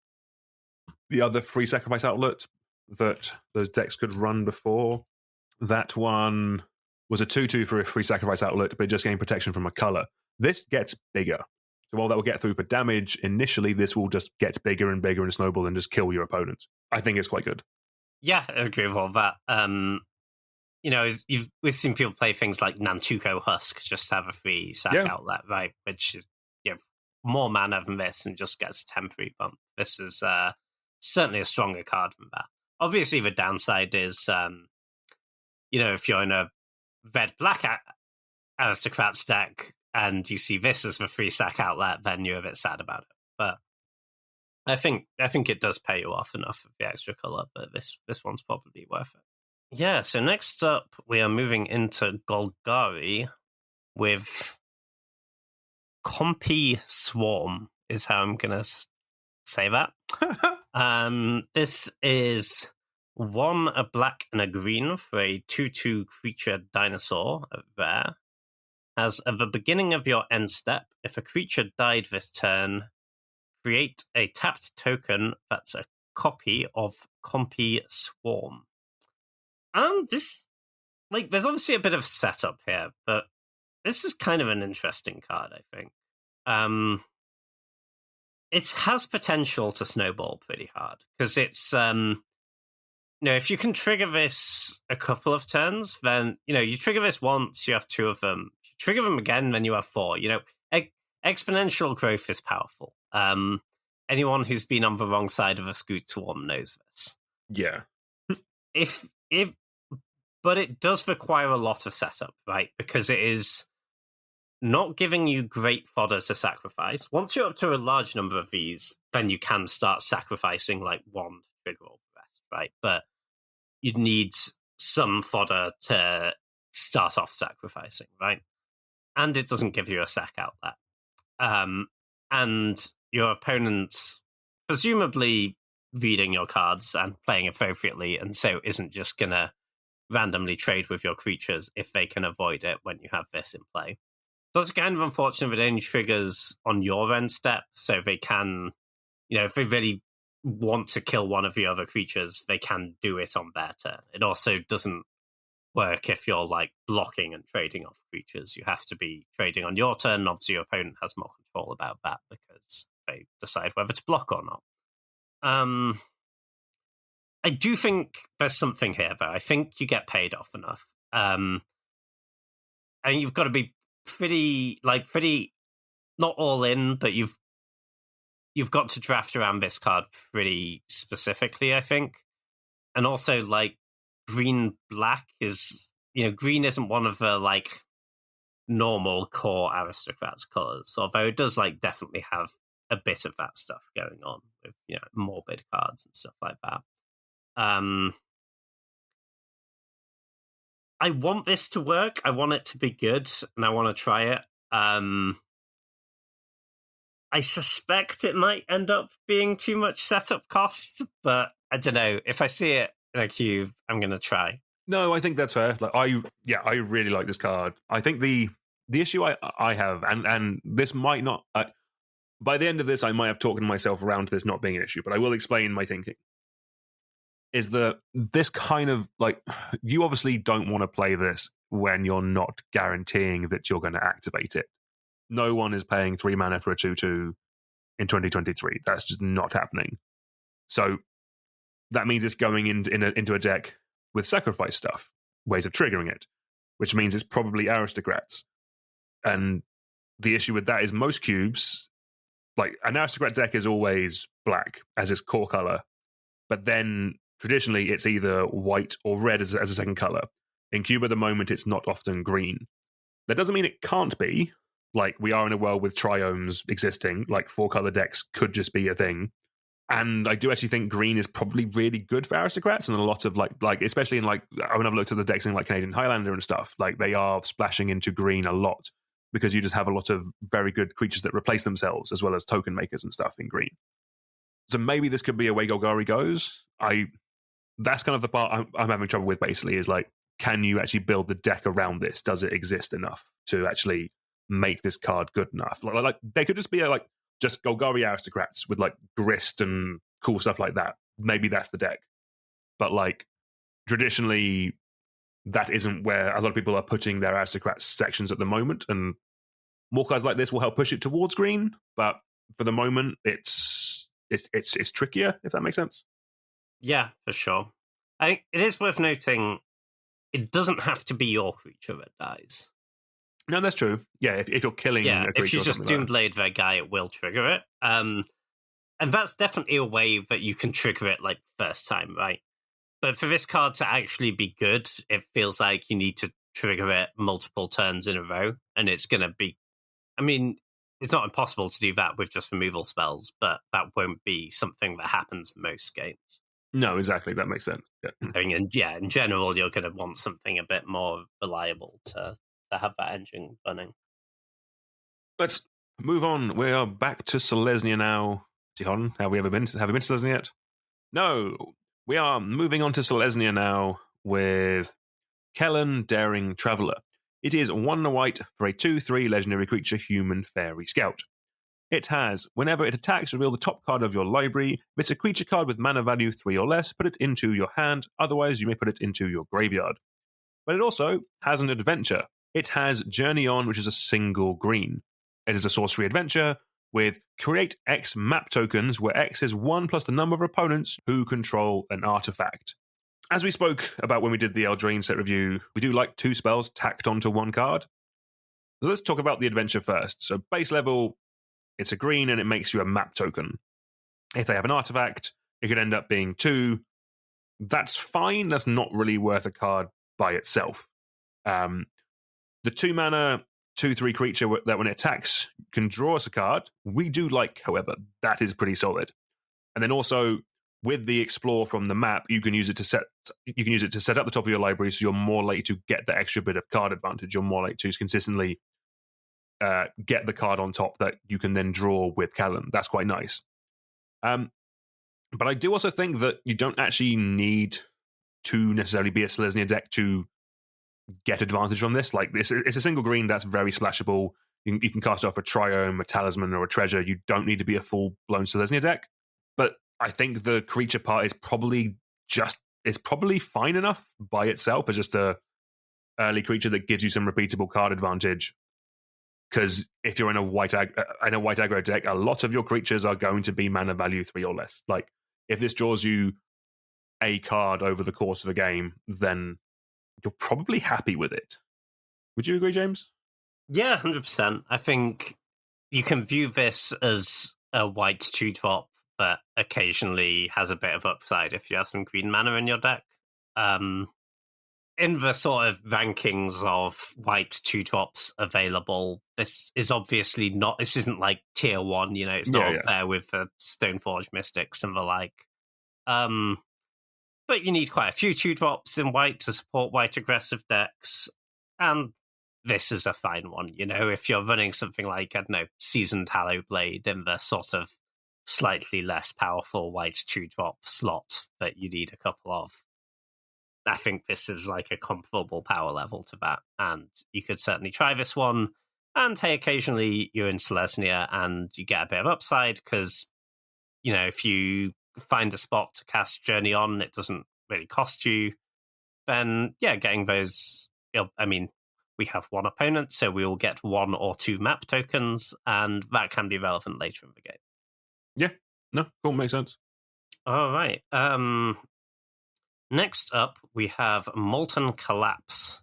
the other free sacrifice outlet that those decks could run before. That one was a 2/2 for a free sacrifice outlet, but it just gained protection from a color. This gets bigger. So while that will get through for damage, initially this will just get bigger and bigger and snowball and just kill your opponent. I think it's quite good. Yeah, I agree with all that. We've seen people play things like Nantuko Husk just to have a free sack outlet, right? Which is more mana than this and just gets a temporary bump. This is certainly a stronger card than that. Obviously, the downside is, if you're in a red-black aristocrats deck and you see this as the free sack outlet, then you're a bit sad about it. But I think it does pay you off enough of the extra color, but this one's probably worth it. Yeah, so next up, we are moving into Golgari with Compy Swarm, is how I'm going to say that. This is 1, a black and a green for a 2/2 creature dinosaur rare. As at the beginning of your end step, if a creature died this turn, create a tapped token that's a copy of Compy Swarm. There's obviously a bit of setup here, but this is kind of an interesting card, I think. It has potential to snowball pretty hard, because it's, if you can trigger this a couple of turns, then, you trigger this once, you have 2 of them. If you trigger them again, then you have 4. Exponential growth is powerful. Anyone who's been on the wrong side of a Scoot Swarm knows this. Yeah. But it does require a lot of setup, right? Because it is not giving you great fodder to sacrifice. Once you're up to a large number of these, then you can start sacrificing like 1 to trigger all the rest, right? But you'd need some fodder to start off sacrificing, right? And it doesn't give you a sack outlet. And your opponent's presumably reading your cards and playing appropriately, and so isn't just going to randomly trade with your creatures if they can avoid it when you have this in play. So it's kind of unfortunate that it only triggers on your end step, so they can, if they really want to kill one of the other creatures, they can do it on their turn. It also doesn't work if you're like blocking and trading off creatures. You have to be trading on your turn. Obviously, your opponent has more control about that because they decide whether to block or not. I do think there's something here, though. I think you get paid off enough. And you've got to be pretty not all in, but you've got to draft around this card pretty specifically, I think. And also, like, green-black is, green isn't one of the, like, normal core aristocrats colors, although it does, like, definitely have a bit of that stuff going on with morbid cards and stuff like that. I want this to work. I want it to be good, and I want to try it. I suspect it might end up being too much setup cost, but I don't know. If I see it in a cube, I'm going to try. No, I think that's fair. Like I really like this card. I think the issue I have, and this might not. By the end of this, I might have talked myself around to this not being an issue, but I will explain my thinking. Is that this kind of like, you obviously don't want to play this when you're not guaranteeing that you're going to activate it. No one is paying 3 mana for a 2/2 in 2023. That's just not happening. So that means it's going into a deck with sacrifice stuff, ways of triggering it, which means it's probably aristocrats. And the issue with that is most cubes, like an aristocrat deck is always black as its core color, but then traditionally it's either white or red as a second color. In cube at the moment, it's not often green. That doesn't mean it can't be. Like, we are in a world with triomes existing, like 4-color decks could just be a thing. And I do actually think green is probably really good for aristocrats, and a lot of like especially in like, when I've looked at the decks in like Canadian Highlander and stuff, like they are splashing into green a lot because you just have a lot of very good creatures that replace themselves, as well as token makers and stuff in green. So maybe this could be a way Golgari goes. That's kind of the part I'm having trouble with, basically, is like, can you actually build the deck around this? Does it exist enough to actually make this card good enough? Like they could just be just Golgari aristocrats with like grist and cool stuff like that. Maybe that's the deck. But like, traditionally, that isn't where a lot of people are putting their aristocrat sections at the moment, and more cards like this will help push it towards green. But for the moment, it's trickier, if that makes sense. Yeah, for sure. I think it is worth noting it doesn't have to be your creature that dies. No, that's true. Yeah, if you're killing a creature, if you just Doomblade that guy, it will trigger it. And that's definitely a way that you can trigger it like first time, right? But for this card to actually be good, it feels like you need to trigger it multiple turns in a row, and it's going to be... I mean, it's not impossible to do that with just removal spells, but that won't be something that happens most games. No, exactly. That makes sense. Yeah. I mean, in general, you're going to want something a bit more reliable to have that engine running. Let's move on. We are back to Selesnya now. Jihan, have we been to Selesnya yet? No. We are moving on to Selesnya now with Kellan, Daring Traveller. It is 1 white for a 2/3 legendary creature, human fairy scout. It has, whenever it attacks, reveal the top card of your library. If it's a creature card with mana value 3 or less, put it into your hand. Otherwise, you may put it into your graveyard. But it also has an adventure. It has Journey On, which is a single green. It is a sorcery adventure with create X map tokens, where X is 1 plus the number of opponents who control an artifact. As we spoke about when we did the Eldraine set review, we do like 2 spells tacked onto 1 card. So let's talk about the adventure first. So base level, it's a green and it makes you a map token. If they have an artifact, it could end up being 2. That's fine. That's not really worth a card by itself. The 2 mana, 2/3 creature that when it attacks can draw us a card. We do like, however, that is pretty solid. And then also with the explore from the map, you can use it to set up the top of your library, so you're more likely to get the extra bit of card advantage. You're more likely to consistently get the card on top that you can then draw with Kellan. That's quite nice. But I do also think that you don't actually need to necessarily be a Selesnya deck to get advantage from this. Like, it's a single green that's very splashable. You can cast off a Triome, a Talisman, or a Treasure. You don't need to be a full-blown Selesnya deck. But I think the creature part is probably fine enough by itself as just a early creature that gives you some repeatable card advantage. Because if you're in a white aggro deck, a lot of your creatures are going to be mana value 3 or less. Like, if this draws you a card over the course of a game, then you're probably happy with it. Would you agree, James? Yeah, 100%. I think you can view this as a white 2-drop, but occasionally has a bit of upside if you have some green mana in your deck. in the sort of rankings of white 2-drops available, this is obviously not. This isn't like tier 1. You know, it's not up there with the Stoneforge Mystics and the like. But you need quite a few 2-drops in white to support white aggressive decks, and this is a fine one. You know, if you're running something like, I don't know, Seasoned Hallowblade in the sort of slightly less powerful white 2-drop slot that you need a couple of, I think this is like a comparable power level to that, and you could certainly try this one. And hey, occasionally you're in Selesnya and you get a bit of upside because, you know, if you find a spot to cast Journey on, it doesn't really cost you. Then, yeah, getting those. I mean, we have one opponent, so we will get 1 or 2 map tokens, and that can be relevant later in the game. Yeah, no, cool, makes sense. All right. Next up, we have Molten Collapse.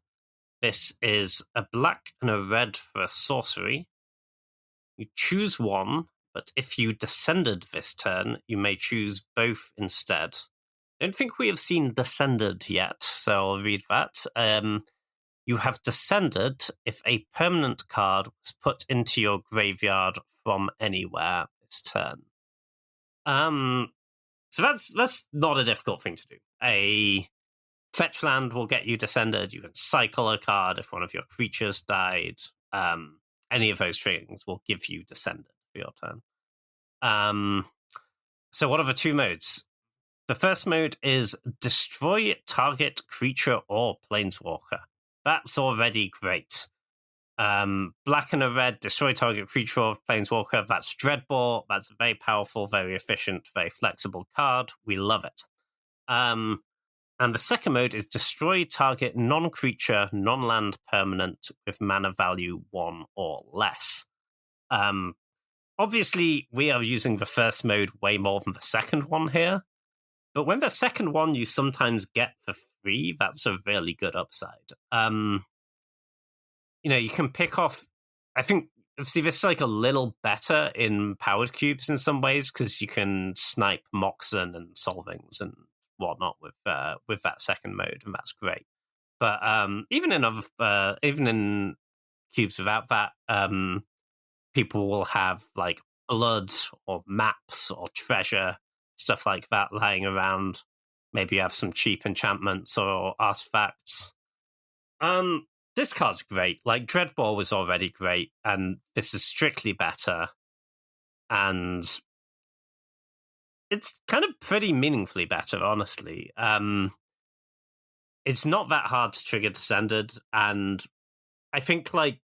This is a black and a red for a sorcery. You choose one, but if you descended this turn, you may choose both instead. I don't think we have seen descended yet, so I'll read that. You have descended if a permanent card was put into your graveyard from anywhere this turn. So that's not a difficult thing to do. A fetch land will get you descended. You can cycle a card if one of your creatures died. Any of those things will give you descended for your turn. So what are the 2 modes? The first mode is destroy target creature or planeswalker. That's already great. Black and a red, destroy target creature or planeswalker. That's Dreadbore. That's a very powerful, very efficient, very flexible card. We love it. And the second mode is destroy target non-creature, non-land permanent with mana value 1 or less. Obviously, we are using the first mode way more than the second one here. But when the second one you sometimes get for free, that's a really good upside. You know, you can pick off. I think, see, this is like a little better in powered cubes in some ways because you can snipe Moxen and Solvings and whatnot with that second mode, and that's great. But even in cubes without that, people will have like blood or maps or treasure, stuff like that lying around. Maybe you have some cheap enchantments or artifacts. This card's great. Like, Dreadball was already great, and this is strictly better. And it's kind of pretty meaningfully better, honestly. It's not that hard to trigger Descended, and I think like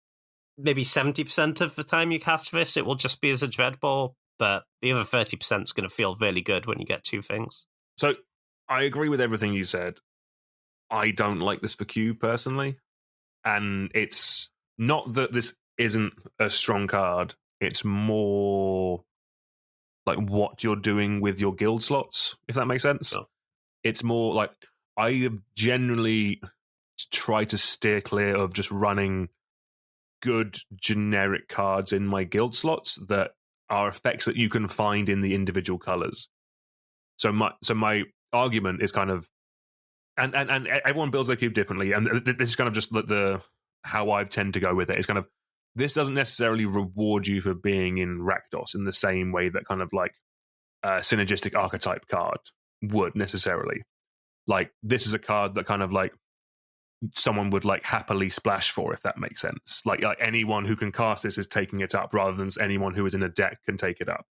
maybe 70% of the time you cast this, it will just be as a Dreadball, but the other 30% is going to feel really good when you get 2 things. So I agree with everything you said. I don't like this for Cube personally. And it's not that this isn't a strong card. It's more like what you're doing with your guild slots, if that makes sense. Sure. It's more like I generally try to steer clear of just running good generic cards in my guild slots that are effects that you can find in the individual colors. So my argument is kind of, and everyone builds their cube differently, and this is kind of just the how I tend to go with it. It's kind of, this doesn't necessarily reward you for being in Rakdos in the same way that kind of like a synergistic archetype card would necessarily. Like, this is a card that kind of like someone would like happily splash for, if that makes sense. Like anyone who can cast this is taking it up, rather than anyone who is in a deck can take it up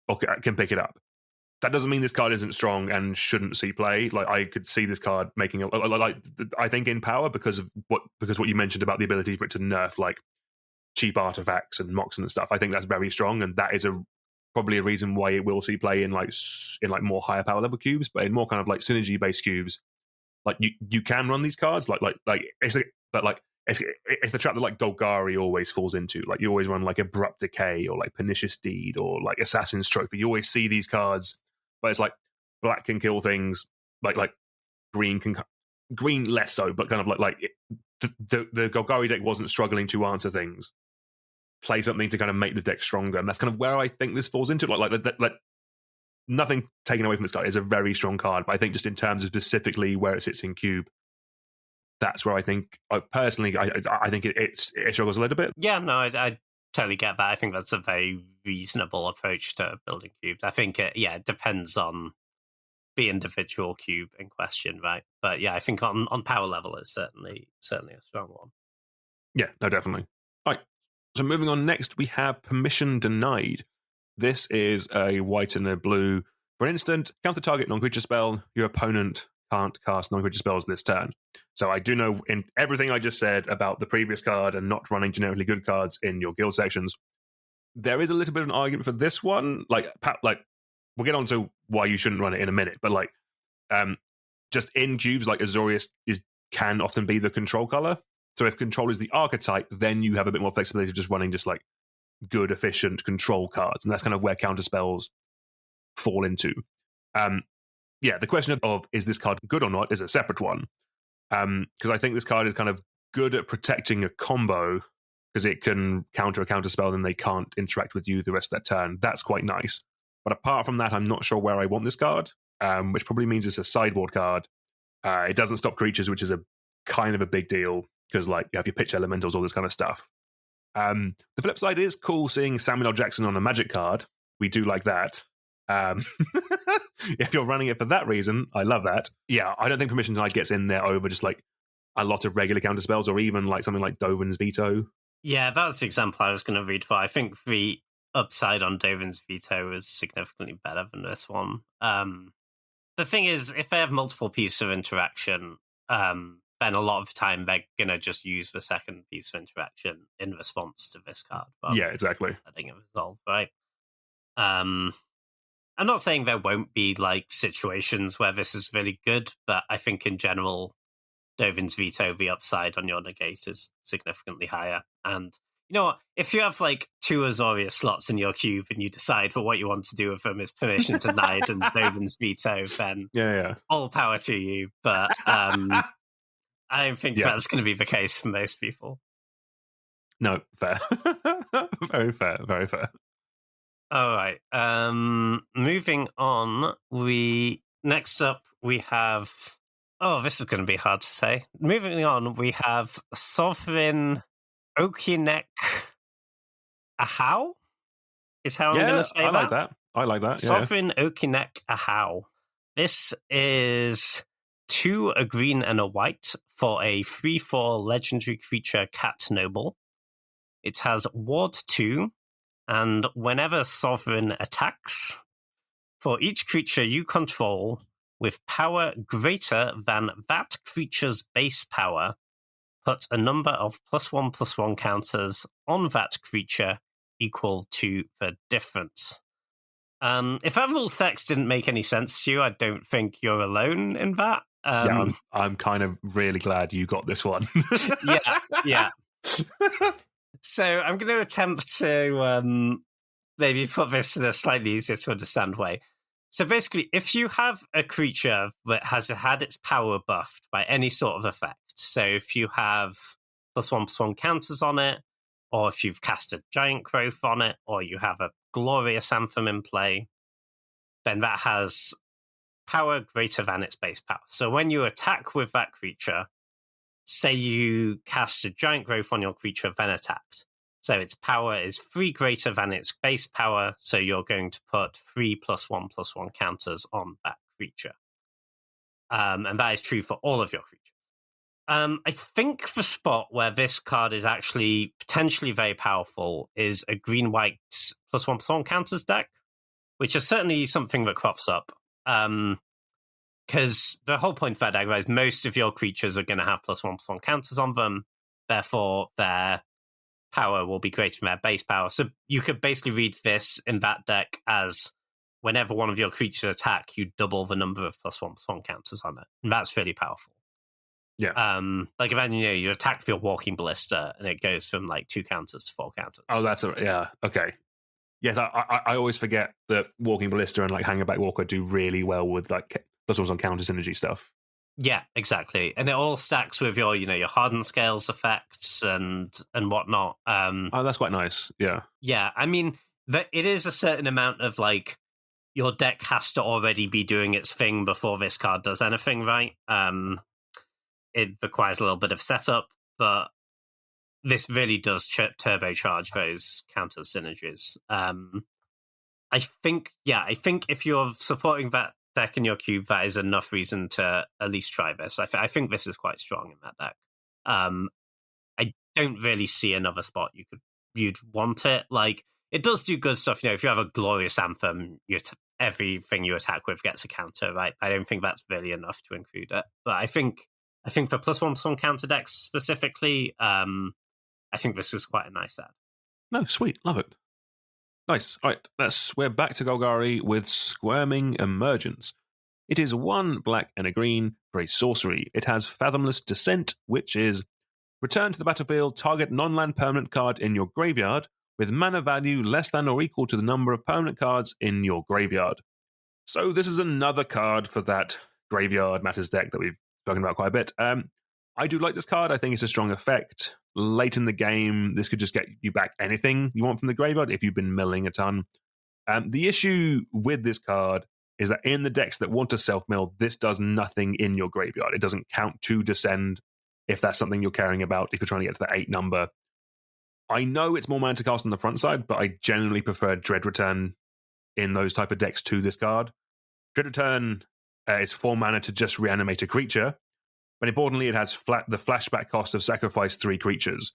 or can pick it up. That doesn't mean this card isn't strong and shouldn't see play. Like, I could see this card making I think in power because what you mentioned about the ability for it to nerf like cheap artifacts and Moxen and stuff. I think that's very strong, and that is probably a reason why it will see play in more higher power level cubes. But in more kind of like synergy based cubes, like you can run these cards like it's the trap that like Golgari always falls into. Like, you always run like Abrupt Decay or like Pernicious Deed or like Assassin's Trophy. You always see these cards, but it's like black can kill things, like green less so, but kind of like the Golgari deck wasn't struggling to answer things. Play something to kind of make the deck stronger, and that's kind of where I think this falls into. Like nothing taken away from this card. It's a very strong card, but I think just in terms of specifically where it sits in cube, that's where I think, personally, I think it struggles a little bit. Yeah, no, I totally get that. I think that's a very reasonable approach to building cubes. I think it depends on the individual cube in question, right? But yeah, I think on power level, it's certainly a strong one. Yeah, no, definitely. All right. So moving on, next we have Permission Denied. This is a white and a blue. For an instant, counter target non-creature spell. Your opponent can't cast non-creature spells this turn. So I do know in everything I just said about the previous card and not running generically good cards in your guild sections, there is a little bit of an argument for this one. Like we'll get on to why you shouldn't run it in a minute, but just in cubes, like Azorius can often be the control color. So if control is the archetype, then you have a bit more flexibility of just running just like good, efficient control cards. And that's kind of where counter spells fall into. The question of is this card good or not is a separate one. Because I think this card is kind of good at protecting a combo because it can counter a counter spell and they can't interact with you the rest of that turn. That's quite nice. But apart from that, I'm not sure where I want this card, which probably means it's a sideboard card. It doesn't stop creatures, which is a kind of a big deal because like you have your pitch elementals, all this kind of stuff. The flip side is cool seeing Samuel L. Jackson on a Magic card. We do like that. If you're running it for that reason, I love that. Yeah, I don't think Permission Denied gets in there over just like a lot of regular counter spells or even like something like Dovin's Veto. Yeah, that was the example I was going to read for. I think the upside on Dovin's Veto is significantly better than this one. The thing is, if they have multiple pieces of interaction, then a lot of the time they're going to just use the second piece of interaction in response to this card. Yeah, exactly. Letting it resolve, right? I'm not saying there won't be like situations where this is really good, but I think in general, Dovin's Veto, the upside on your negate is significantly higher. And you know what? If you have like 2 Azorius slots in your cube and you decide for what you want to do with them is Permission Denied and Dovin's Veto, then all power to you. But I don't think that's going to be the case for most people. No, fair. Very fair, very fair. All right. Moving on, next up we have. Oh, this is going to be hard to say. Moving on, we have Sovereign Okinek Ahau. Is how I'm going to say that. I like that. Sovereign Okinek Ahau. This is 2 a green and a white for a 3/4 legendary creature Cat Noble. It has Ward 2. And whenever Sovereign attacks, for each creature you control with power greater than that creature's base power, put a number of +1/+1 counters on that creature equal to the difference. If that rule text didn't make any sense to you, I don't think you're alone in that. I'm kind of really glad you got this one. Yeah. So I'm going to attempt to maybe put this in a slightly easier to understand way. So basically, if you have a creature that has had its power buffed by any sort of effect, so if you have +1/+1 counters on it, or if you've cast a Giant Growth on it, or you have a Glorious Anthem in play, then that has power greater than its base power. So when you attack with that creature, say you cast a Giant Growth on your creature, then attacked. So its power is 3 greater than its base power, so you're going to put 3 +1/+1 counters on that creature. And that is true for all of your creatures. I think the spot where this card is actually potentially very powerful is a green-white +1/+1 counters deck, which is certainly something that crops up. Because the whole point of that deck is most of your creatures are going to have +1/+1 counters on them. Therefore, their power will be greater than their base power. So you could basically read this in that deck as whenever one of your creatures attack, you double the number of +1/+1 counters on it. And that's really powerful. Yeah. Like imagine you attack with your Walking Ballista and it goes from like 2 counters to 4 counters. Oh, okay. Yes, I always forget that Walking Ballista and like Hangerback Walker do really well with like +1 counter synergy stuff. Yeah, exactly, and it all stacks with your hardened scales effects and whatnot. That's quite nice. Yeah. I mean, it is a certain amount of like your deck has to already be doing its thing before this card does anything, right? it requires a little bit of setup, but this really does turbocharge those counter synergies. I think if you're supporting that deck in your cube, that is enough reason to at least try this. I think this is quite strong in that deck. I don't really see another spot you'd want it. Like, it does do good stuff. If you have a glorious anthem, everything you attack with gets a counter, right? I don't think that's really enough to include it. But I think for +1/+1 counter decks specifically, I think this is quite a nice ad. No, sweet, love it. Nice. All right, we're back to Golgari with Squirming Emergence. It is 1 black and a green for a sorcery. It has Fathomless Descent, which is return to the battlefield, target non-land permanent card in your graveyard with mana value less than or equal to the number of permanent cards in your graveyard. So this is another card for that Graveyard Matters deck that we've spoken about quite a bit. I do like this card. I think it's a strong effect. Late in the game, this could just get you back anything you want from the graveyard if you've been milling a ton. The issue with this card is that in the decks that want to self-mill, this does nothing in your graveyard. It doesn't count to Descend if that's something you're caring about, if you're trying to get to that 8 number. I know it's more mana to cast on the front side, but I generally prefer Dread Return in those type of decks to this card. Dread Return is 4 mana to just reanimate a creature, but importantly, it has the flashback cost of sacrifice 3 creatures,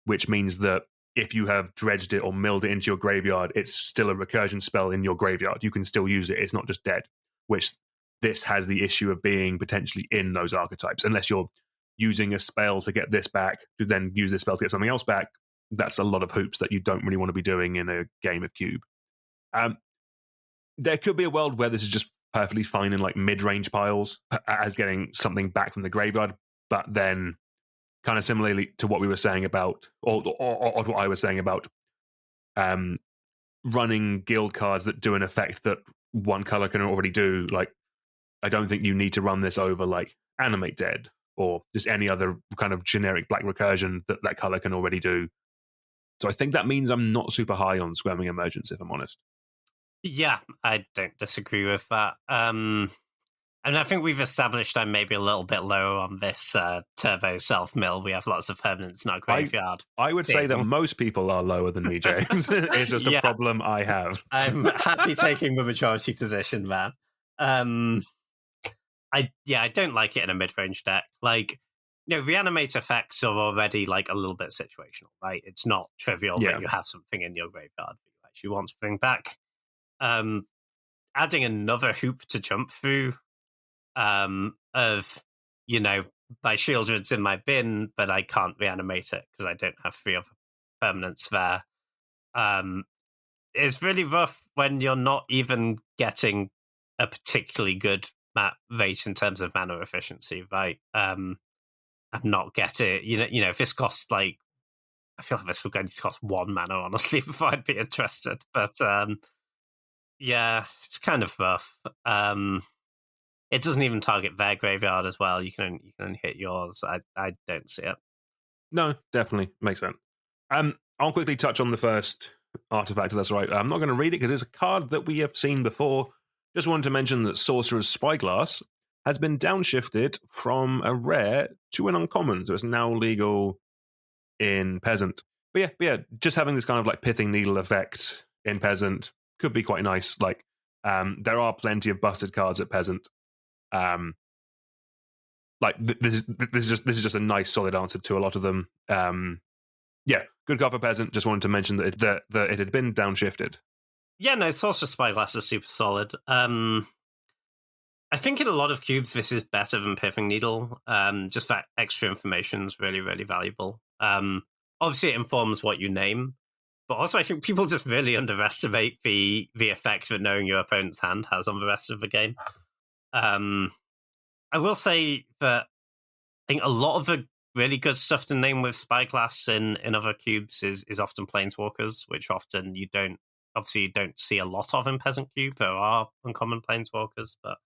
which means that if you have dredged it or milled it into your graveyard, it's still a recursion spell in your graveyard. You can still use it. It's not just dead, which this has the issue of being potentially in those archetypes. Unless you're using a spell to get this back, to then use this spell to get something else back, that's a lot of hoops that you don't really want to be doing in a game of Cube. There could be a world where this is just perfectly fine in like mid-range piles as getting something back from the graveyard, but then kind of similarly to what we were saying about, or what I was saying about running guild cards that do an effect that one color can already do. Like, I don't think you need to run this over like Animate Dead or just any other kind of generic black recursion that color can already do. So I think that means I'm not super high on Squirming Emergence, if I'm honest. Yeah, I don't disagree with that. And I think we've established I'm maybe a little bit lower on this turbo self-mill. We have lots of permanents in our graveyard. I would say that most people are lower than me, James. It's just a problem I have. I'm happy taking the majority position, man. I don't like it in a mid-range deck. Like, reanimate effects are already like a little bit situational, right? It's not trivial that you have something in your graveyard that you actually want to bring back. Adding another hoop to jump through of, my Shieldred's in my bin, but I can't reanimate it because I don't have 3 other permanents there. It's really rough when you're not even getting a particularly good rate in terms of mana efficiency, right? I'm not getting, if this costs like, I feel like this would going to cost 1 mana, honestly, before I'd be interested. But yeah, it's kind of rough. It doesn't even target their graveyard as well. You can only hit yours. I don't see it. No, definitely makes sense. I'll quickly touch on the first artifact, if that's right. I'm not going to read it because it's a card that we have seen before. Just wanted to mention that Sorcerer's Spyglass has been downshifted from a rare to an uncommon, so it's now legal in Peasant. But yeah, just having this kind of like Pithing Needle effect in Peasant could be quite nice. Like, there are plenty of busted cards at Peasant. This is just a nice solid answer to a lot of them. Yeah, good card for Peasant. Just wanted to mention that it had been downshifted. Yeah, no, Sorcerer's Spyglass is super solid. I think in a lot of cubes, this is better than Pithing Needle. Just that extra information is really, really valuable. Obviously, it informs what you name, but also I think people just really underestimate the effect that knowing your opponent's hand has on the rest of the game. I will say that I think a lot of the really good stuff to name with Spyglass in other cubes is often Planeswalkers, which often you don't see a lot of in Peasant Cube. There are uncommon Planeswalkers, but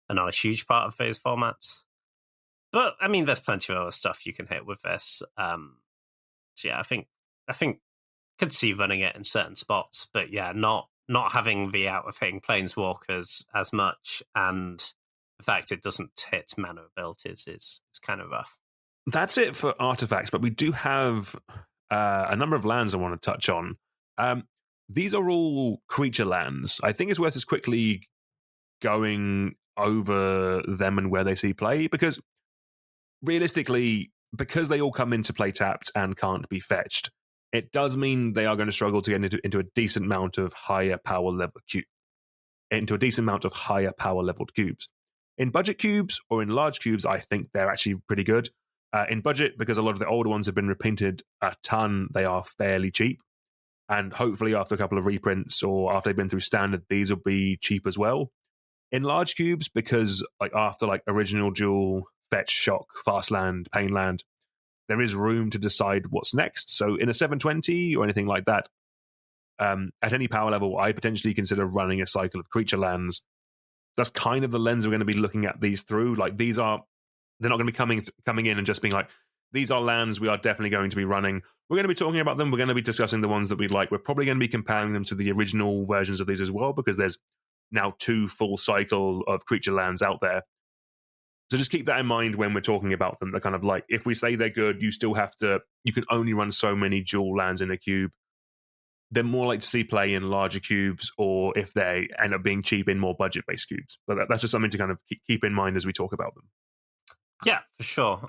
they're not a huge part of those formats. But I mean, there's plenty of other stuff you can hit with this. So yeah, I think could see running it in certain spots, but yeah, not having the out of hitting Planeswalkers as much and the fact it doesn't hit mana abilities is kind of rough. That's it for artifacts, but we do have a number of lands I want to touch on. These are all creature lands. I think it's worth us quickly going over them and where they see play, because realistically, because they all come into play tapped and can't be fetched, it does mean they are going to struggle to get into a decent amount of higher power level leveled cubes. In budget cubes or in large cubes, I think they're actually pretty good. In budget, because a lot of the older ones have been reprinted a ton, they are fairly cheap. And hopefully after a couple of reprints or after they've been through standard, these will be cheap as well. In large cubes, because after original duel, fetch, shock, fast land, pain land, there is room to decide what's next. So in a 720 or anything like that, at any power level, I potentially consider running a cycle of creature lands. That's kind of the lens we're going to be looking at these through. They're not going to be coming in and just being like, these are lands we are definitely going to be running. We're going to be talking about them. We're going to be discussing the ones that we like. We're probably going to be comparing them to the original versions of these as well, because there's now 2 full cycle of creature lands out there. So just keep that in mind when we're talking about them. They're kind of like, if we say they're good, you can only run so many dual lands in a cube. They're more like to see play in larger cubes, or if they end up being cheap in more budget-based cubes. But that's just something to kind of keep in mind as we talk about them. Yeah, for sure.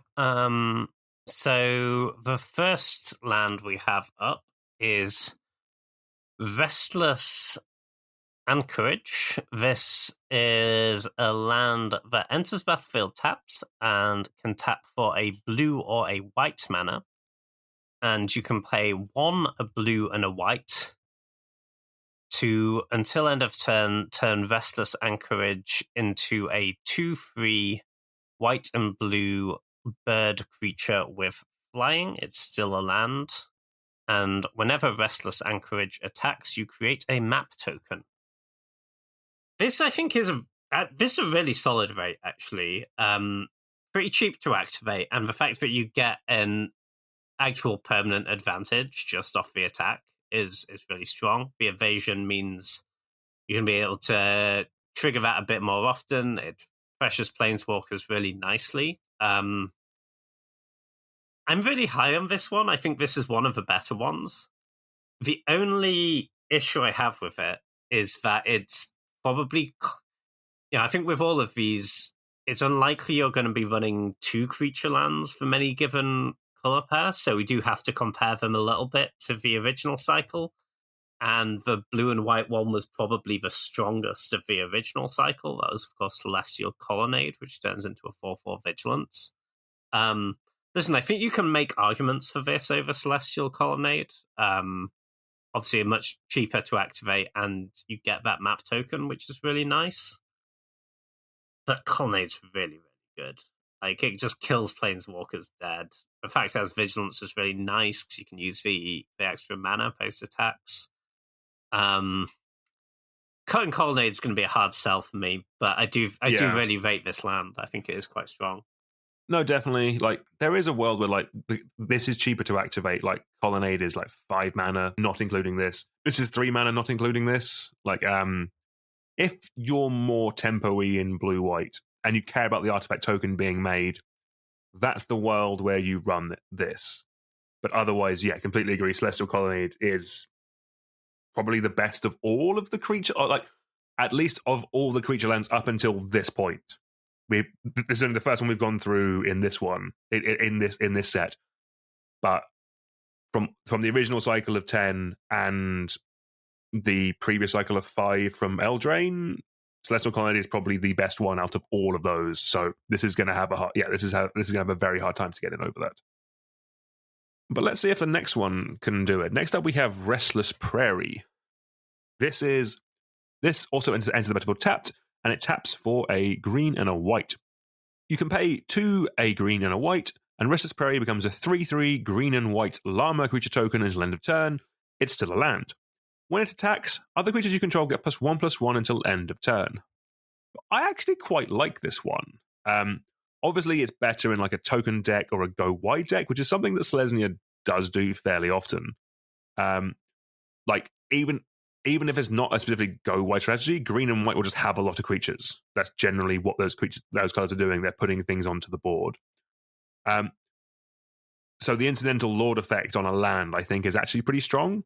So the first land we have up is Restless Anchorage. This is a land that enters battlefield tapped and can tap for a blue or a white mana. And you can play 1 a blue and a white to, until end of turn Restless Anchorage into a 2/3 white and blue bird creature with flying. It's still a land. And whenever Restless Anchorage attacks, you create a map token. This, I think, is a really solid rate, actually. Pretty cheap to activate, and the fact that you get an actual permanent advantage just off the attack is really strong. The evasion means you can be able to trigger that a bit more often. It pressures planeswalkers really nicely. I'm really high on this one. I think this is one of the better ones. The only issue I have with it is that it's probably, I think with all of these, it's unlikely you're going to be running 2 creature lands from any given color pair, so we do have to compare them a little bit to the original cycle. And the blue and white one was probably the strongest of the original cycle. That was, of course, Celestial Colonnade, which turns into a 4/4 Vigilance. Listen, I think you can make arguments for this over Celestial Colonnade. Obviously, much cheaper to activate, and you get that map token, which is really nice. But Colonnade's really, really good. It just kills planeswalkers dead. The fact it has Vigilance is really nice, because you can use the extra mana post-attacks. Cutting Colonnade is going to be a hard sell for me, but I do really rate this land. I think it is quite strong. No, definitely. There is a world where this is cheaper to activate. Colonnade is 5 mana, not including this. This is 3 mana, not including this. If you're more tempo-y in blue-white and you care about the artifact token being made, that's the world where you run this. But otherwise, yeah, completely agree. Celestial Colonnade is probably the best of all of the creature, at least of all the creature lands up until this point. This is only the first one we've gone through in this one, in this set. But from the original cycle of 10 and the previous cycle of 5 from Eldraine, Celestial Colonnade is probably the best one out of all of those. So this is going to have this is going to have a very hard time to get in over that. But let's see if the next one can do it. Next up, we have Restless Prairie. This also enters the battlefield tapped, and it taps for a green and a white. You can pay 2 a green and a white, and Restless Prairie becomes a 3/3 green and white llama creature token until end of turn. It's still a land. When it attacks, other creatures you control get +1/+1 until end of turn. I actually quite like this one. Obviously, it's better in a token deck or a go wide deck, which is something that Selesnya does do fairly often. Even even if it's not a specific go white strategy, green and white will just have a lot of creatures. That's generally what those colors are doing. They're putting things onto the board. So the incidental Lord effect on a land, I think, is actually pretty strong.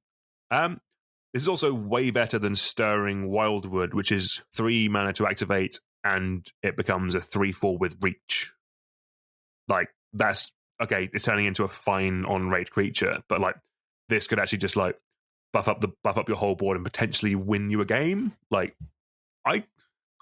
This is also way better than Stirring Wildwood, which is 3 mana to activate, and it becomes a 3/4 with reach. Like, that's okay. It's turning into a fine on-rate creature, but like this could actually just like buff up your whole board and potentially win you a game. Like, I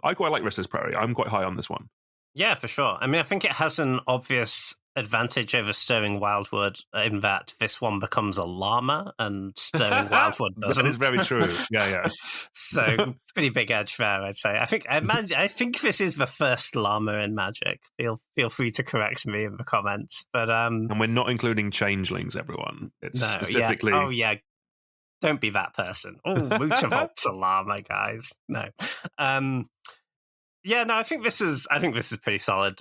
quite like Restless Prairie. I'm quite high on this one. Yeah, for sure. I mean, I think it has an obvious advantage over Stirring Wildwood in that this one becomes a llama and Stirring Wildwood doesn't. That is very true. Yeah. So pretty big edge there, I'd say. I think this is the first llama in Magic. Feel free to correct me in the comments, but and we're not including changelings, everyone. It's no, specifically. Yeah. Oh yeah, don't be that person. Oh, Mutlicoloured's a llama, guys. No. Yeah, no, I think this is pretty solid.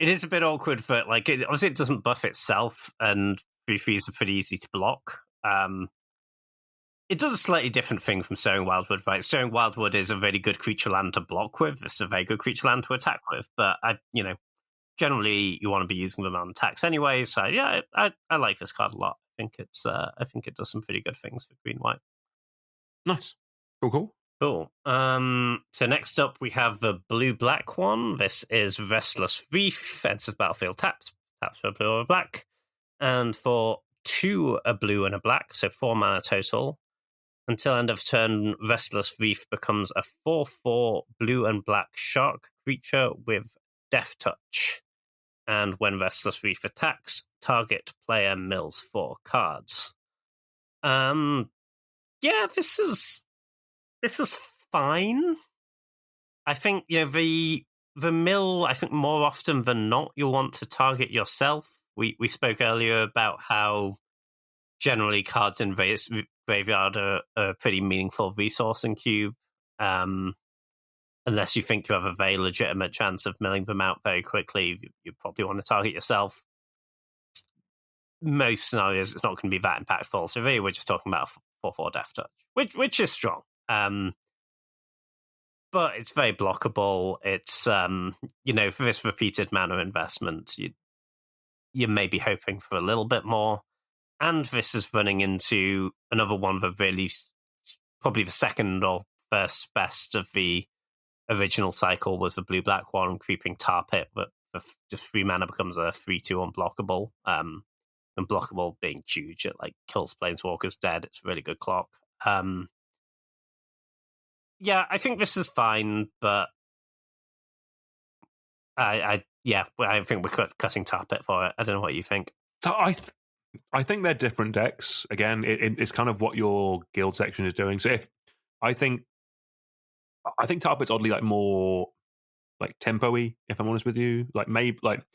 It is a bit awkward, but like obviously it doesn't buff itself, and 3/3s are pretty easy to block. It does a slightly different thing from Stirring Wildwood, right? Stirring Wildwood is a really good creature land to block with. It's a very good creature land to attack with, but generally you want to be using them on attacks anyway. So yeah, I like this card a lot. I think it does some pretty good things for green white. Nice, cool. Cool. So next up we have the blue-black one. This is Restless Reef. Enters battlefield taps for a blue or a black. And for 2 a blue and a black, so 4 mana total. Until end of turn, Restless Reef becomes a 4/4 blue and black shark creature with Death Touch. And when Restless Reef attacks, target player mills 4 cards. Yeah, this is fine. I think the mill, I think more often than not you'll want to target yourself. We spoke earlier about how generally cards in graveyard are a pretty meaningful resource in Cube. Unless you think you have a very legitimate chance of milling them out very quickly, you probably want to target yourself. Most scenarios it's not going to be that impactful. So really we're just talking about 4/4 Death Touch, which is strong. But it's very blockable. It's for this repeated mana investment, you may be hoping for a little bit more. And this is running into another one of the really, probably the second or first best of the original cycle was the blue-black one, Creeping Tar Pit, but just 3 mana becomes a 3/2 unblockable. Unblockable being huge. It like kills planeswalkers dead. It's a really good clock. Yeah, I think this is fine, but I think we're cutting Tar Pit for it. I don't know what you think. So I think they're different decks. Again, it's kind of what your guild section is doing. So I think Tar Pit's oddly like more like tempo-y, if I'm honest with you. Like maybe like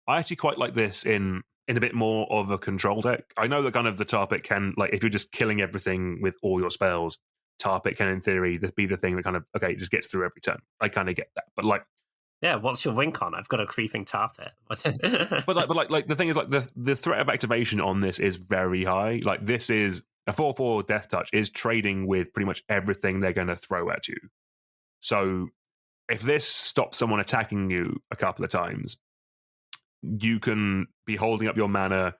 I actually quite like this in a bit more of a control deck. I know that kind of the Tar Pit can, like, if you're just killing everything with all your spells, Tar Pit can in theory be the thing that kind of it just gets through every turn. I kind of get that, but like, yeah, what's your win con? I've got a Creeping Tar Pit. but the thing is, like, the threat of activation on this is very high. Like, this is a 4/4 Death Touch is trading with pretty much everything they're going to throw at you. So if this stops someone attacking you a couple of times, you can be holding up your mana.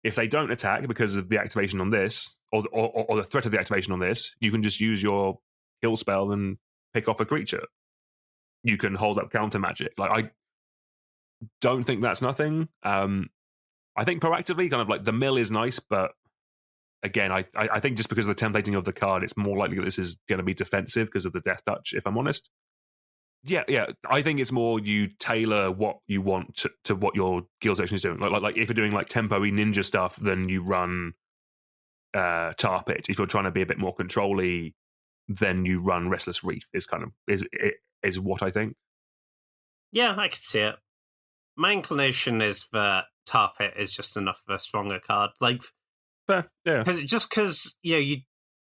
If they don't attack because of the activation on this, or the threat of the activation on this, you can just use your kill spell and pick off a creature. You can hold up counter magic. Like, I don't think that's nothing. I think proactively, kind of like the mill is nice, but again, I think just because of the templating of the card, it's more likely that this is going to be defensive because of the Death Touch, if I'm honest. Yeah. I think it's more you tailor what you want to what your guild section is doing. Like if you're doing like tempo-y ninja stuff, then you run Tar Pit. If you're trying to be a bit more control-y, then you run Restless Reef. Is what I think. Yeah, I can see it. My inclination is that Tar Pit is just enough of a stronger card. Like, fair, yeah. Because you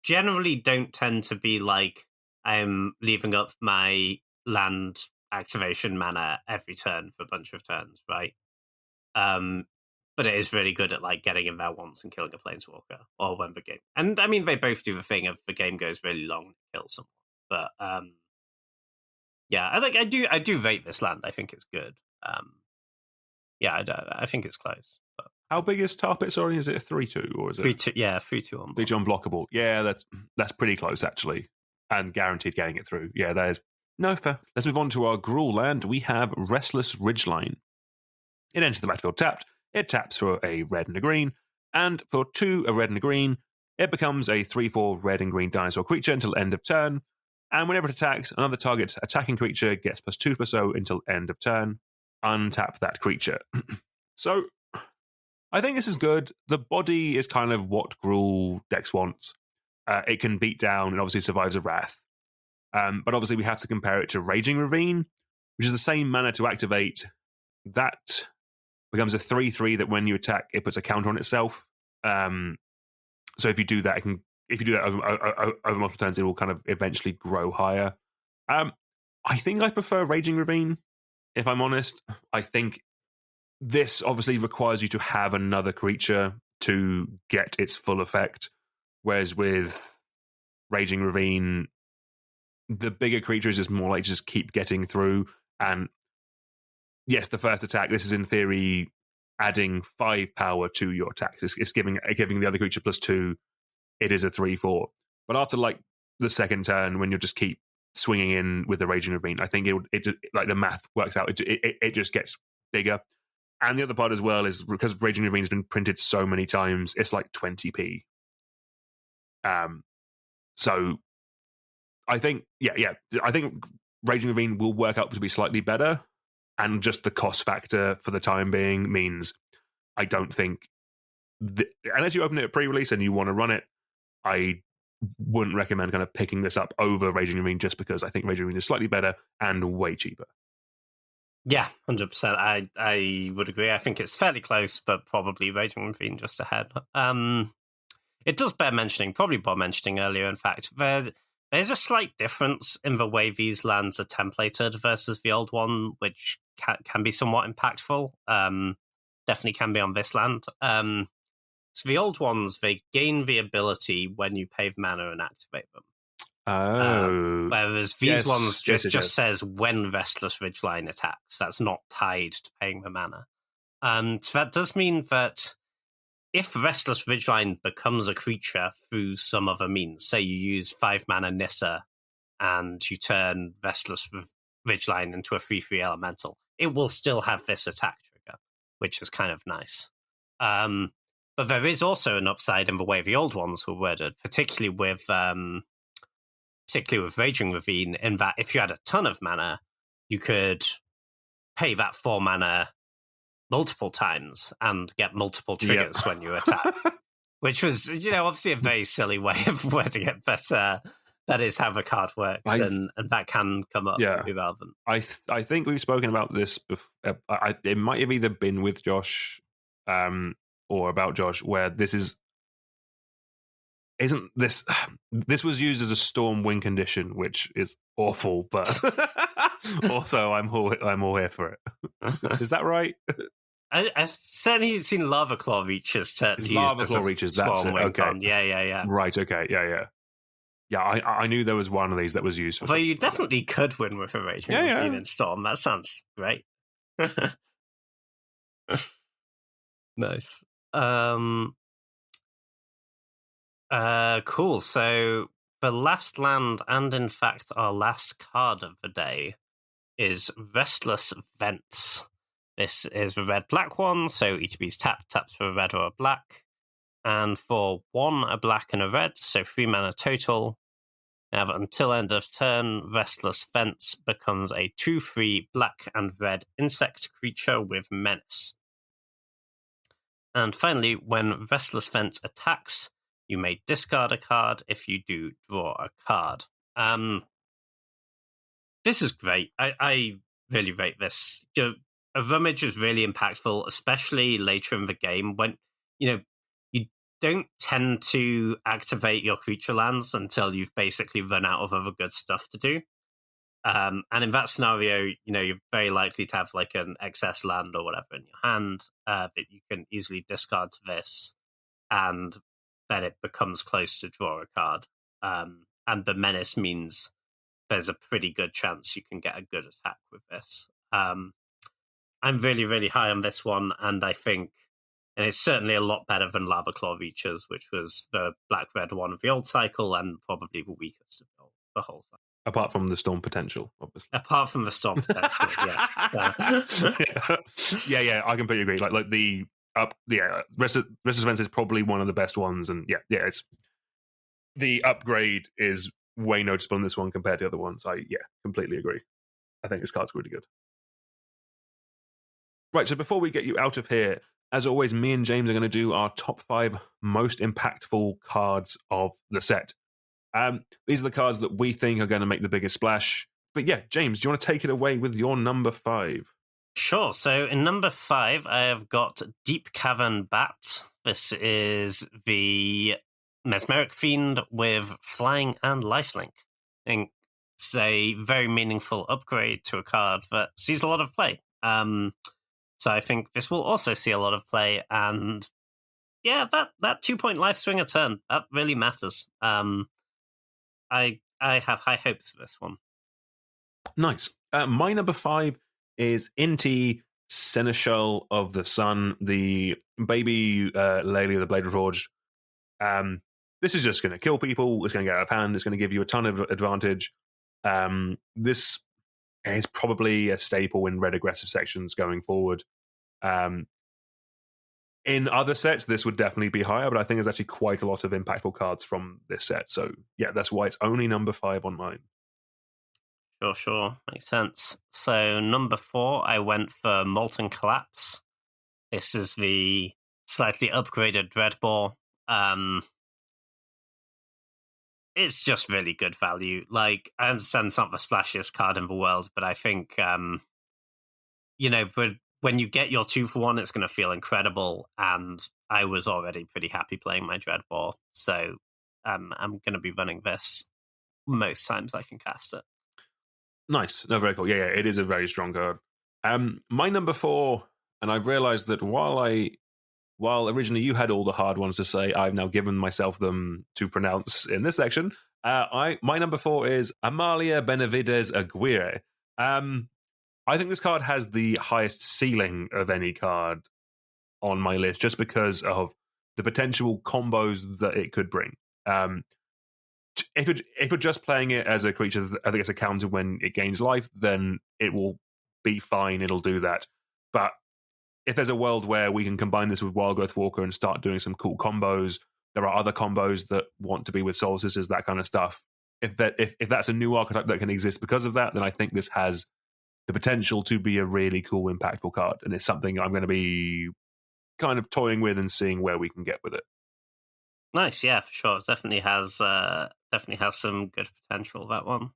generally don't tend to be like, I'm leaving up my land activation mana every turn for a bunch of turns, right? but it is really good at like getting in there once and killing a planeswalker, or when the game. And I mean, they both do the thing of the game goes really long to kill someone. But yeah, I do rate this land. I think it's good. Yeah, I think it's close. But How big is Tar Pit? Sorry, is it a 3/2 or is it 3/2? Yeah, 3/2 on. 3/2 unblockable? Yeah, that's pretty close actually, and guaranteed getting it through. Yeah, that is no fair. Let's move on to our Gruul land. We have Restless Ridgeline. It enters the battlefield tapped. It taps for a red and a green, and for 2 a red and a green, it becomes a 3/4 red and green dinosaur creature until end of turn. And whenever it attacks, another target attacking creature gets +2/+0 until end of turn. Untap that creature. So, I think this is good. The body is kind of what Gruul decks wants. It can beat down and obviously survives a Wrath. But obviously we have to compare it to Raging Ravine, which is the same mana to activate. That becomes a 3/3 that when you attack, it puts a counter on itself. So if you do that, over multiple turns, it will kind of eventually grow higher. I think I prefer Raging Ravine, if I'm honest. I think this obviously requires you to have another creature to get its full effect, whereas with Raging Ravine, the bigger creatures just more like just keep getting through. And yes, the first attack, this is in theory adding 5 power to your attack. It's giving the other creature +2. It is a 3/4. But after like the second turn, when you just keep swinging in with the Raging Ravine, I think it just, like the math works out. It just gets bigger. And the other part as well is because Raging Ravine has been printed so many times, it's like 20p. So I think, I think Raging Ravine will work out to be slightly better, and just the cost factor for the time being means I don't think, unless you open it at pre-release and you want to run it, I wouldn't recommend kind of picking this up over Raging Ravine, just because I think Raging Ravine is slightly better and way cheaper. Yeah, 100%. I would agree. I think it's fairly close, but probably Raging Ravine just ahead. It does bear mentioning, probably bear mentioning earlier, in fact, there's a slight difference in the way these lands are templated versus the old one, which can be somewhat impactful. Definitely can be on this land. So the old ones, they gain the ability when you pay mana and activate them. Oh. Whereas these ones just says when Restless Ridgeline attacks. That's not tied to paying the mana. So that does mean that if Restless Ridgeline becomes a creature through some other means, say you use 5 mana Nissa and you turn Restless Ridgeline into a 3/3 elemental, it will still have this attack trigger, which is kind of nice. But there is also an upside in the way the old ones were worded, particularly with Raging Ravine, in that if you had a ton of mana, you could pay that 4 mana multiple times and get multiple triggers when you attack, which was, obviously a very silly way of wording it, but that is how the card works, and that can come up and be relevant. I think we've spoken about this before. It might have either been with Josh or about Josh, where this this was used as a storm win condition, which is awful, but also I'm all here for it. Is that right? I've certainly seen Lava Claw Reaches to use Lava Claw Reaches, that's it. Okay. Yeah. Right, okay, yeah. Yeah, I knew there was one of these that was used for Well, you definitely could win with a Raging Ravine in Storm. That sounds great. Nice. Cool. So the last land, and in fact our last card of the day, is Restless Vents. This is the red-black one, so ETB's taps for a red or a black. And for 1, a black and a red, so 3 mana total. You have until end of turn, Restless Vents becomes a 2/3 black and red insect creature with menace. And finally, when Restless Vents attacks, you may discard a card. If you do, draw a card. This is great. I really rate this. A rummage is really impactful, especially later in the game when, you don't tend to activate your creature lands until you've basically run out of other good stuff to do. And in that scenario, you're very likely to have like an excess land or whatever in your hand that you can easily discard to this, and then it becomes close to draw a card. And the menace means there's a pretty good chance you can get a good attack with this. I'm really, really high on this one, and I think, and it's certainly a lot better than Lava Claw Reaches, which was the black-red one of the old cycle and probably the weakest of the whole cycle. Apart from the storm potential, obviously. Apart from the storm potential, yes. Yeah, I completely agree. Like the Restless Fence is probably one of the best ones, and it's the upgrade is way noticeable in this one compared to the other ones. I completely agree. I think this card's really good. Right, so before we get you out of here, as always, me and James are going to do our top 5 most impactful cards of the set. These are the cards that we think are going to make the biggest splash. But yeah, James, do you want to take it away with your number 5? Sure. So in number 5, I have got Deep Cavern Bat. This is the Mesmeric Fiend with Flying and Lifelink. I think it's a very meaningful upgrade to a card that sees a lot of play. So I think this will also see a lot of play. And yeah, that 2-point life swing a turn, that really matters. I have high hopes for this one. Nice. My number 5 is Inti, Seneschal of the Sun, the baby Lady of the Blade Reforged. This is just going to kill people. It's going to get out of hand. It's going to give you a ton of advantage. This is probably a staple in red aggressive sections going forward. In other sets, this would definitely be higher, but I think there's actually quite a lot of impactful cards from this set. So, yeah, that's why it's only number 5 on mine. Sure. Makes sense. So, number 4, I went for Molten Collapse. This is the slightly upgraded Dreadbore. It's just really good value. Like, I understand it's not the splashiest card in the world, but I think, but when you get your 2-for-1, it's going to feel incredible. And I was already pretty happy playing my Dreadbore, so I'm going to be running this most times I can cast it. Nice. No, very cool. Yeah, it is a very strong card. My number 4, and I've realized that while originally you had all the hard ones to say, I've now given myself them to pronounce in this section. My number 4 is Amalia Benavides Aguirre. I think this card has the highest ceiling of any card on my list, just because of the potential combos that it could bring. If you're just playing it as a creature, I think it's a counter when it gains life, then it will be fine. It'll do that. But if there's a world where we can combine this with Wild Growth Walker and start doing some cool combos, there are other combos that want to be with Soul Sisters, that kind of stuff. If that's a new archetype that can exist because of that, then I think this has the potential to be a really cool, impactful card. And it's something I'm going to be kind of toying with and seeing where we can get with it. Nice, yeah, for sure. It definitely has some good potential, that one.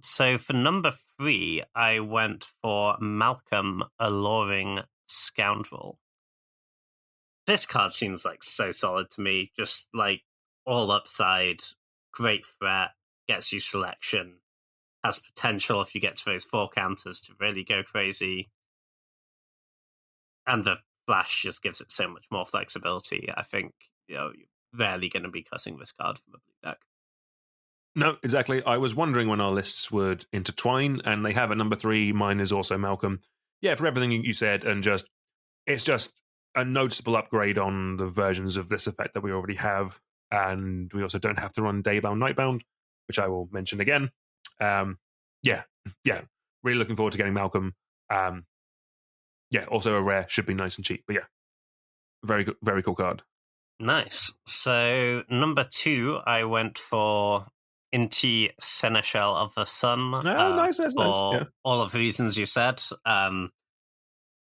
So for number 3, I went for Malcolm, Alluring Scoundrel. This card seems like so solid to me. Just like all upside, great threat, gets you selection, has potential if you get to those 4 counters to really go crazy. And the flash just gives it so much more flexibility. I think, you're rarely going to be cutting this card from a blue deck. No, exactly. I was wondering when our lists would intertwine, and they have at number 3. Mine is also Malcolm. Yeah, for everything you said, and it's just a noticeable upgrade on the versions of this effect that we already have. And we also don't have to run Daybound, Nightbound, which I will mention again. Yeah, really looking forward to getting Malcolm. Also a rare, should be nice and cheap. But yeah, very good, very cool card. Nice. So number 2, I went for Inti, Seneschal of the Sun. Nice. For Yeah. all of the reasons you said.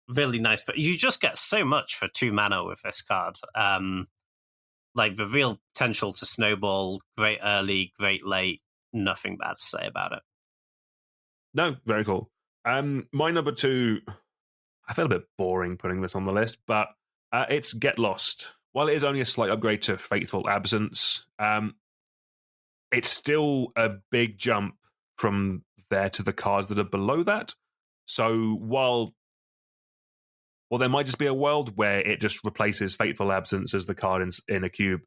Really nice. But you just get so much for 2 mana with this card. Like the real potential to snowball, great early, great late, nothing bad to say about it. No, very cool. My number 2, I feel a bit boring putting this on the list, but it's Get Lost. While it is only a slight upgrade to Faithful Absence, it's still a big jump from there to the cards that are below that. So while there might just be a world where it just replaces Fateful Absence as the card in a cube,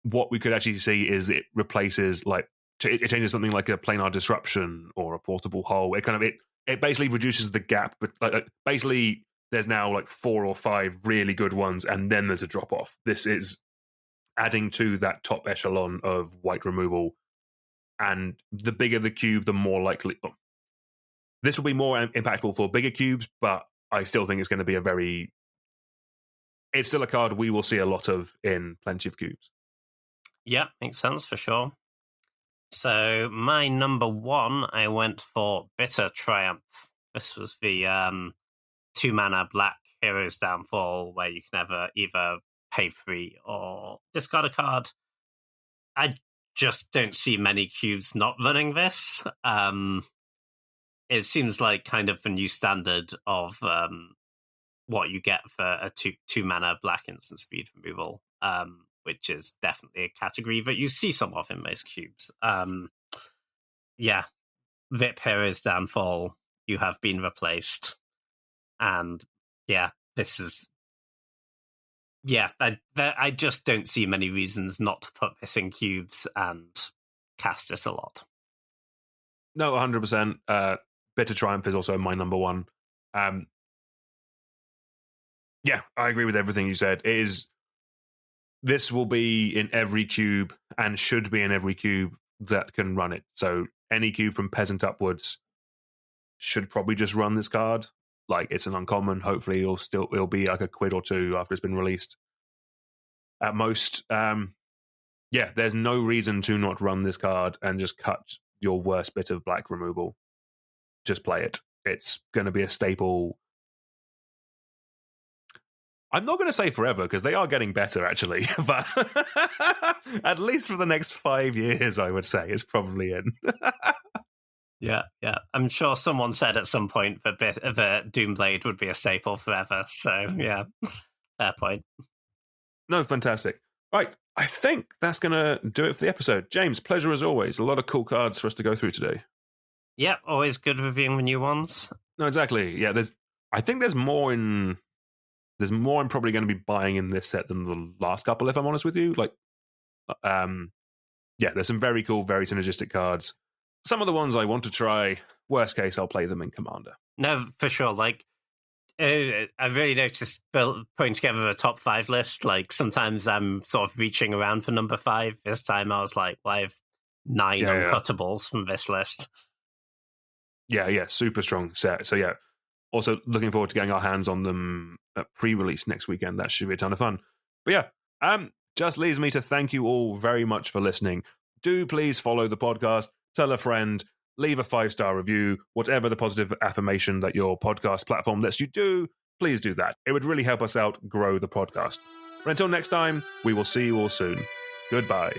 what we could actually see is it replaces, like, it changes something like a Planar Disruption or a Portable Hole. It basically reduces the gap, but basically there's now like 4 or 5 really good ones, and then there's a drop off. This is adding to that top echelon of white removal, and the bigger the cube, the more likely. This will be more impactful for bigger cubes, but I still think it's going to be it's still a card we will see a lot of in plenty of cubes. Yeah, makes sense for sure. So my number 1, I went for Bitter Triumph. This was the 2-mana black Hero's Downfall, where you can either pay 3 or discard a card. I just don't see many cubes not running this. It seems like kind of the new standard of what you get for a 2-mana black instant speed removal, which is definitely a category that you see some of in most cubes. Vip Hero's Downfall, you have been replaced. And this is... I just don't see many reasons not to put this in cubes and cast this a lot. No, 100%. Bitter Triumph is also my number 1. I agree with everything you said. This will be in every cube and should be in every cube that can run it. So any cube from Peasant upwards should probably just run this card. Like, it's an uncommon. Hopefully it'll be like a quid or 2 after it's been released. At most, there's no reason to not run this card and just cut your worst bit of black removal. Just play it. It's going to be a staple. I'm not going to say forever, because they are getting better, actually. But at least for the next 5 years, I would say, it's probably in. Yeah. I'm sure someone said at some point that Doomblade would be a staple forever. So, yeah, fair point. No, fantastic. Right, I think that's going to do it for the episode. James, pleasure as always. A lot of cool cards for us to go through today. Yeah, always good reviewing the new ones. No, exactly. Yeah, I think there's more I'm probably going to be buying in this set than the last couple, if I'm honest with you. Like, there's some very cool, very synergistic cards. Some of the ones I want to try, worst case, I'll play them in Commander. No, for sure. Like, I really noticed putting together a top 5 list. Like, sometimes I'm sort of reaching around for number 5. This time I was like, I have 9 uncuttables from this list. Yeah, super strong set. So, also looking forward to getting our hands on them at pre-release next weekend. That should be a ton of fun. But just leaves me to thank you all very much for listening. Do please follow the podcast, tell a friend, leave a 5-star review, whatever the positive affirmation that your podcast platform lets you do, please do that. It would really help us out grow the podcast. But until next time, we will see you all soon. Goodbye.